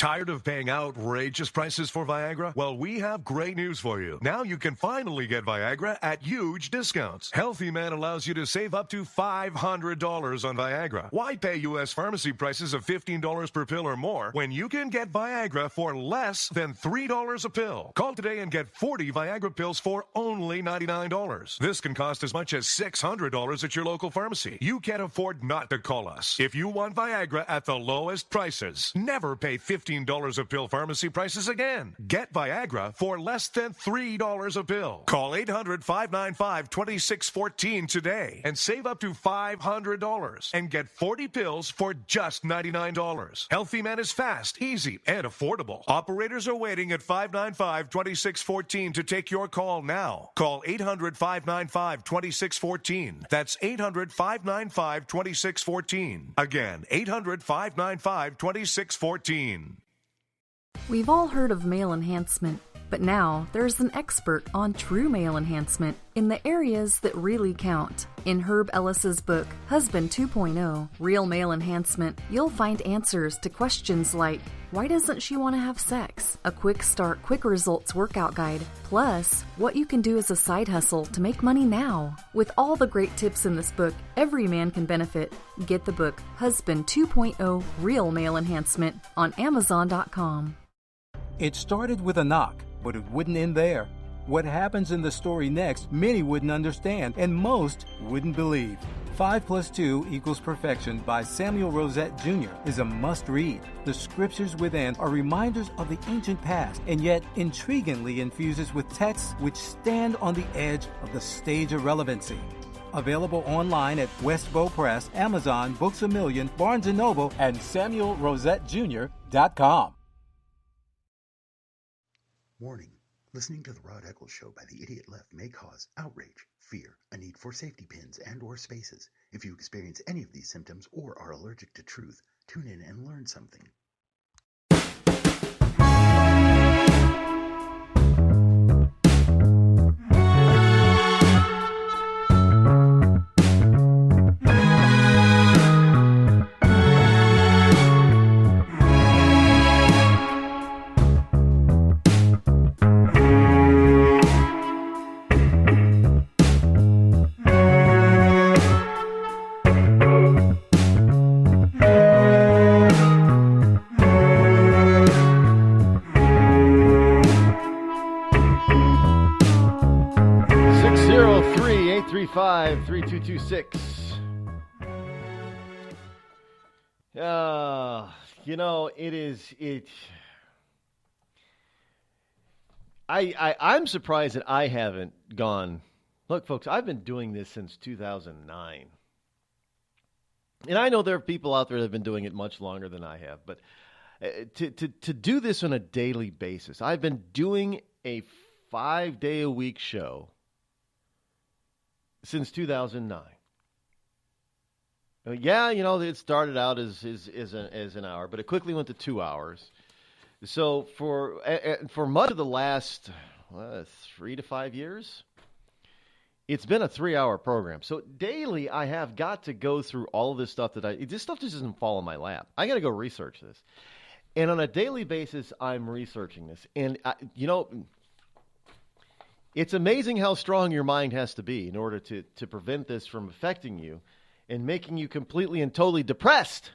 Tired of paying outrageous prices for Viagra? Well, we have great news for you. Now you can finally get Viagra at huge discounts. Healthy Man allows you to save up to $500 on Viagra. Why pay U.S. pharmacy prices of $15 per pill or more when you can get Viagra for less than $3 a pill? Call today and get 40 Viagra pills for only $99. This can cost as much as $600 at your local pharmacy. You can't afford not to call us. If you want Viagra at the lowest prices, never pay $15 a pill pharmacy prices again. Get Viagra for less than $3 a pill. Call 800-595-2614 today and save up to $500 and get 40 pills for just $99. Healthy Man is fast, easy, and affordable. Operators are waiting at 595-2614 to take your call now. Call 800-595-2614. That's 800-595-2614. Again, 800-595-2614. We've all heard of male enhancement, but now there's an expert on true male enhancement in the areas that really count. In Herb Ellis's book, Husband 2.0, Real Male Enhancement, you'll find answers to questions like, why doesn't she want to have sex? A quick start, quick results workout guide, plus what you can do as a side hustle to make money now. With all the great tips in this book, every man can benefit. Get the book, Husband 2.0, Real Male Enhancement, on Amazon.com. It started with a knock, but it wouldn't end there. What happens in the story next, many wouldn't understand, and most wouldn't believe. 5 + 2 = Perfection by Samuel Rosette Jr. is a must-read. The scriptures within are reminders of the ancient past, and yet intriguingly infuses with texts which stand on the edge of the stage of relevancy. Available online at Westbow Press, Amazon, Books A Million, Barnes & Noble, and SamuelRosetteJr.com. Warning. Listening to the Rod Eccles Show by the Idiot Left may cause outrage, fear, a need for safety pins and or spaces. If you experience any of these symptoms or are allergic to truth, tune in and learn something. I'm surprised that I haven't gone. Look, folks, I've been doing this since 2009. And I know there are people out there that have been doing it much longer than I have. But to do this on a daily basis, I've been doing a 5-day-a-week show since 2009. Yeah, it started out as an hour, but it quickly went to 2 hours. So for much of the last 3 to 5 years, it's been a 3-hour program. So daily, I have got to go through all of this stuff this stuff just doesn't fall in my lap. I got to go research this, and on a daily basis, I'm researching this. And it's amazing how strong your mind has to be in order to prevent this from affecting you and making you completely and totally depressed.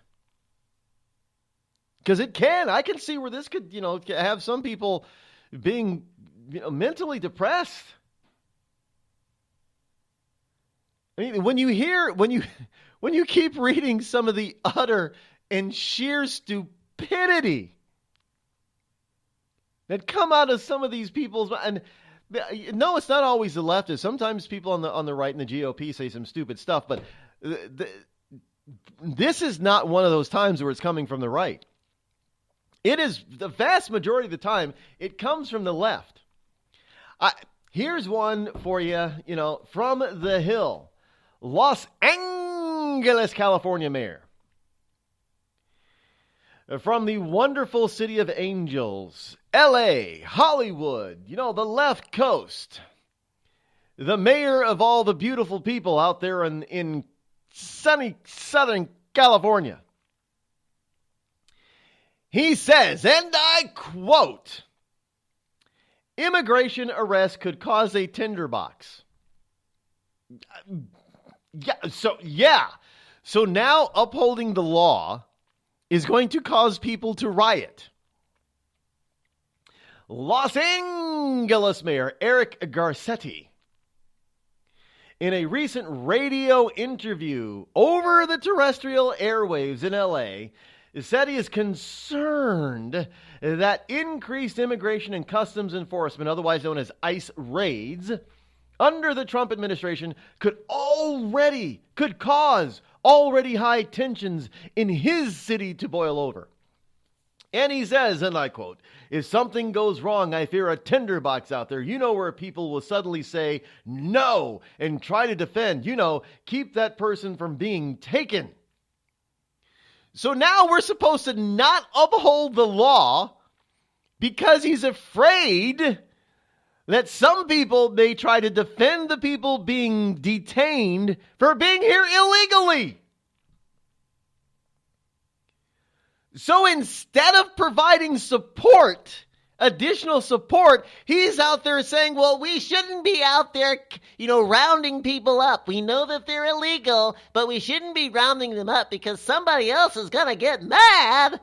Because it can. I can see where this could, have some people being, mentally depressed. I mean, when you keep reading some of the utter and sheer stupidity that come out of some of these people's, and no, it's not always the leftists. Sometimes people on the right in the GOP say some stupid stuff, but this is not one of those times where it's coming from the right. It is the vast majority of the time, it comes from the left. Here's one for you, from the Hill. Los Angeles, California mayor. From the wonderful city of angels, L.A., Hollywood, the left coast. The mayor of all the beautiful people out there in sunny Southern California. He says, and I quote, immigration arrest could cause a tinderbox. So now upholding the law is going to cause people to riot. Los Angeles Mayor Eric Garcetti, in a recent radio interview over the terrestrial airwaves in L.A., said he is concerned that increased immigration and customs enforcement, otherwise known as ICE raids, under the Trump administration could cause already high tensions in his city to boil over. And he says, and I quote, if something goes wrong, I fear a tinderbox out there, where people will suddenly say no and try to defend, keep that person from being taken. So now we're supposed to not uphold the law because he's afraid that some people may try to defend the people being detained for being here illegally. So instead of providing support, additional support, he's out there saying, well, we shouldn't be out there, rounding people up. We know that they're illegal, but we shouldn't be rounding them up because somebody else is going to get mad.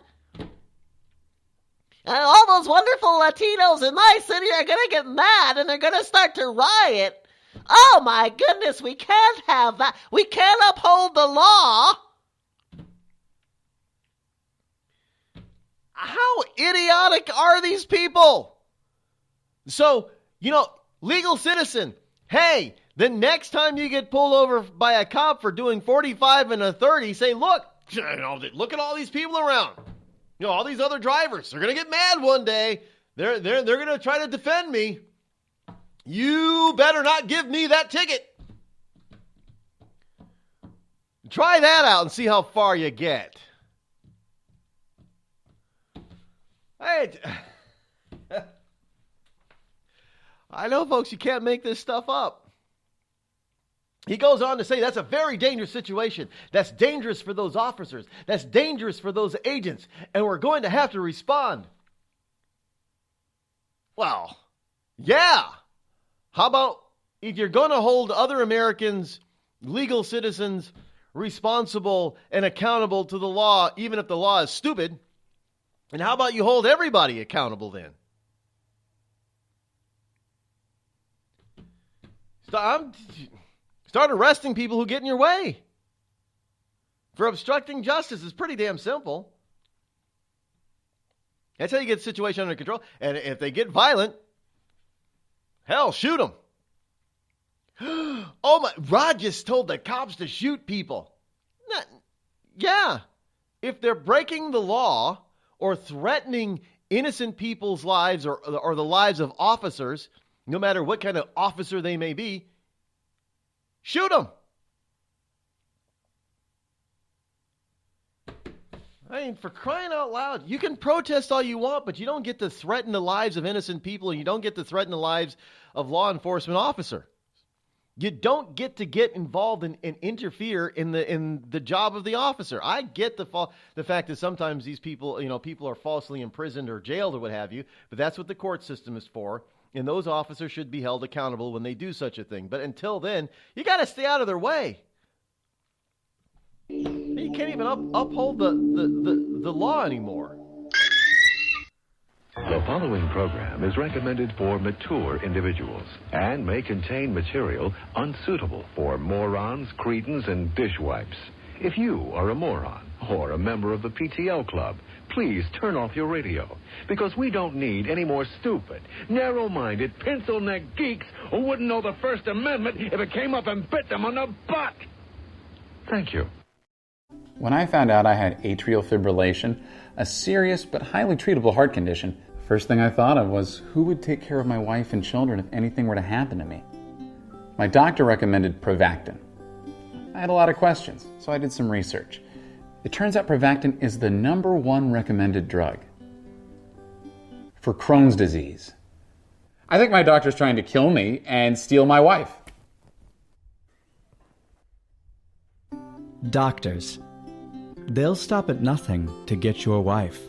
And all those wonderful Latinos in my city are going to get mad and they're going to start to riot. Oh my goodness, we can't have that. We can't uphold the law. How idiotic are these people? So, legal citizen, hey, the next time you get pulled over by a cop for doing 45 and a 30, say, look at all these people around. All these other drivers, they're going to get mad one day. They're going to try to defend me. You better not give me that ticket. Try that out and see how far you get. I know, folks, you can't make this stuff up. He goes on to say that's a very dangerous situation. That's dangerous for those officers. That's dangerous for those agents. And we're going to have to respond. Well, yeah. How about if you're going to hold other Americans, legal citizens, responsible and accountable to the law, even if the law is stupid, and how about you hold everybody accountable then? Start arresting people who get in your way. For obstructing justice is pretty damn simple. That's how you get the situation under control. And if they get violent, hell, shoot them. Oh my, Rod just told the cops to shoot people. Yeah. If they're breaking the law or threatening innocent people's lives or the lives of officers, no matter what kind of officer they may be, shoot them. I mean, for crying out loud, you can protest all you want, but you don't get to threaten the lives of innocent people, and you don't get to threaten the lives of law enforcement officers. You don't get to get involved and interfere in the job of the officer. I get the fact that sometimes these people, people are falsely imprisoned or jailed or what have you, but that's what the court system is for. And those officers should be held accountable when they do such a thing. But until then, you got to stay out of their way. You can't even uphold the law anymore. The following program is recommended for mature individuals and may contain material unsuitable for morons, cretins, and dishwipes. If you are a moron or a member of the PTL Club, please turn off your radio, because we don't need any more stupid, narrow-minded, pencil-neck geeks who wouldn't know the First Amendment if it came up and bit them on the butt. Thank you. When I found out I had atrial fibrillation, a serious but highly treatable heart condition, the first thing I thought of was who would take care of my wife and children if anything were to happen to me. My doctor recommended Prevactin. I had a lot of questions, so I did some research. It turns out Prevactin is the #1 recommended drug for Crohn's disease. I think my doctor's trying to kill me and steal my wife. Doctors. They'll stop at nothing to get your wife.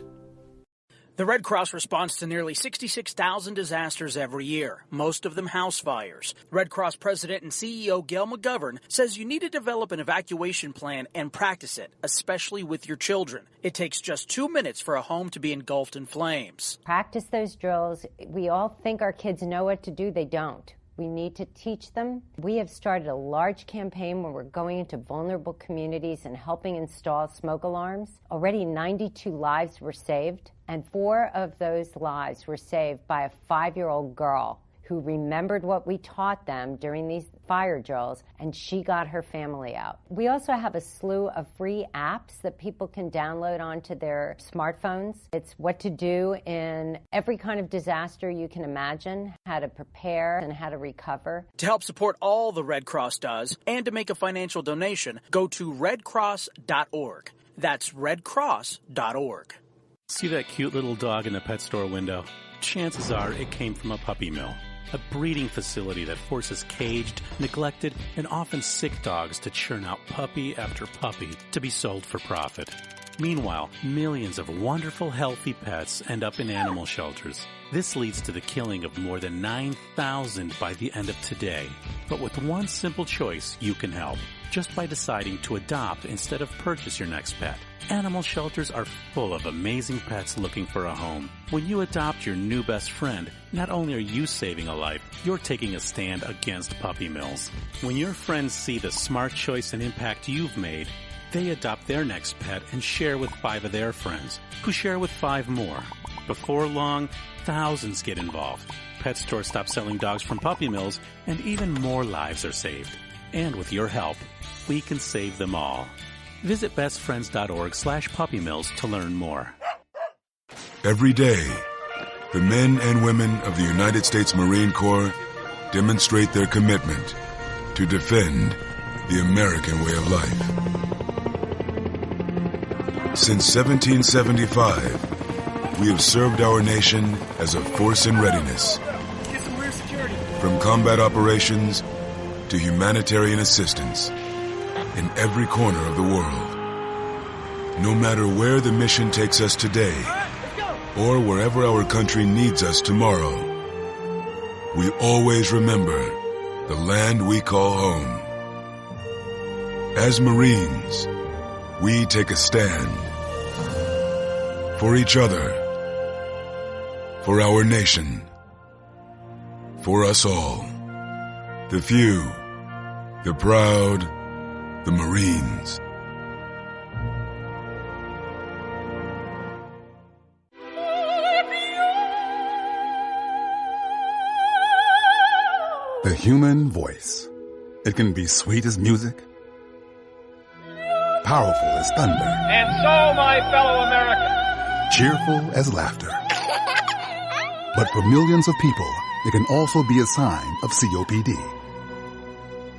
The Red Cross responds to nearly 66,000 disasters every year, most of them house fires. Red Cross President and CEO Gail McGovern says you need to develop an evacuation plan and practice it, especially with your children. It takes just 2 minutes for a home to be engulfed in flames. Practice those drills. We all think our kids know what to do. They don't. We need to teach them. We have started a large campaign where we're going into vulnerable communities and helping install smoke alarms. Already 92 lives were saved, and 4 of those lives were saved by a 5-year-old girl who remembered what we taught them during these fire drills, and she got her family out. We also have a slew of free apps that people can download onto their smartphones. It's what to do in every kind of disaster you can imagine, how to prepare and how to recover. To help support all the Red Cross does and to make a financial donation, go to redcross.org. That's redcross.org. See that cute little dog in the pet store window? Chances are it came from a puppy mill. A breeding facility that forces caged, neglected, and often sick dogs to churn out puppy after puppy to be sold for profit. Meanwhile, millions of wonderful, healthy pets end up in animal shelters. This leads to the killing of more than 9,000 by the end of today. But with one simple choice, you can help. Just by deciding to adopt instead of purchase your next pet. Animal shelters are full of amazing pets looking for a home. When you adopt your new best friend, not only are you saving a life, you're taking a stand against puppy mills. When your friends see the smart choice and impact you've made, they adopt their next pet and share with 5 of their friends, who share with 5 more. Before long, thousands get involved. Pet stores stop selling dogs from puppy mills, and even more lives are saved. And with your help, we can save them all. Visit bestfriends.org/puppymills to learn more. Every day, the men and women of the United States Marine Corps demonstrate their commitment to defend the American way of life. Since 1775, we have served our nation as a force in readiness. Get some rear security. From combat operations to humanitarian assistance in every corner of the world. No matter where the mission takes us today, or wherever our country needs us tomorrow, we always remember the land we call home. As Marines, we take a stand for each other, for our nation, for us all. The few, the proud, the Marines. The human voice. It can be sweet as music, powerful as thunder, And so, my fellow Americans, cheerful as laughter. But for millions of people, it can also be a sign of COPD.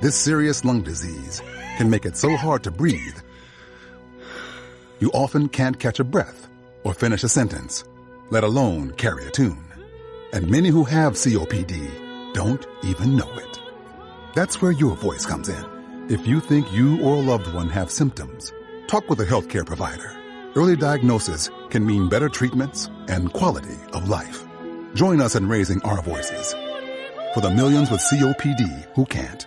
This serious lung disease can make it so hard to breathe, you often can't catch a breath or finish a sentence, let alone carry a tune. And many who have COPD don't even know it. That's where your voice comes in. If you think you or a loved one have symptoms, talk with a healthcare provider. Early diagnosis can mean better treatments and quality of life. Join us in raising our voices for the millions with COPD who can't.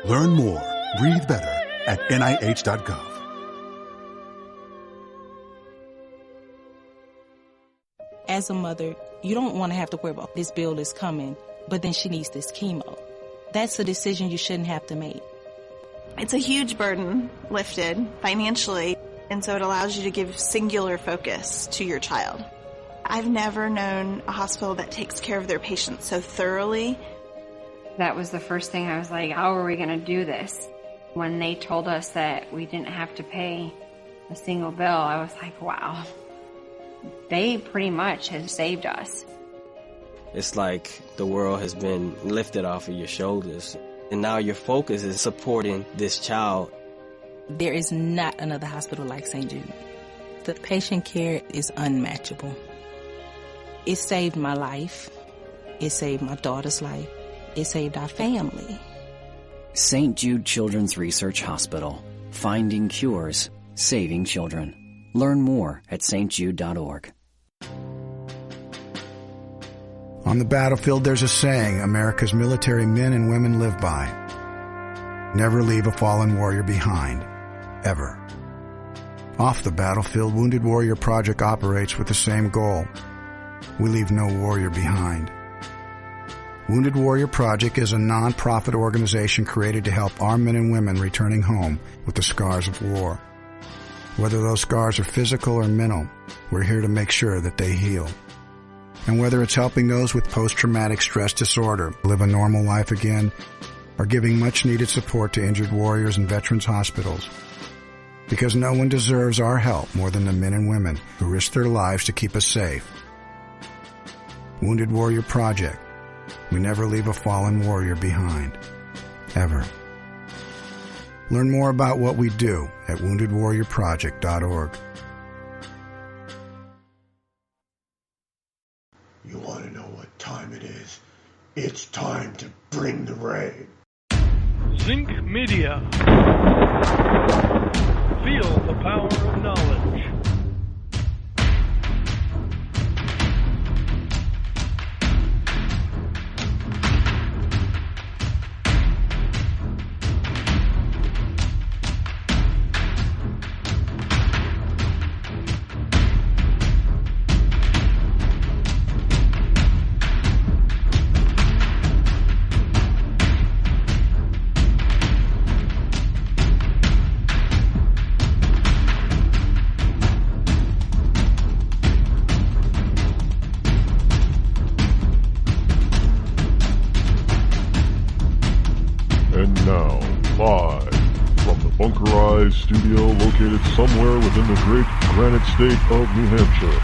Learn more, breathe better at NIH.gov. As a mother, you don't want to have to worry about this bill is coming, but then she needs this chemo. That's a decision you shouldn't have to make. It's a huge burden lifted financially, and so it allows you to give singular focus to your child. I've never known a hospital that takes care of their patients so thoroughly. That was the first thing I was like, how are we going to do this? When they told us that we didn't have to pay a single bill, I was like, wow. They pretty much have saved us. It's like the world has been lifted off of your shoulders, and now your focus is supporting this child. There is not another hospital like St. Jude. The patient care is unmatchable. It saved my life. It saved my daughter's life. It saved our family. St. Jude Children's Research Hospital. Finding cures, saving children. Learn more at stjude.org. On the battlefield, there's a saying America's military men and women live by. Never leave a fallen warrior behind. Ever. Off the battlefield, Wounded Warrior Project operates with the same goal. We leave no warrior behind. Wounded Warrior Project is a non-profit organization created to help our men and women returning home with the scars of war. Whether those scars are physical or mental, we're here to make sure that they heal. And whether it's helping those with post-traumatic stress disorder live a normal life again, or giving much-needed support to injured warriors in veterans' hospitals. Because no one deserves our help more than the men and women who risk their lives to keep us safe. Wounded Warrior Project. We never leave a fallen warrior behind. Ever. Learn more about what we do at woundedwarriorproject.org. You want to know what time it is? It's time to bring the rain. Zinc Media. Feel the power of knowledge. Studio located somewhere within the great granite state of New Hampshire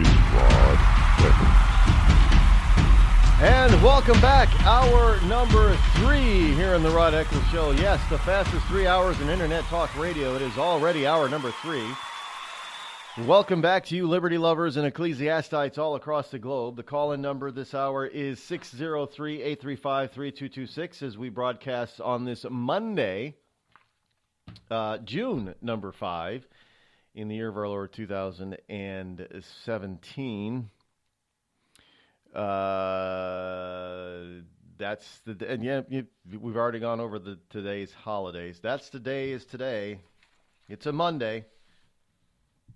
is Rod Eccles. And welcome back, hour number 3 here in the Rod Eccles Show. Yes, the fastest 3 hours in Internet Talk Radio. It is already hour number 3. Welcome back to you, liberty lovers and ecclesiastites all across the globe. The call-in number this hour is 603-835-3226 as we broadcast on this Monday, June number 5 in the year of our Lord 2017. That's the, and yeah, we've already gone over today's holidays. That's the day is today. It's a Monday.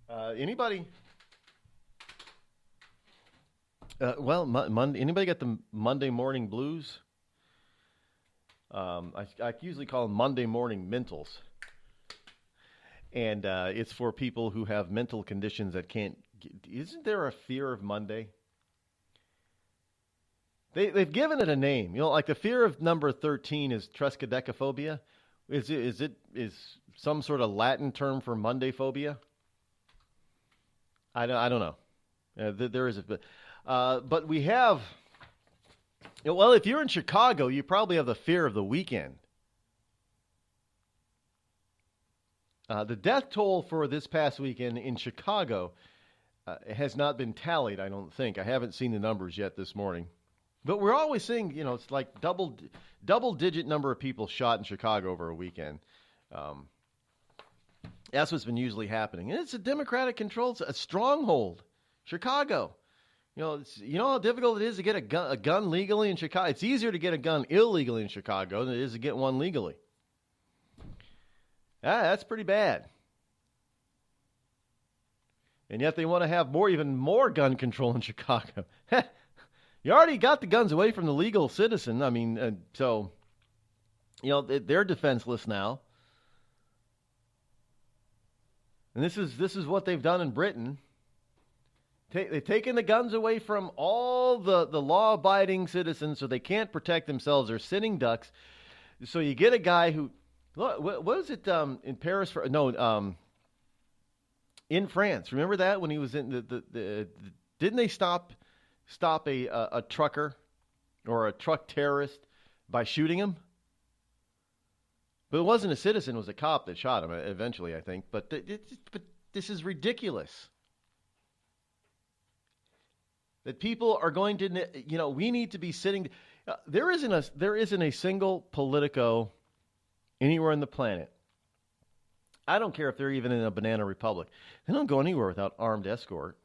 Anybody? Monday. Anybody got the Monday morning blues? I usually call them Monday morning mentals. And it's for people who have mental conditions that can't. Isn't there a fear of Monday? They've given it a name. You know, like the fear of number 13 is triskaidekaphobia. Is some sort of Latin term for Monday phobia? I don't know. There is but we have. Well, if you're in Chicago, you probably have the fear of the weekend. The death toll for this past weekend in Chicago has not been tallied, I don't think. I haven't seen the numbers yet this morning. But we're always seeing, it's like double-digit number of people shot in Chicago over a weekend. That's what's been usually happening. And it's a Democratic controlled, a stronghold, Chicago. You know how difficult it is to get a gun legally in Chicago? It's easier to get a gun illegally in Chicago than it is to get one legally. That's pretty bad. And yet they want to have even more gun control in Chicago. You already got the guns away from the legal citizen. I mean, so, they're defenseless now. And this is what they've done in Britain. They've taken the guns away from all the law-abiding citizens so they can't protect themselves. They're sitting ducks. So you get a guy who... What was it in Paris? In France. Remember that when he was in the didn't they stop a trucker or a truck terrorist by shooting him? But it wasn't a citizen; it was a cop that shot him eventually, I think. But this is ridiculous. That people are going to, we need to be sitting. There isn't a single Politico anywhere on the planet. I don't care if they're even in a banana republic. They don't go anywhere without armed escort.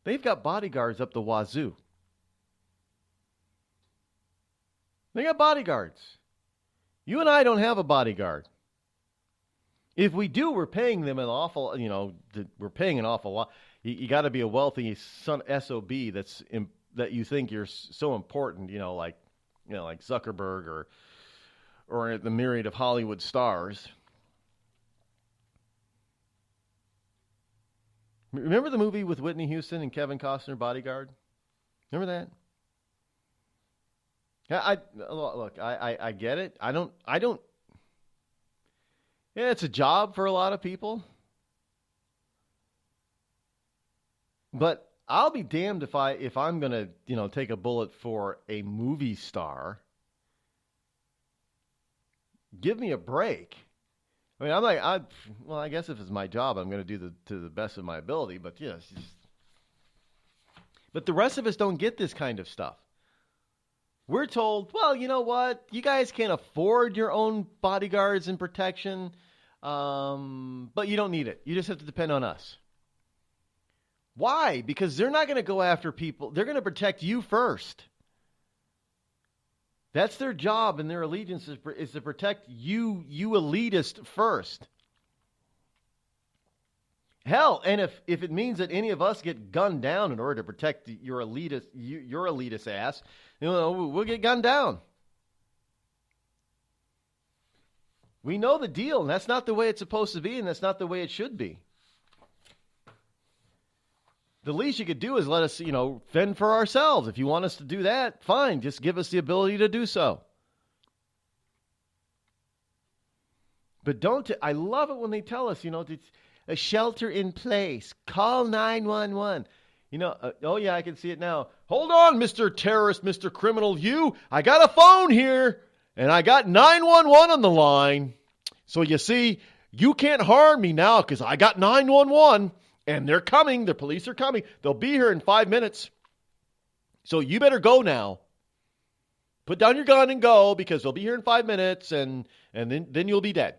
They've got bodyguards up the wazoo. They got bodyguards. You and I don't have a bodyguard. If we do, we're paying them an awful, we're paying an awful lot. You got to be a wealthy SOB that you think you're so important, like Zuckerberg or the myriad of Hollywood stars. Remember the movie with Whitney Houston and Kevin Costner, Bodyguard? Remember that? I get it. I don't. Yeah, it's a job for a lot of people. But I'll be damned if I'm going to, take a bullet for a movie star. Give me a break. I mean, I guess if it's my job, I'm going to do to the best of my ability. But yes, but the rest of us don't get this kind of stuff. We're told, well, you know what? You guys can't afford your own bodyguards and protection, but you don't need it. You just have to depend on us. Why? Because they're not going to go after people. They're going to protect you first. That's their job, and their allegiance is to protect you elitist first. Hell, and if it means that any of us get gunned down in order to protect your elitist ass, we'll get gunned down. We know the deal, and that's not the way it's supposed to be, and that's not the way it should be. The least you could do is let us, fend for ourselves. If you want us to do that, fine. Just give us the ability to do so. But I love it when they tell us, it's a shelter in place. Call 911. Oh yeah, I can see it now. Hold on, Mr. Terrorist, Mr. Criminal. I got a phone here, and I got 911 on the line. So you see, you can't harm me now because I got 911. And they're coming. The police are coming. They'll be here in 5 minutes. So you better go now. Put down your gun and go because they'll be here in 5 minutes and then you'll be dead.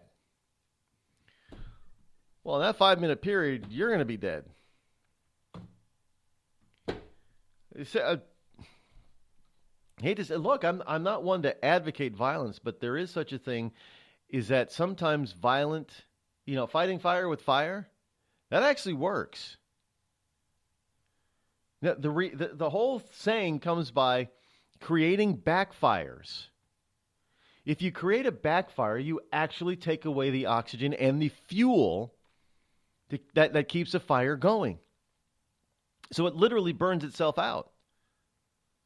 Well, in that 5-minute period, you're going to be dead. Hate to say, look, I'm not one to advocate violence, but there is such a thing is that sometimes violent, fighting fire with fire, that actually works. The whole saying comes by creating backfires. If you create a backfire, you actually take away the oxygen and the fuel that keeps a fire going. So it literally burns itself out.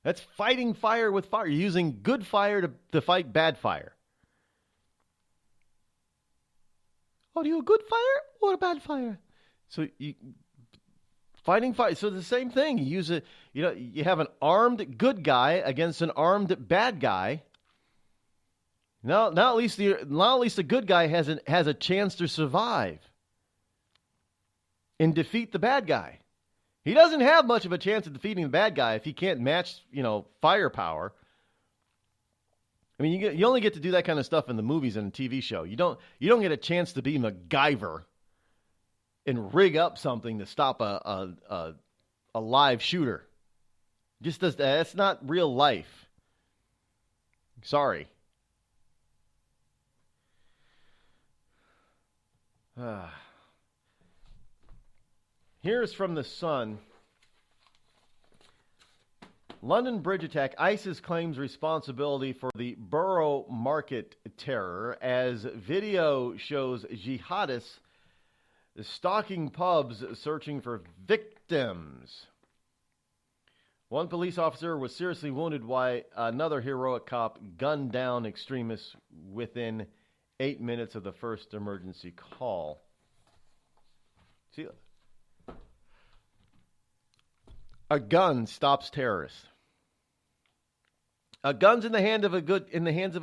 That's fighting fire with fire. You're using good fire to fight bad fire. Oh, do you a good fire or a bad fire? So fighting fire. So the same thing. You use you have an armed good guy against an armed bad guy. Now at least the good guy has a chance to survive and defeat the bad guy. He doesn't have much of a chance of defeating the bad guy if he can't match, firepower. I mean, you only get to do that kind of stuff in the movies and a TV show. You don't get a chance to be MacGyver and rig up something to stop a live shooter. That's not real life. Sorry. Here's from The Sun. London bridge attack. ISIS claims responsibility for the Borough Market terror as video shows jihadists stalking pubs searching for victims. One police officer was seriously wounded while another heroic cop gunned down extremists within 8 minutes of the first emergency call. See, a gun stops terrorists. A gun's in the hands of a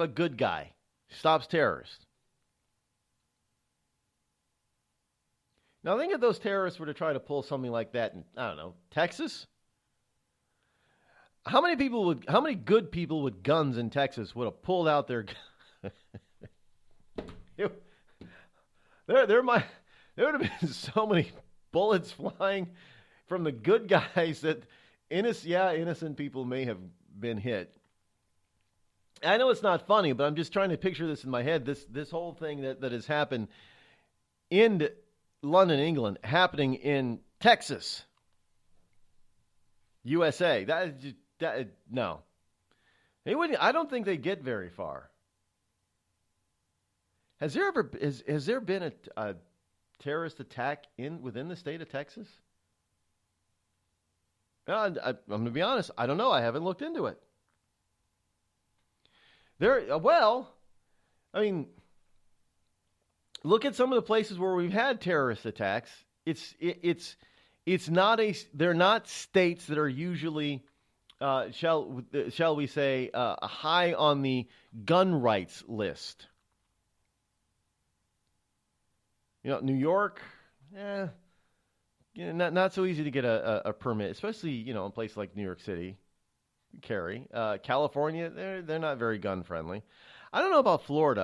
good guy stops terrorists. Now think if those terrorists were to try to pull something like that in, I don't know, Texas. How many good people with guns in Texas would have pulled out their there would have been so many bullets flying from the good guys that innocent people may have been hit. I know it's not funny, but I'm just trying to picture this in my head. This whole thing that has happened in London, England, happening in Texas, USA. No. They wouldn't. I don't think they get very far. Has there been a terrorist attack within the state of Texas? I'm going to be honest. I don't know. I haven't looked into it. Look at some of the places where we've had terrorist attacks. They're not states that are usually, shall we say, high on the gun rights list. New York, not so easy to get a permit, especially in a place like New York City. Carry. California, they're not very gun friendly. I don't know about Florida.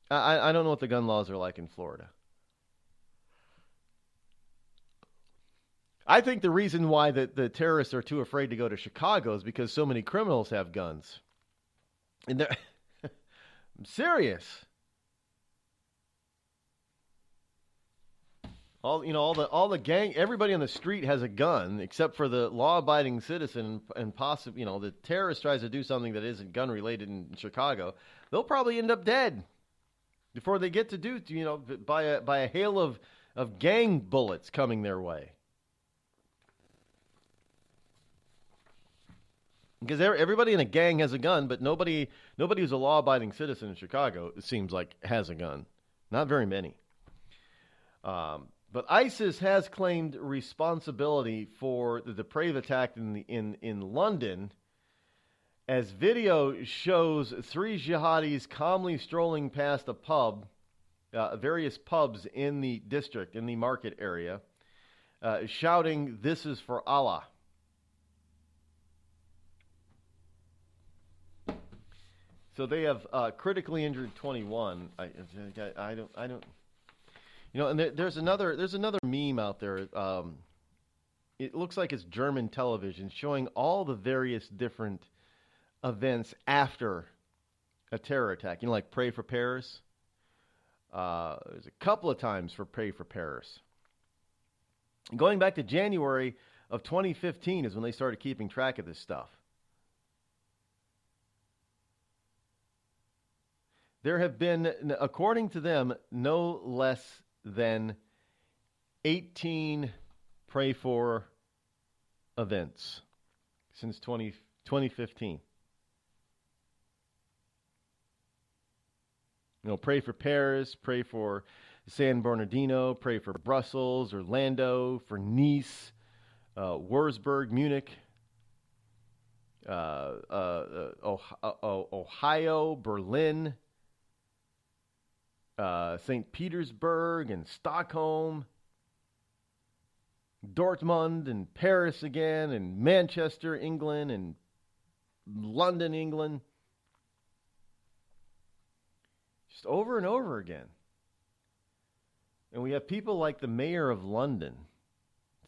I don't know what the gun laws are like in Florida. I think the reason why the terrorists are too afraid to go to Chicago is because so many criminals have guns. And I'm serious. All the gang, everybody on the street has a gun except for the law-abiding citizen, and possibly, the terrorist tries to do something that isn't gun-related in Chicago, they'll probably end up dead before they get to do, by a hail of gang bullets coming their way. Because everybody in a gang has a gun, but nobody who's a law-abiding citizen in Chicago, it seems like, has a gun. Not very many. But ISIS has claimed responsibility for the depraved attack in London, as video shows 3 jihadis calmly strolling past a pub, various pubs in the district, in the market area, shouting, "This is for Allah." So they have critically injured 21. I don't. And there's another meme out there. It looks like it's German television showing all the various different events after a terror attack. Like Pray for Paris. There's a couple of times for Pray for Paris. Going back to January of 2015 is when they started keeping track of this stuff. There have been, according to them, no less than 18 Pray For events since 2015. Pray for Paris, pray for San Bernardino, pray for Brussels, Orlando, for Nice, Wurzburg, Munich, Ohio, Berlin, St. Petersburg and Stockholm, Dortmund and Paris again, and Manchester, England, and London, England. Just over and over again. And we have people like the mayor of London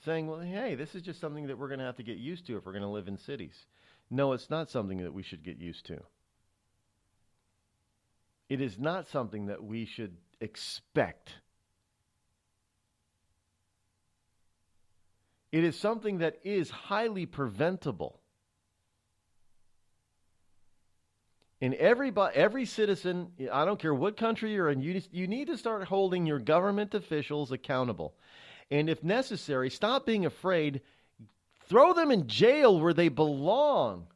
saying, well, hey, this is just something that we're going to have to get used to if we're going to live in cities. No, it's not something that we should get used to. It is not something that we should expect. It is something that is highly preventable. And every citizen, I don't care what country you're in, you need to start holding your government officials accountable. And if necessary, stop being afraid. Throw them in jail where they belong.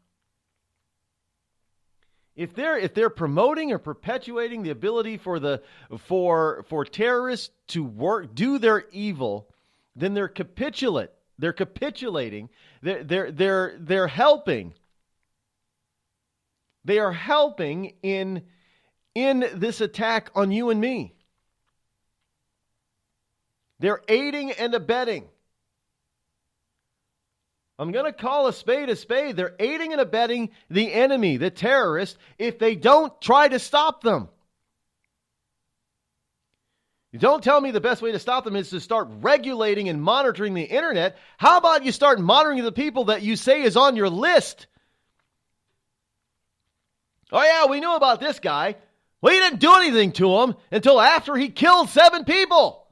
If they're promoting or perpetuating the ability for terrorists to do their evil, then they're capitulate. They're capitulating. They're helping. They are helping in this attack on you and me. They're aiding and abetting. I'm going to call a spade a spade. They're aiding and abetting the enemy, the terrorist, if they don't try to stop them. You don't tell me the best way to stop them is to start regulating and monitoring the internet. How about you start monitoring the people that you say is on your list? Oh, yeah, we knew about this guy. Well, he didn't do anything to him until after he killed 7 people.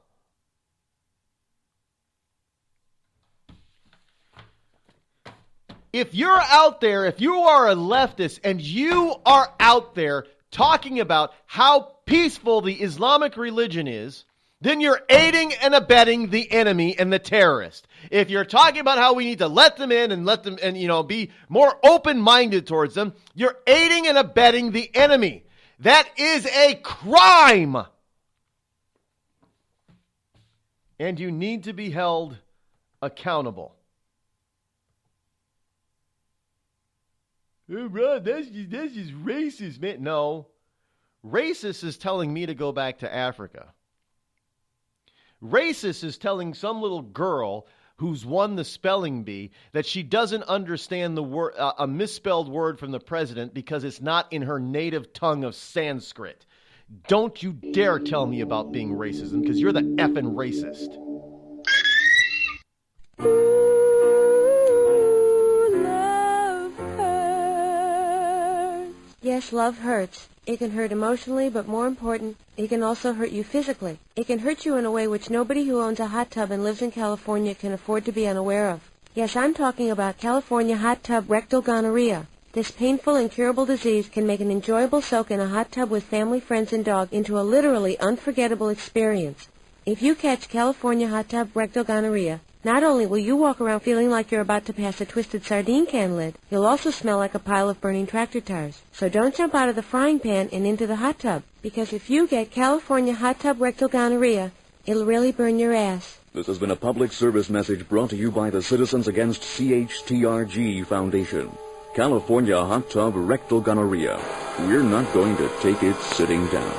If you're out there, if you are a leftist and you are out there talking about how peaceful the Islamic religion is, then you're aiding and abetting the enemy and the terrorist. If you're talking about how we need to let them in and be more open-minded towards them, you're aiding and abetting the enemy. That is a crime. And you need to be held accountable. Hey, Rod, that's just racist, man. No. Racist is telling me to go back to Africa. Racist is telling some little girl who's won the spelling bee that she doesn't understand the word, a misspelled word from the president because it's not in her native tongue of Sanskrit. Don't you dare tell me about being racism, because you're the effing racist. Yes, love hurts. It can hurt emotionally, but more important, it can also hurt you physically. It can hurt you in a way which nobody who owns a hot tub and lives in California can afford to be unaware of. Yes, I'm talking about California hot tub rectal gonorrhea. This painful, incurable disease can make an enjoyable soak in a hot tub with family, friends, and dog into a literally unforgettable experience. If you catch California hot tub rectal gonorrhea, not only will you walk around feeling like you're about to pass a twisted sardine can lid, you'll also smell like a pile of burning tractor tires. So don't jump out of the frying pan and into the hot tub, because if you get California hot tub rectal gonorrhea, it'll really burn your ass. This has been a public service message brought to you by the Citizens Against CHTRG Foundation. California hot tub rectal gonorrhea. We're not going to take it sitting down.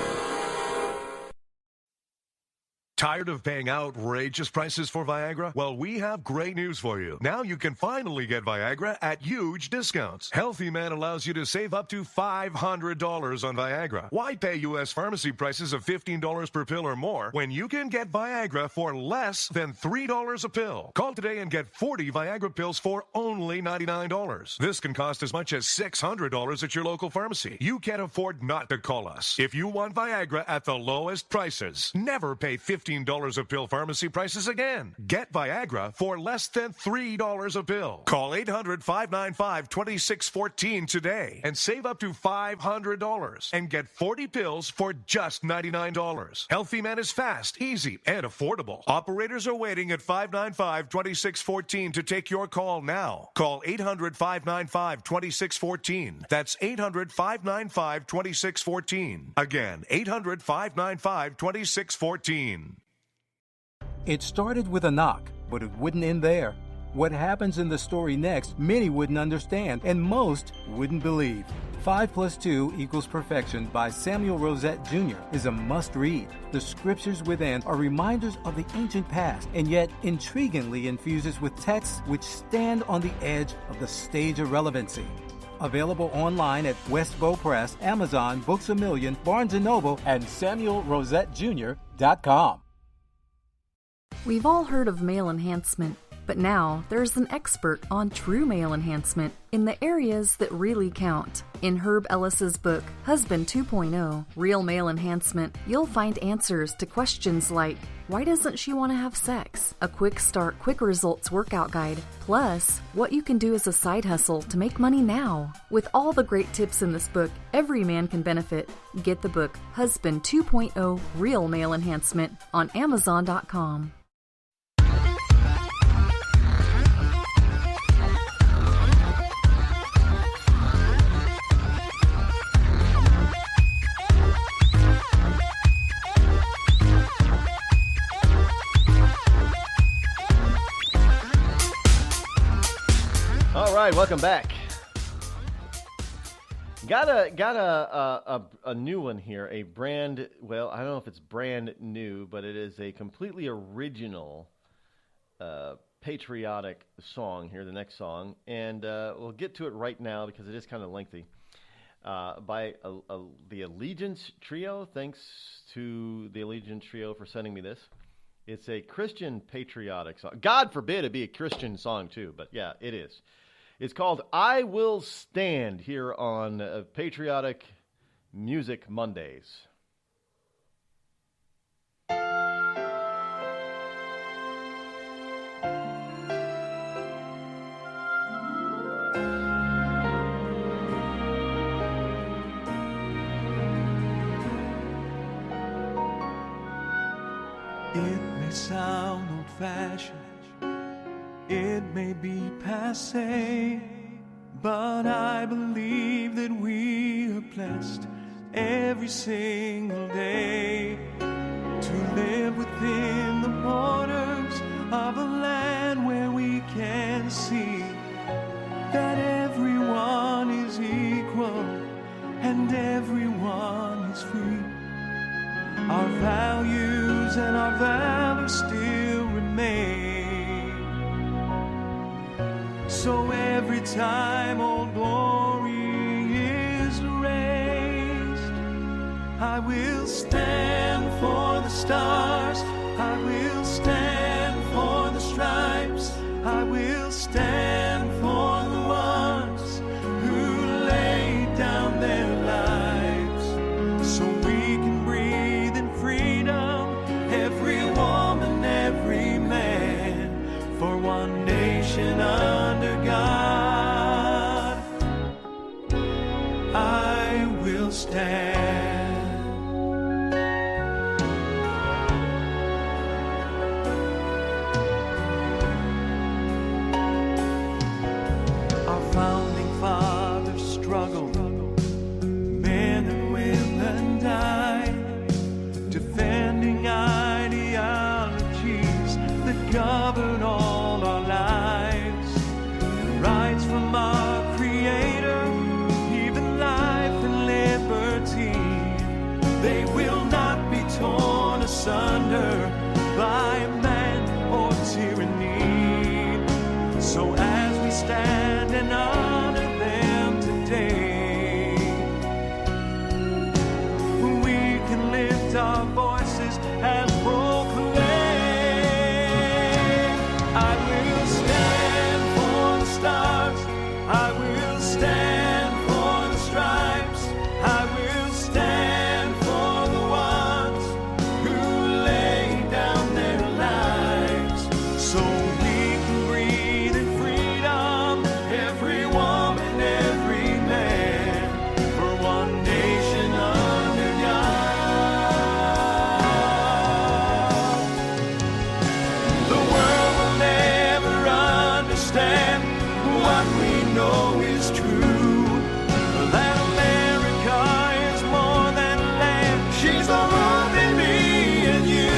Tired of paying outrageous prices for Viagra? Well, we have great news for you. Now you can finally get Viagra at huge discounts. Healthy Man allows you to save up to $500 on Viagra. Why pay U.S. pharmacy prices of $15 per pill or more when you can get Viagra for less than $3 a pill? Call today and get 40 Viagra pills for only $99. This can cost as much as $600 at your local pharmacy. You can't afford not to call us. If you want Viagra at the lowest prices, never pay $15 a pill pharmacy prices again. Get Viagra for less than $3 a pill. Call 800-595-2614 today and save up to $500 and get 40 pills for just $99. Healthy Man is fast, easy, and affordable. Operators are waiting at 595-2614 to take your call now. Call 800-595-2614. That's 800-595-2614. Again, 800-595-2614. It started with a knock, but it wouldn't end there. What happens in the story next, many wouldn't understand, and most wouldn't believe. 5 + 2 = Perfection by Samuel Rosette Jr. is a must-read. The scriptures within are reminders of the ancient past, and yet intriguingly infuses with texts which stand on the edge of the stage of relevancy. Available online at Westbow Press, Amazon, Books A Million, Barnes & Noble, and SamuelRosetteJr.com. We've all heard of male enhancement, but now there's an expert on true male enhancement in the areas that really count. In Herb Ellis's book, Husband 2.0, Real Male Enhancement, you'll find answers to questions like, why doesn't she want to have sex? A quick start, quick results workout guide, plus what you can do as a side hustle to make money now. With all the great tips in this book, every man can benefit. Get the book, Husband 2.0, Real Male Enhancement, on Amazon.com. All right, welcome back. Got a new one here, a brand, well, I don't know if it's brand new, but it is a completely original patriotic song here, the next song, and we'll get to it right now because it is kind of lengthy, by the Allegiance Trio. Thanks to the Allegiance Trio for sending me this. It's a Christian patriotic song. God forbid it be a Christian song too, but yeah, it is. It's called I Will Stand here on Patriotic Music Mondays. It may sound old-fashioned, it may be passé, but I believe that we are blessed every single day to live within the borders of a land where we can see that everyone is equal and everyone is free. Our values and our valor still remain. So every time Old Glory is raised, I will stand for the stars, I will stand for the stripes, I will stand for the ones who laid down their lives so we can breathe in freedom, every woman, every man, for one nation under God. I will stand. Our founding fathers struggled, men and women died, defending ideologies that govern all our lives. Rights from our Creator, even life and liberty, they will not be torn asunder by man or tyranny. So as we stand and honor them today, we can lift our voices and proclaim, I will stand for the stars, I will stand for the stripes, I will stand for the ones who lay down their lives so we can breathe in freedom, every woman, every man, for one nation under God. The world will never understand what we know is true, that America is more than a land, she's the more than me and you.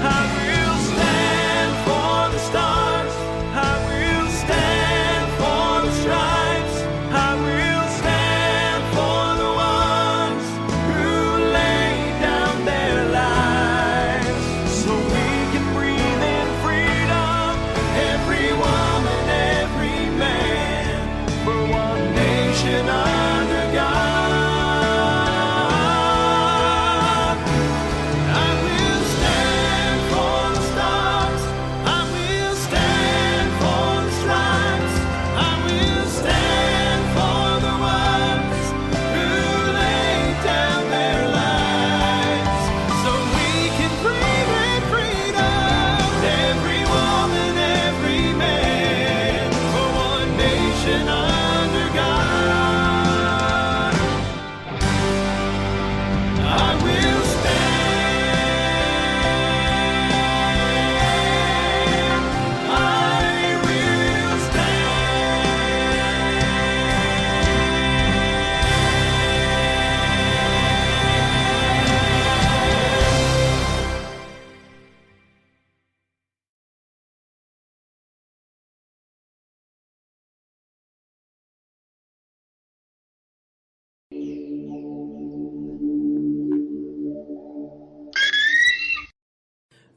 I will stand for the stars, I will stand for the stripes, I will stand for the ones who lay down their lives so we can breathe in freedom, every woman, every man, for one nation under God. I will stand for the stars, I will stand for the stripes, I will stand for the ones who lay down their lives so we can breathe in freedom, every woman, every man, for one nation under God. I will stand, I will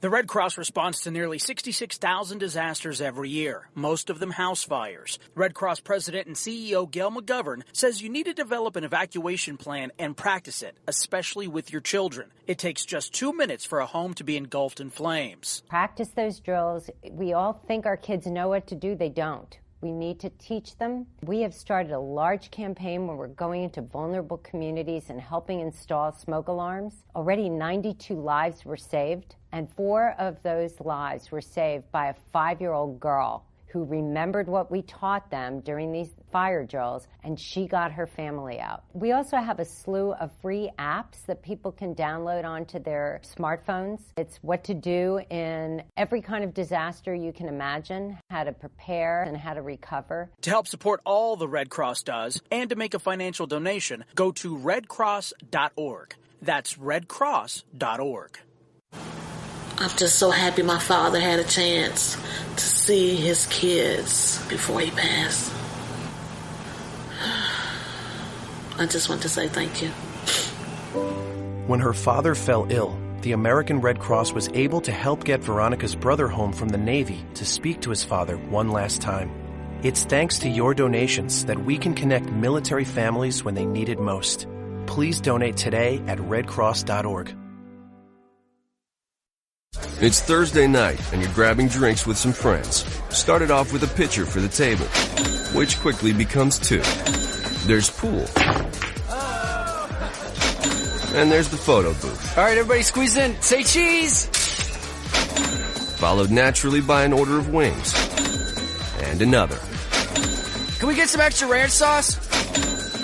The Red Cross responds to nearly 66,000 disasters every year, most of them house fires. Red Cross President and CEO Gail McGovern says you need to develop an evacuation plan and practice it, especially with your children. It takes just 2 minutes for a home to be engulfed in flames. Practice those drills. We all think our kids know what to do. They don't. We need to teach them. We have started a large campaign where we're going into vulnerable communities and helping install smoke alarms. Already 92 lives were saved, and 4 of those lives were saved by a 5-year-old girl who remembered what we taught them during these fire drills, and she got her family out. We also have a slew of free apps that people can download onto their smartphones. It's what to do in every kind of disaster you can imagine, how to prepare and how to recover. To help support all the Red Cross does and to make a financial donation, go to redcross.org. That's redcross.org. I'm just so happy my father had a chance to see his kids before he passed. I just want to say thank you. When her father fell ill, the American Red Cross was able to help get Veronica's brother home from the Navy to speak to his father one last time. It's thanks to your donations that we can connect military families when they need it most. Please donate today at redcross.org. It's Thursday night, and you're grabbing drinks with some friends. Started off with a pitcher for the table, which quickly becomes 2. There's pool. And there's the photo booth. All right, everybody squeeze in. Say cheese! Followed naturally by an order of wings. And another. Can we get some extra ranch sauce?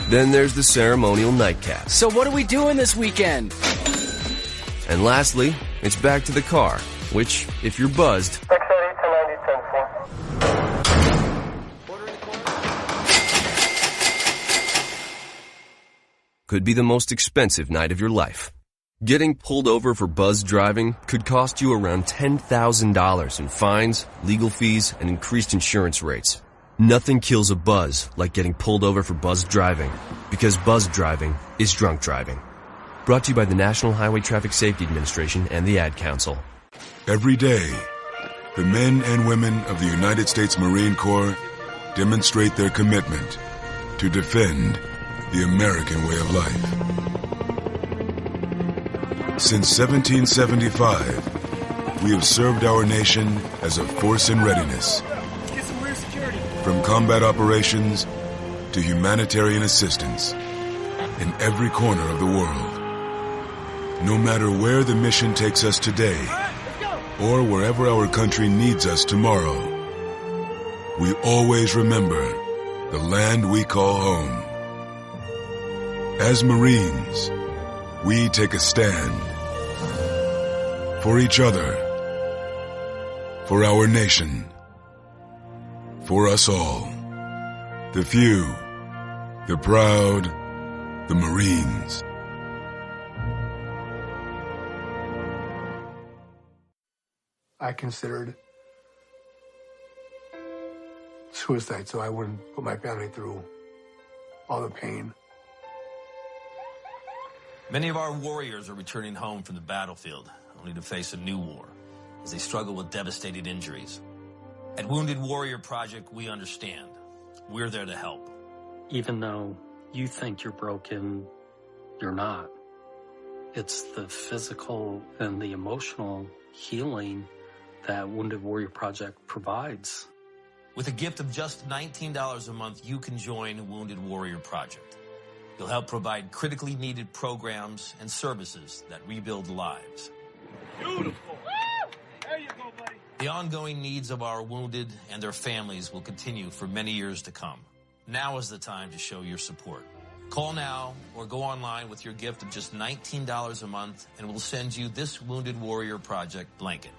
Then there's the ceremonial nightcap. So what are we doing this weekend? And lastly, it's back to the car, which, if you're buzzed, could be the most expensive night of your life. Getting pulled over for buzz driving could cost you around $10,000 in fines, legal fees, and increased insurance rates. Nothing kills a buzz like getting pulled over for buzz driving, because buzz driving is drunk driving. Brought to you by the National Highway Traffic Safety Administration and the Ad Council. Every day, the men and women of the United States Marine Corps demonstrate their commitment to defend the American way of life. Since 1775, we have served our nation as a force in readiness. Get some rear security. From combat operations to humanitarian assistance in every corner of the world. No matter where the mission takes us today, or wherever our country needs us tomorrow, we always remember the land we call home. As Marines, we take a stand for each other, for our nation, for us all. The few, the proud, the Marines. I considered suicide so I wouldn't put my family through all the pain. Many of our warriors are returning home from the battlefield, only to face a new war as they struggle with devastating injuries. At Wounded Warrior Project, we understand. We're there to help. Even though you think you're broken, you're not. It's the physical and the emotional healing that Wounded Warrior Project provides. With a gift of just $19 a month, you can join Wounded Warrior Project. You'll help provide critically needed programs and services that rebuild lives. Beautiful. There you go, buddy. The ongoing needs of our wounded and their families will continue for many years to come. Now is the time to show your support. Call now or go online with your gift of just $19 a month, and we'll send you this Wounded Warrior Project blanket.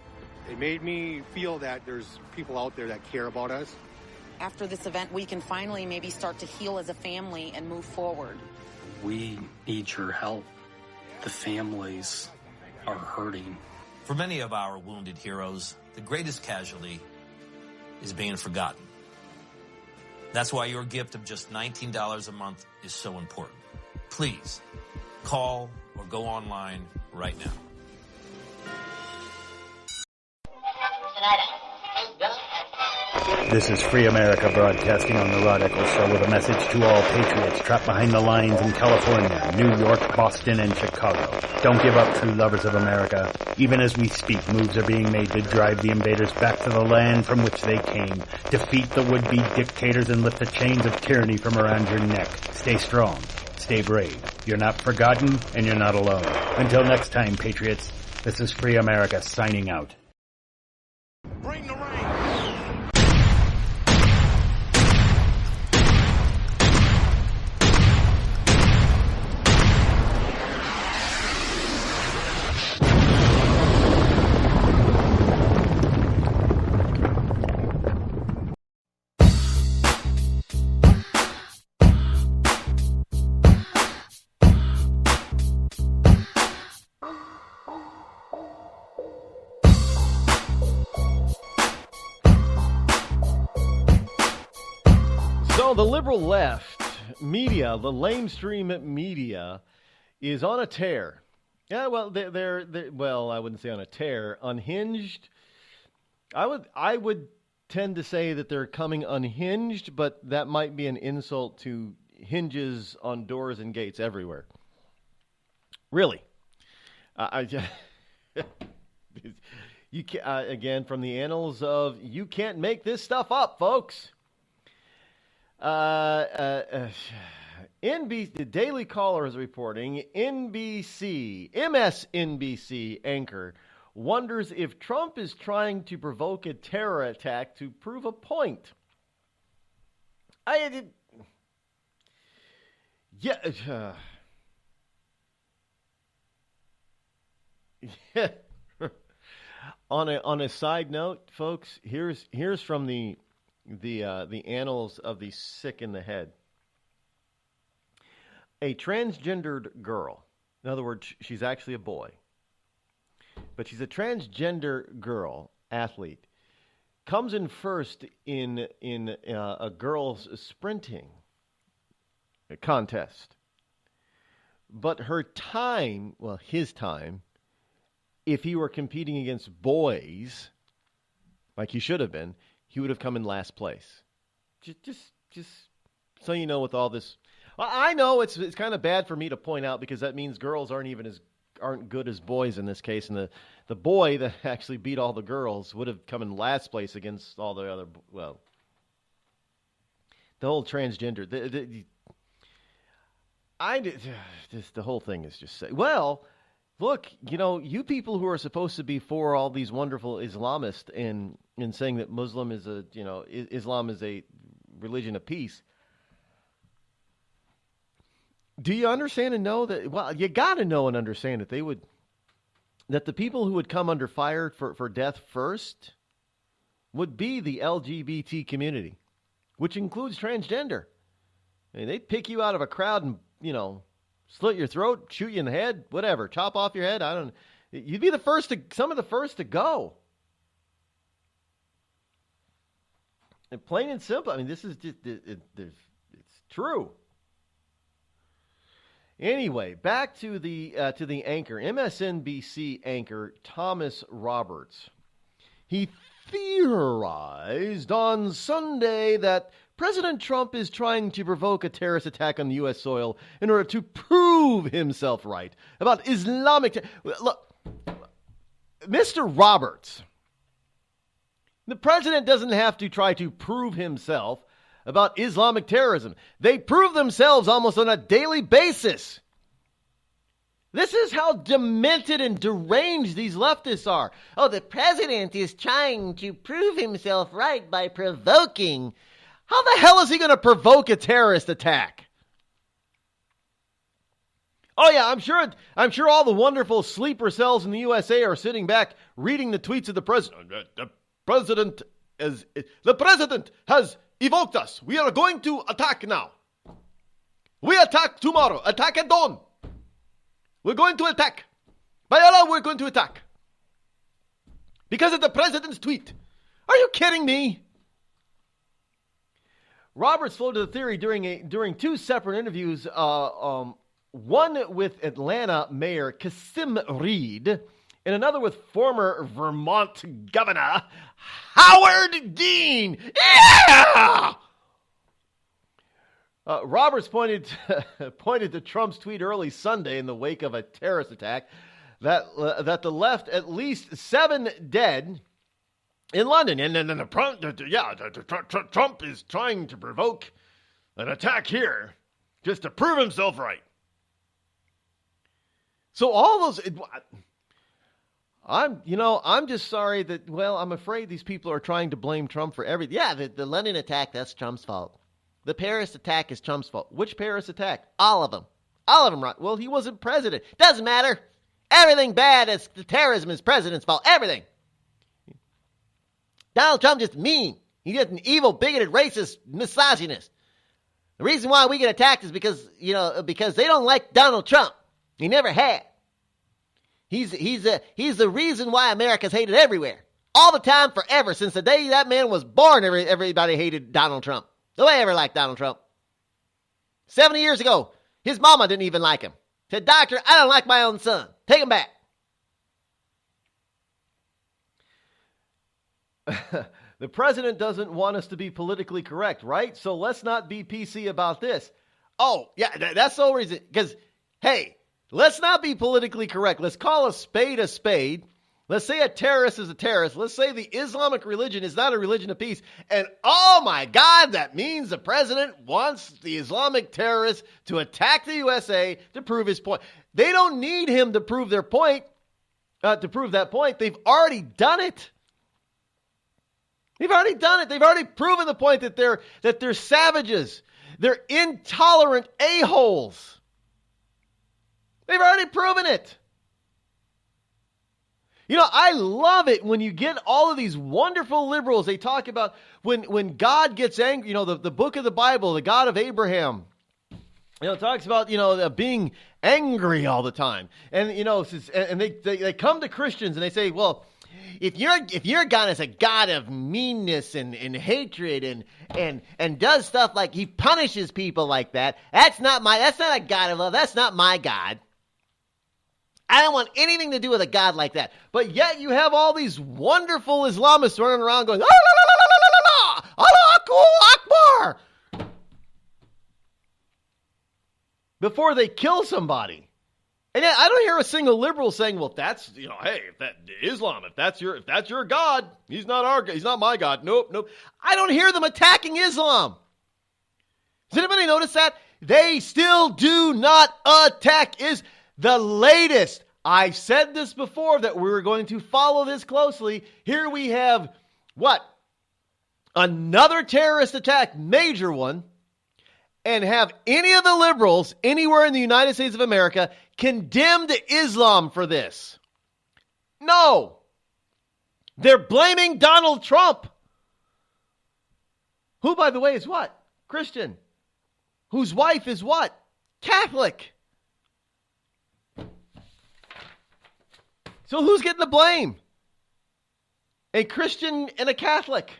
It made me feel that there's people out there that care about us. After this event, we can finally maybe start to heal as a family and move forward. We need your help. The families are hurting. For many of our wounded heroes, the greatest casualty is being forgotten. That's why your gift of just $19 a month is so important. Please, call or go online right now. This is Free America broadcasting on the Rod Eccles Show with a message to all patriots trapped behind the lines in California, New York, Boston, and Chicago. Don't give up, true lovers of America. Even as we speak, moves are being made to drive the invaders back to the land from which they came. Defeat the would-be dictators and lift the chains of tyranny from around your neck. Stay strong. Stay brave. You're not forgotten, and you're not alone. Until next time, patriots, this is Free America signing out. Bring the rain. So the liberal left media, the lamestream media, is on a tear. Yeah, well, they're well, I wouldn't say on a tear, unhinged. I would tend to say that they're coming unhinged, but that might be an insult to hinges on doors and gates everywhere. Really, you can, again from the annals of you can't make this stuff up, folks. The Daily Caller is reporting MSNBC anchor wonders if Trump is trying to provoke a terror attack to prove a point. On a side note, folks, here's from the annals of the sick in the head. A transgendered girl, in other words, she's actually a boy, but she's a transgender girl athlete, comes in first in a girls' sprinting contest. But her time, well, his time, if he were competing against boys, like he should have been, he would have come in last place. Just so you know, with all this, I know it's kind of bad for me to point out because that means girls aren't good as boys in this case, and the boy that actually beat all the girls would have come in last place against all the other. Well, the whole transgender, the whole thing is just well. Look, you people who are supposed to be for all these wonderful Islamists and saying that Islam is a religion of peace. Do you understand and know that? Well, you got to know and understand that that the people who would come under fire for death first would be the LGBT community, which includes transgender. I mean, they'd pick you out of a crowd and slit your throat, shoot you in the head, whatever, chop off your head. You'd be some of the first to go. And plain and simple. I mean, this is just, it's true. Anyway, back to the anchor, MSNBC anchor Thomas Roberts. He theorized on Sunday that President Trump is trying to provoke a terrorist attack on U.S. soil in order to prove himself right about Islamic. Look, Mr. Roberts, the president doesn't have to try to prove himself about Islamic terrorism. They prove themselves almost on a daily basis. This is how demented and deranged these leftists are. Oh, the president is trying to prove himself right by provoking. How the hell is he going to provoke a terrorist attack? Oh yeah, I'm sure all the wonderful sleeper cells in the USA are sitting back reading the tweets of the president. The president has evoked us. We are going to attack now. We attack tomorrow. Attack at dawn. We're going to attack. By Allah, we're going to attack. Because of the president's tweet. Are you kidding me? Roberts floated the theory during two separate interviews, one with Atlanta Mayor Kasim Reed and another with former Vermont Governor Howard Dean. Yeah! Roberts pointed to Trump's tweet early Sunday in the wake of a terrorist attack that the left at least 7 dead in London. And then Trump is trying to provoke an attack here just to prove himself right. So all those, I'm just sorry that, I'm afraid these people are trying to blame Trump for everything. Yeah, the London attack, that's Trump's fault. The Paris attack is Trump's fault. Which Paris attack? All of them. All of them, right? Well, he wasn't president. Doesn't matter. Everything bad is the terrorism is president's fault. Everything. Donald Trump just mean. He's just an evil, bigoted, racist, misogynist. The reason why we get attacked is because they don't like Donald Trump. He never had. He's the reason why America's hated everywhere. All the time, forever. Since the day that man was born, everybody hated Donald Trump. Nobody ever liked Donald Trump. 70 years ago, his mama didn't even like him. Said, doctor, I don't like my own son. Take him back. The president doesn't want us to be politically correct, right? So let's not be PC about this. Oh, yeah, that's the whole reason. Because, hey, let's not be politically correct. Let's call a spade a spade. Let's say a terrorist is a terrorist. Let's say the Islamic religion is not a religion of peace. And, oh, my God, that means the president wants the Islamic terrorists to attack the USA to prove his point. They don't need him to prove their point, to prove that point. They've already done it. They've already done it. They've already proven the point that they're savages. They're intolerant a-holes. They've already proven it. I love it when you get all of these wonderful liberals. They talk about when God gets angry, the book of the Bible, the God of Abraham, talks about, being angry all the time. And, and they come to Christians and they say, well, if your God is a God of meanness and hatred and does stuff like he punishes people like that, that's not a God of love. That's not my God. I don't want anything to do with a God like that. But yet you have all these wonderful Islamists running around going, Allahu Akbar, before they kill somebody. And yet I don't hear a single liberal saying, well, that's, hey, if that's your God, he's not my God. Nope. I don't hear them attacking Islam. Does anybody notice that? They still do not attack Islam. The latest, I said this before that we were going to follow this closely. Here we have, another terrorist attack, major one, and have any of the liberals anywhere in the United States of America condemned Islam for this. No. They're blaming Donald Trump, who, by the way, is what? Christian. Whose wife is what? Catholic. So who's getting the blame? A Christian and a Catholic.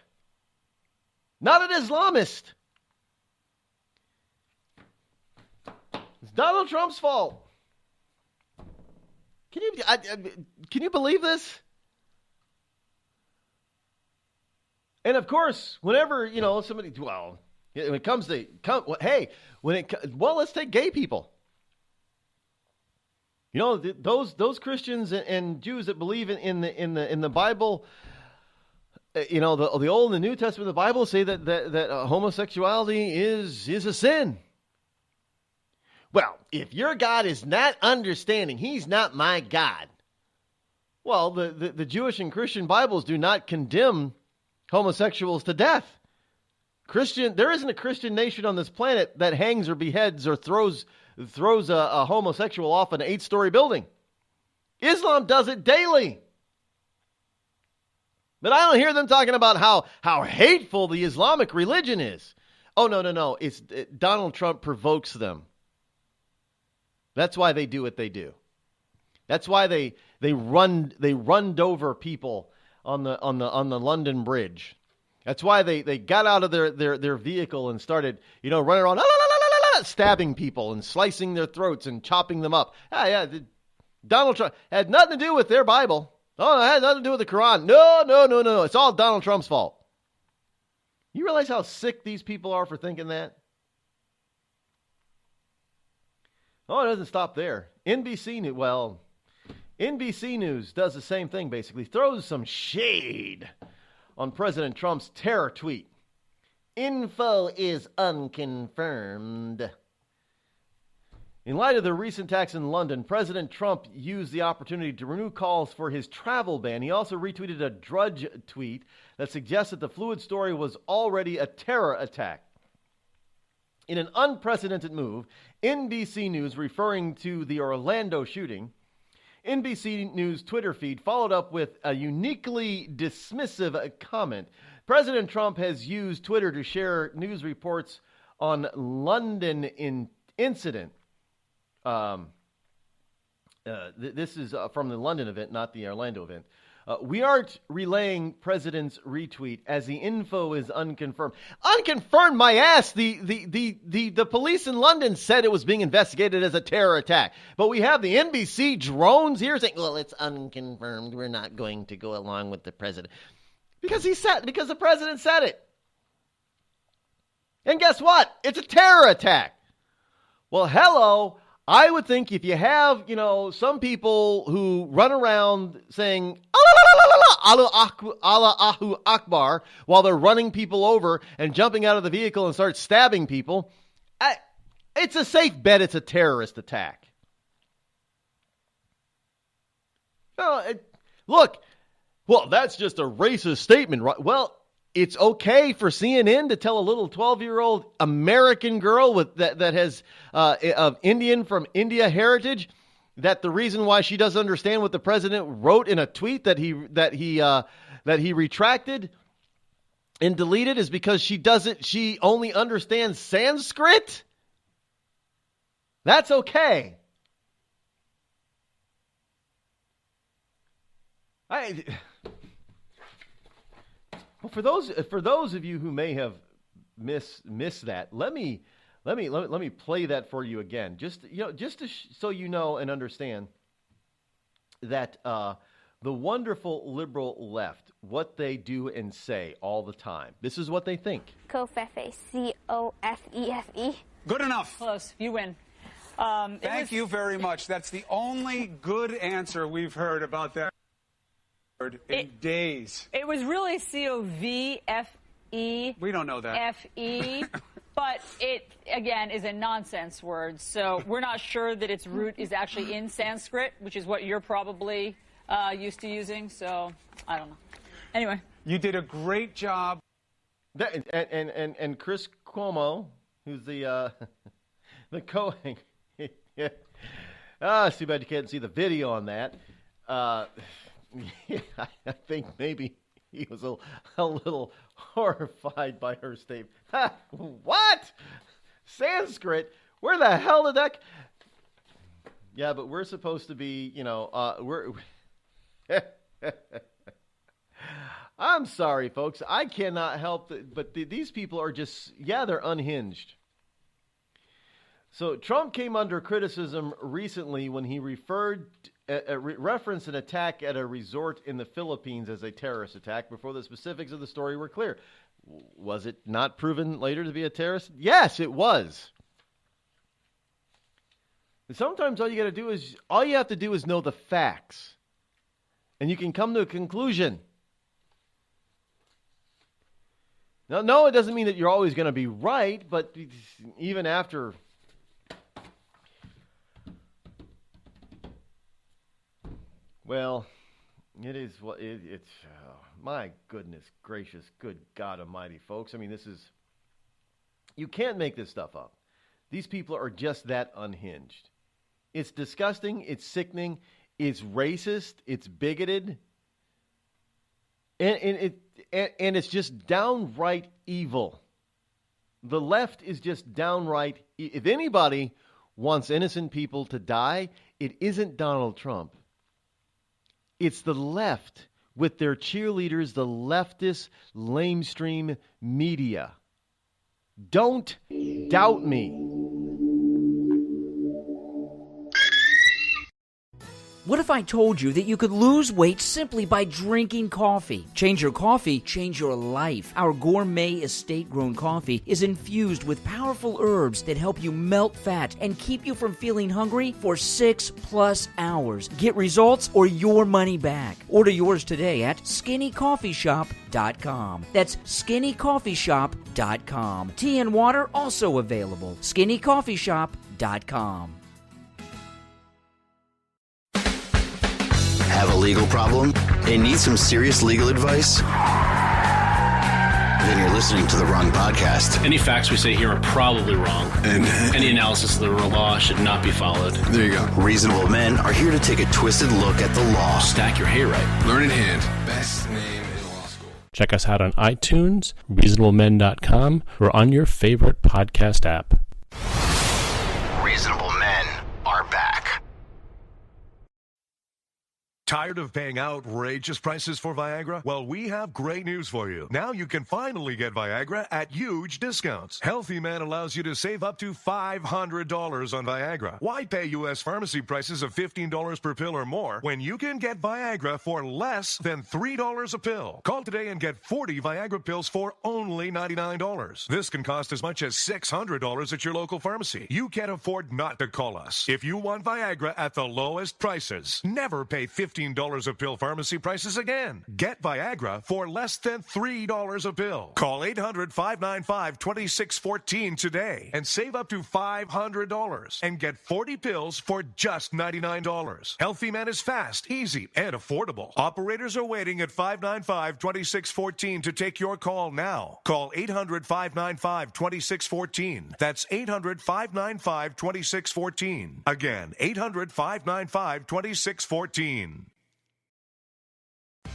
Not an Islamist. It's Donald Trump's fault. Can you believe this? And of course, whenever, somebody, when it comes to, let's take gay people. Those Christians and Jews that believe in the Bible, the Old and the New Testament of the Bible say that homosexuality is a sin. Well, if your God is not understanding, he's not my God. Well, the Jewish and Christian Bibles do not condemn homosexuals to death. There isn't a Christian nation on this planet that hangs or beheads or throws a homosexual off an 8-story building. Islam does it daily. But I don't hear them talking about how hateful the Islamic religion is. Oh, no. Donald Trump provokes them. That's why they do what they do. That's why they runned over people on the London Bridge. That's why they got out of their vehicle and started, running around, stabbing people and slicing their throats and chopping them up. Donald Trump had nothing to do with their Bible. Oh, it had nothing to do with the Quran. No. It's all Donald Trump's fault. You realize how sick these people are for thinking that? Oh, it doesn't stop there. NBC News does the same thing, basically. Throws some shade on President Trump's terror tweet. Info is unconfirmed. In light of the recent attacks in London, President Trump used the opportunity to renew calls for his travel ban. He also retweeted a Drudge tweet that suggests that the fluid story was already a terror attack. In an unprecedented move, NBC News, referring to the Orlando shooting, NBC News Twitter feed followed up with a uniquely dismissive comment. President Trump has used Twitter to share news reports on London incident. This is from the London event, not the Orlando event. We aren't relaying President's retweet as the info is unconfirmed. Unconfirmed, my ass. The police in London said it was being investigated as a terror attack. But we have the NBC drones here saying, well, it's unconfirmed. We're not going to go along with the president. Because the president said it. And guess what? It's a terror attack. Well, hello. I would think if you have, some people who run around saying, Allahu Akbar, while they're running people over and jumping out of the vehicle and start stabbing people, it's a safe bet it's a terrorist attack. Look, well, that's just a racist statement, right? Well, it's okay for CNN to tell a little 12-year-old American girl that has of Indian from India heritage that the reason why she doesn't understand what the president wrote in a tweet that he retracted and deleted is because she only understands Sanskrit? That's okay. Well, for those of you who may have missed that, let me play that for you again, so you know and understand that the wonderful liberal left, what they do and say all the time. This is what they think. Covfefe, Cofefe. Good enough. Close. You win. Thank you very much. That's the only good answer we've heard about that. In days. It was really Covfe. We don't know that. Fe, but it, again, is a nonsense word. So we're not sure that its root is actually in Sanskrit, which is what you're probably used to using. So I don't know. Anyway. You did a great job. And Chris Cuomo, who's the it's too bad you can't see the video on that. Yeah, I think maybe he was a little horrified by her statement. What? Sanskrit? Where the hell did that? Yeah, but we're supposed to be, we're. I'm sorry, folks. I cannot help it, but these people are just, they're unhinged. So Trump came under criticism recently when he referenced an attack at a resort in the Philippines as a terrorist attack before the specifics of the story were clear. Was it not proven later to be a terrorist? Yes, it was. And sometimes all you have to do is know the facts. And you can come to a conclusion. Now, no, it doesn't mean that you're always going to be right, but even after... Well, it is what it's. My goodness gracious, good God Almighty, folks! I mean, you can't make this stuff up. These people are just that unhinged. It's disgusting. It's sickening. It's racist. It's bigoted, and it's just downright evil. The left is just downright. If anybody wants innocent people to die, it isn't Donald Trump. It's the left with their cheerleaders, the leftist lamestream media. Don't doubt me. What if I told you that you could lose weight simply by drinking coffee? Change your coffee, change your life. Our gourmet estate-grown coffee is infused with powerful herbs that help you melt fat and keep you from feeling hungry for 6+ hours. Get results or your money back. Order yours today at skinnycoffeeshop.com. That's skinnycoffeeshop.com. Tea and water also available. skinnycoffeeshop.com. Have a legal problem and need some serious legal advice? Then you're listening to the wrong podcast. Any facts we say here are probably wrong, and any analysis of the law should not be followed. There you go. Reasonable men are here to take a twisted look at the law. Stack your hayride. Learn in hand. Best name in law school. Check us out on iTunes, reasonablemen.com, or on your favorite podcast app. Reasonable men are back. Tired of paying outrageous prices for Viagra? Well, we have great news for you. Now you can finally get Viagra at huge discounts. Healthy Man allows you to save up to $500 on Viagra. Why pay U.S. pharmacy prices of $15 per pill or more when you can get Viagra for less than $3 a pill? Call today and get 40 Viagra pills for only $99. This can cost as much as $600 at your local pharmacy. You can't afford not to call us. If you want Viagra at the lowest prices, never pay $15 a pill pharmacy prices again. Get Viagra for less than $3 a pill. Call 800-595-2614 today and save up to $500 and get 40 pills for just $99. Healthy Man is fast, easy, and affordable. Operators are waiting at 595-2614 to take your call now. Call 800-595-2614. That's 800-595-2614. Again, 800-595-2614.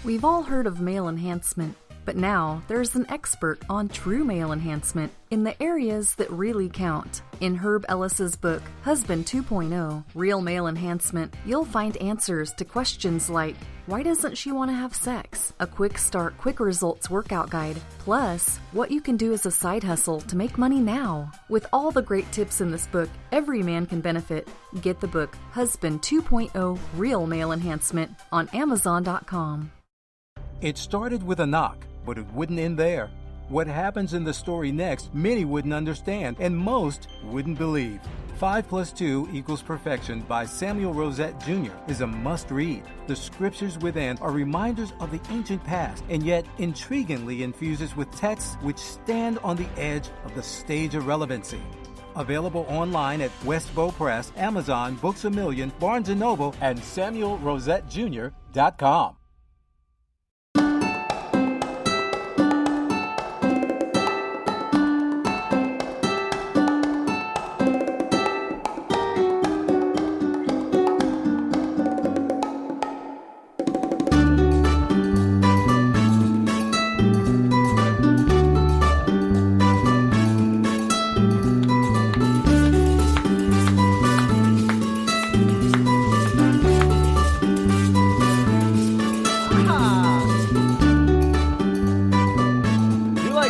We've all heard of male enhancement, but now there's an expert on true male enhancement in the areas that really count. In Herb Ellis's book, Husband 2.0, Real Male Enhancement, you'll find answers to questions like, why doesn't she want to have sex? A quick start, quick results workout guide, plus what you can do as a side hustle to make money now. With all the great tips in this book, every man can benefit. Get the book, Husband 2.0, Real Male Enhancement, on Amazon.com. It started with a knock, but it wouldn't end there. What happens in the story next, many wouldn't understand, and most wouldn't believe. 5 + 2 = Perfection by Samuel Rosette Jr. is a must-read. The scriptures within are reminders of the ancient past, and yet intriguingly infuses with texts which stand on the edge of the stage of relevancy. Available online at Westbow Press, Amazon, Books A Million, Barnes & Noble, and SamuelRosetteJr.com.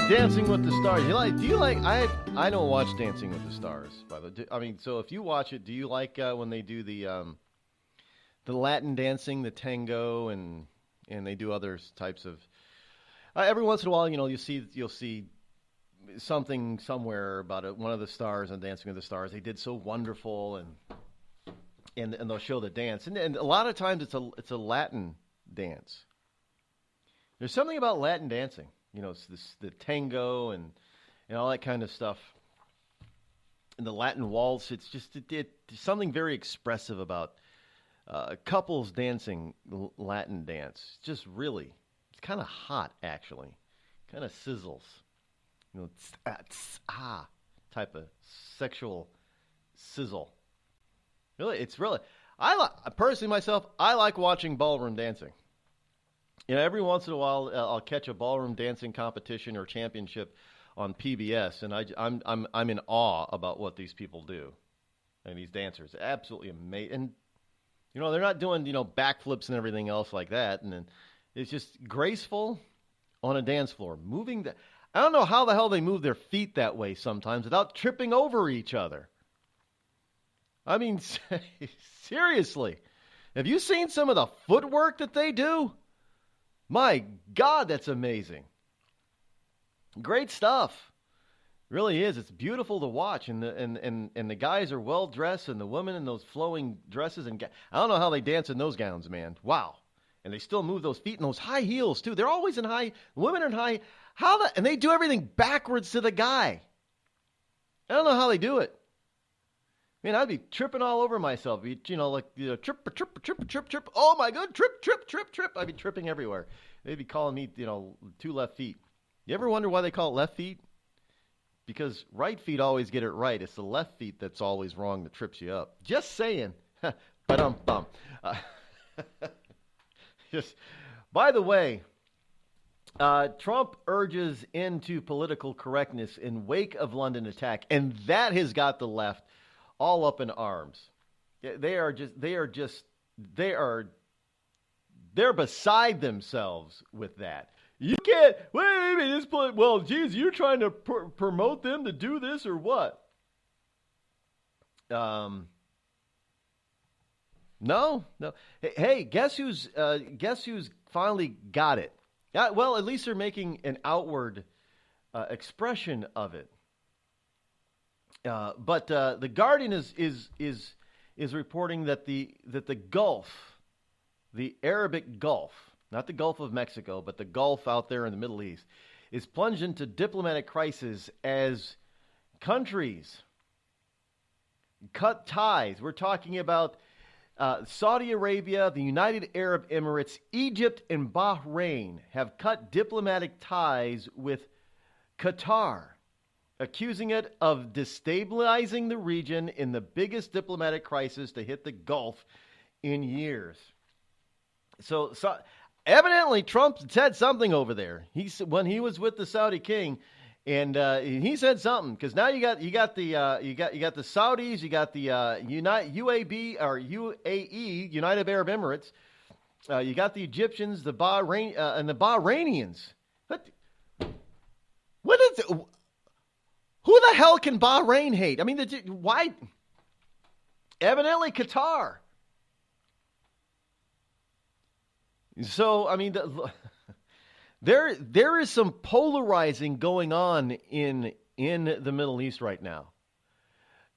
Dancing with the Stars. Do you like? I don't watch Dancing with the Stars. By the, I mean, so if you watch it, do you like when they do the Latin dancing, the tango, and they do other types of? Every once in a while, you'll see something somewhere about it. One of the stars on Dancing with the Stars, they did so wonderful, and they'll show the dance, and a lot of times it's a Latin dance. There's something about Latin dancing. It's the tango and all that kind of stuff. And the Latin waltz, it's just something very expressive about couples dancing Latin dance. Just really, it's kind of hot, actually. Kind of sizzles. Type of sexual sizzle. Really, personally myself, I like watching ballroom dancing. Every once in a while, I'll catch a ballroom dancing competition or championship on PBS, and I'm in awe about what these people do, and these dancers, absolutely amazing. And they're not doing backflips and everything else like that, and then it's just graceful on a dance floor, moving. I don't know how the hell they move their feet that way sometimes without tripping over each other. I mean, seriously. Have you seen some of the footwork that they do? My God, that's amazing. Great stuff. Really is. It's beautiful to watch, and the guys are well dressed, and the women in those flowing dresses, and I don't know how they dance in those gowns, man. Wow. And they still move those feet in those high heels too. They're always in high. Women are in high. And they do everything backwards to the guy. I don't know how they do it. I mean, I'd be tripping all over myself. Trip. Oh my God, trip. I'd be tripping everywhere. They'd be calling me, two left feet. You ever wonder why they call it left feet? Because right feet always get it right. It's the left feet that's always wrong that trips you up. Just saying. Ba-dum-bum. By the way, Trump urges into political correctness in wake of London attack, and that has got the left all up in arms. They're beside themselves with that. You can't, wait a minute, well, geez, you're trying to promote them to do this or what? No. Hey, guess who's finally got it? Well, at least they're making an outward expression of it. But the Guardian is reporting that the Gulf, the Arabic Gulf, not the Gulf of Mexico, but the Gulf out there in the Middle East, is plunged into diplomatic crisis as countries cut ties. We're talking about Saudi Arabia, the United Arab Emirates, Egypt, and Bahrain have cut diplomatic ties with Qatar, accusing it of destabilizing the region in the biggest diplomatic crisis to hit the Gulf in years. So evidently, Trump said something over there. When he was with the Saudi king, and he said something, because now you got the Saudis, you got the UAE, United Arab Emirates, you got the Egyptians, the Bahrain, and the Bahrainians. Who the hell can Bahrain hate? I mean, why? Evidently, Qatar. So, I mean, there is some polarizing going on in the Middle East right now.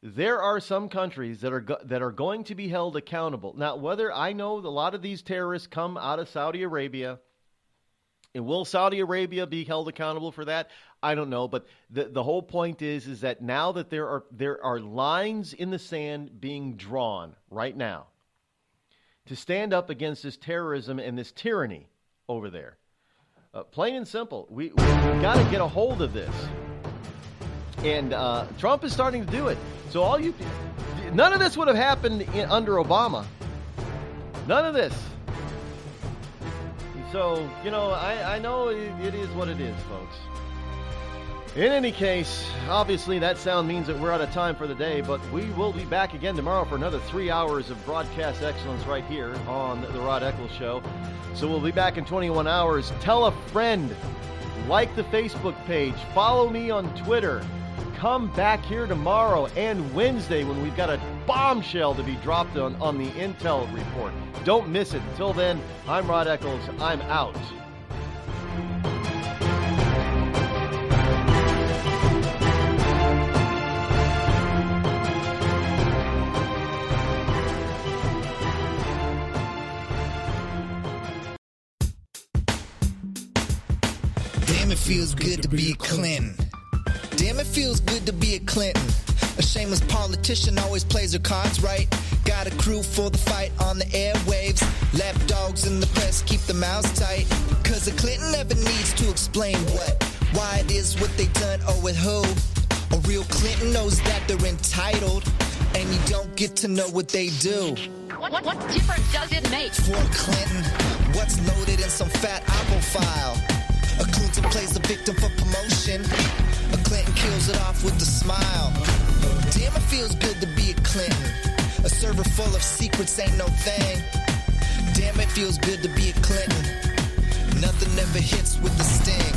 There are some countries that are going to be held accountable. Now, whether I know a lot of these terrorists come out of Saudi Arabia, and will Saudi Arabia be held accountable for that? I don't know, but the whole point is that now that there are lines in the sand being drawn right now to stand up against this terrorism and this tyranny over there. Plain and simple, we've got to get a hold of this. And Trump is starting to do it. So none of this would have happened under Obama. None of this. So, I know it is what it is, folks. In any case, obviously that sound means that we're out of time for the day, but we will be back again tomorrow for another 3 hours of broadcast excellence right here on the Rod Eccles Show. So we'll be back in 21 hours. Tell a friend. Like the Facebook page. Follow me on Twitter. Come back here tomorrow and Wednesday when we've got a bombshell to be dropped on the Intel report. Don't miss it. Until then, I'm Rod Eccles. I'm out. Damn, it feels good to be a Clinton. Damn, it feels good to be a Clinton. A shameless politician always plays her cards right. Got a crew for the fight on the airwaves. Lapdogs in the press keep their mouths tight. Cause a Clinton never needs to explain what, why it is what they done or with who. A real Clinton knows that they're entitled, and you don't get to know what they do. What difference does it make? For a Clinton, what's loaded in some fat Apple file? A Clinton plays the victim for promotion. A Clinton kills it off with a smile. Damn, it feels good to be a Clinton. A server full of secrets ain't no thing. Damn, it feels good to be a Clinton. Nothing ever hits with the sting.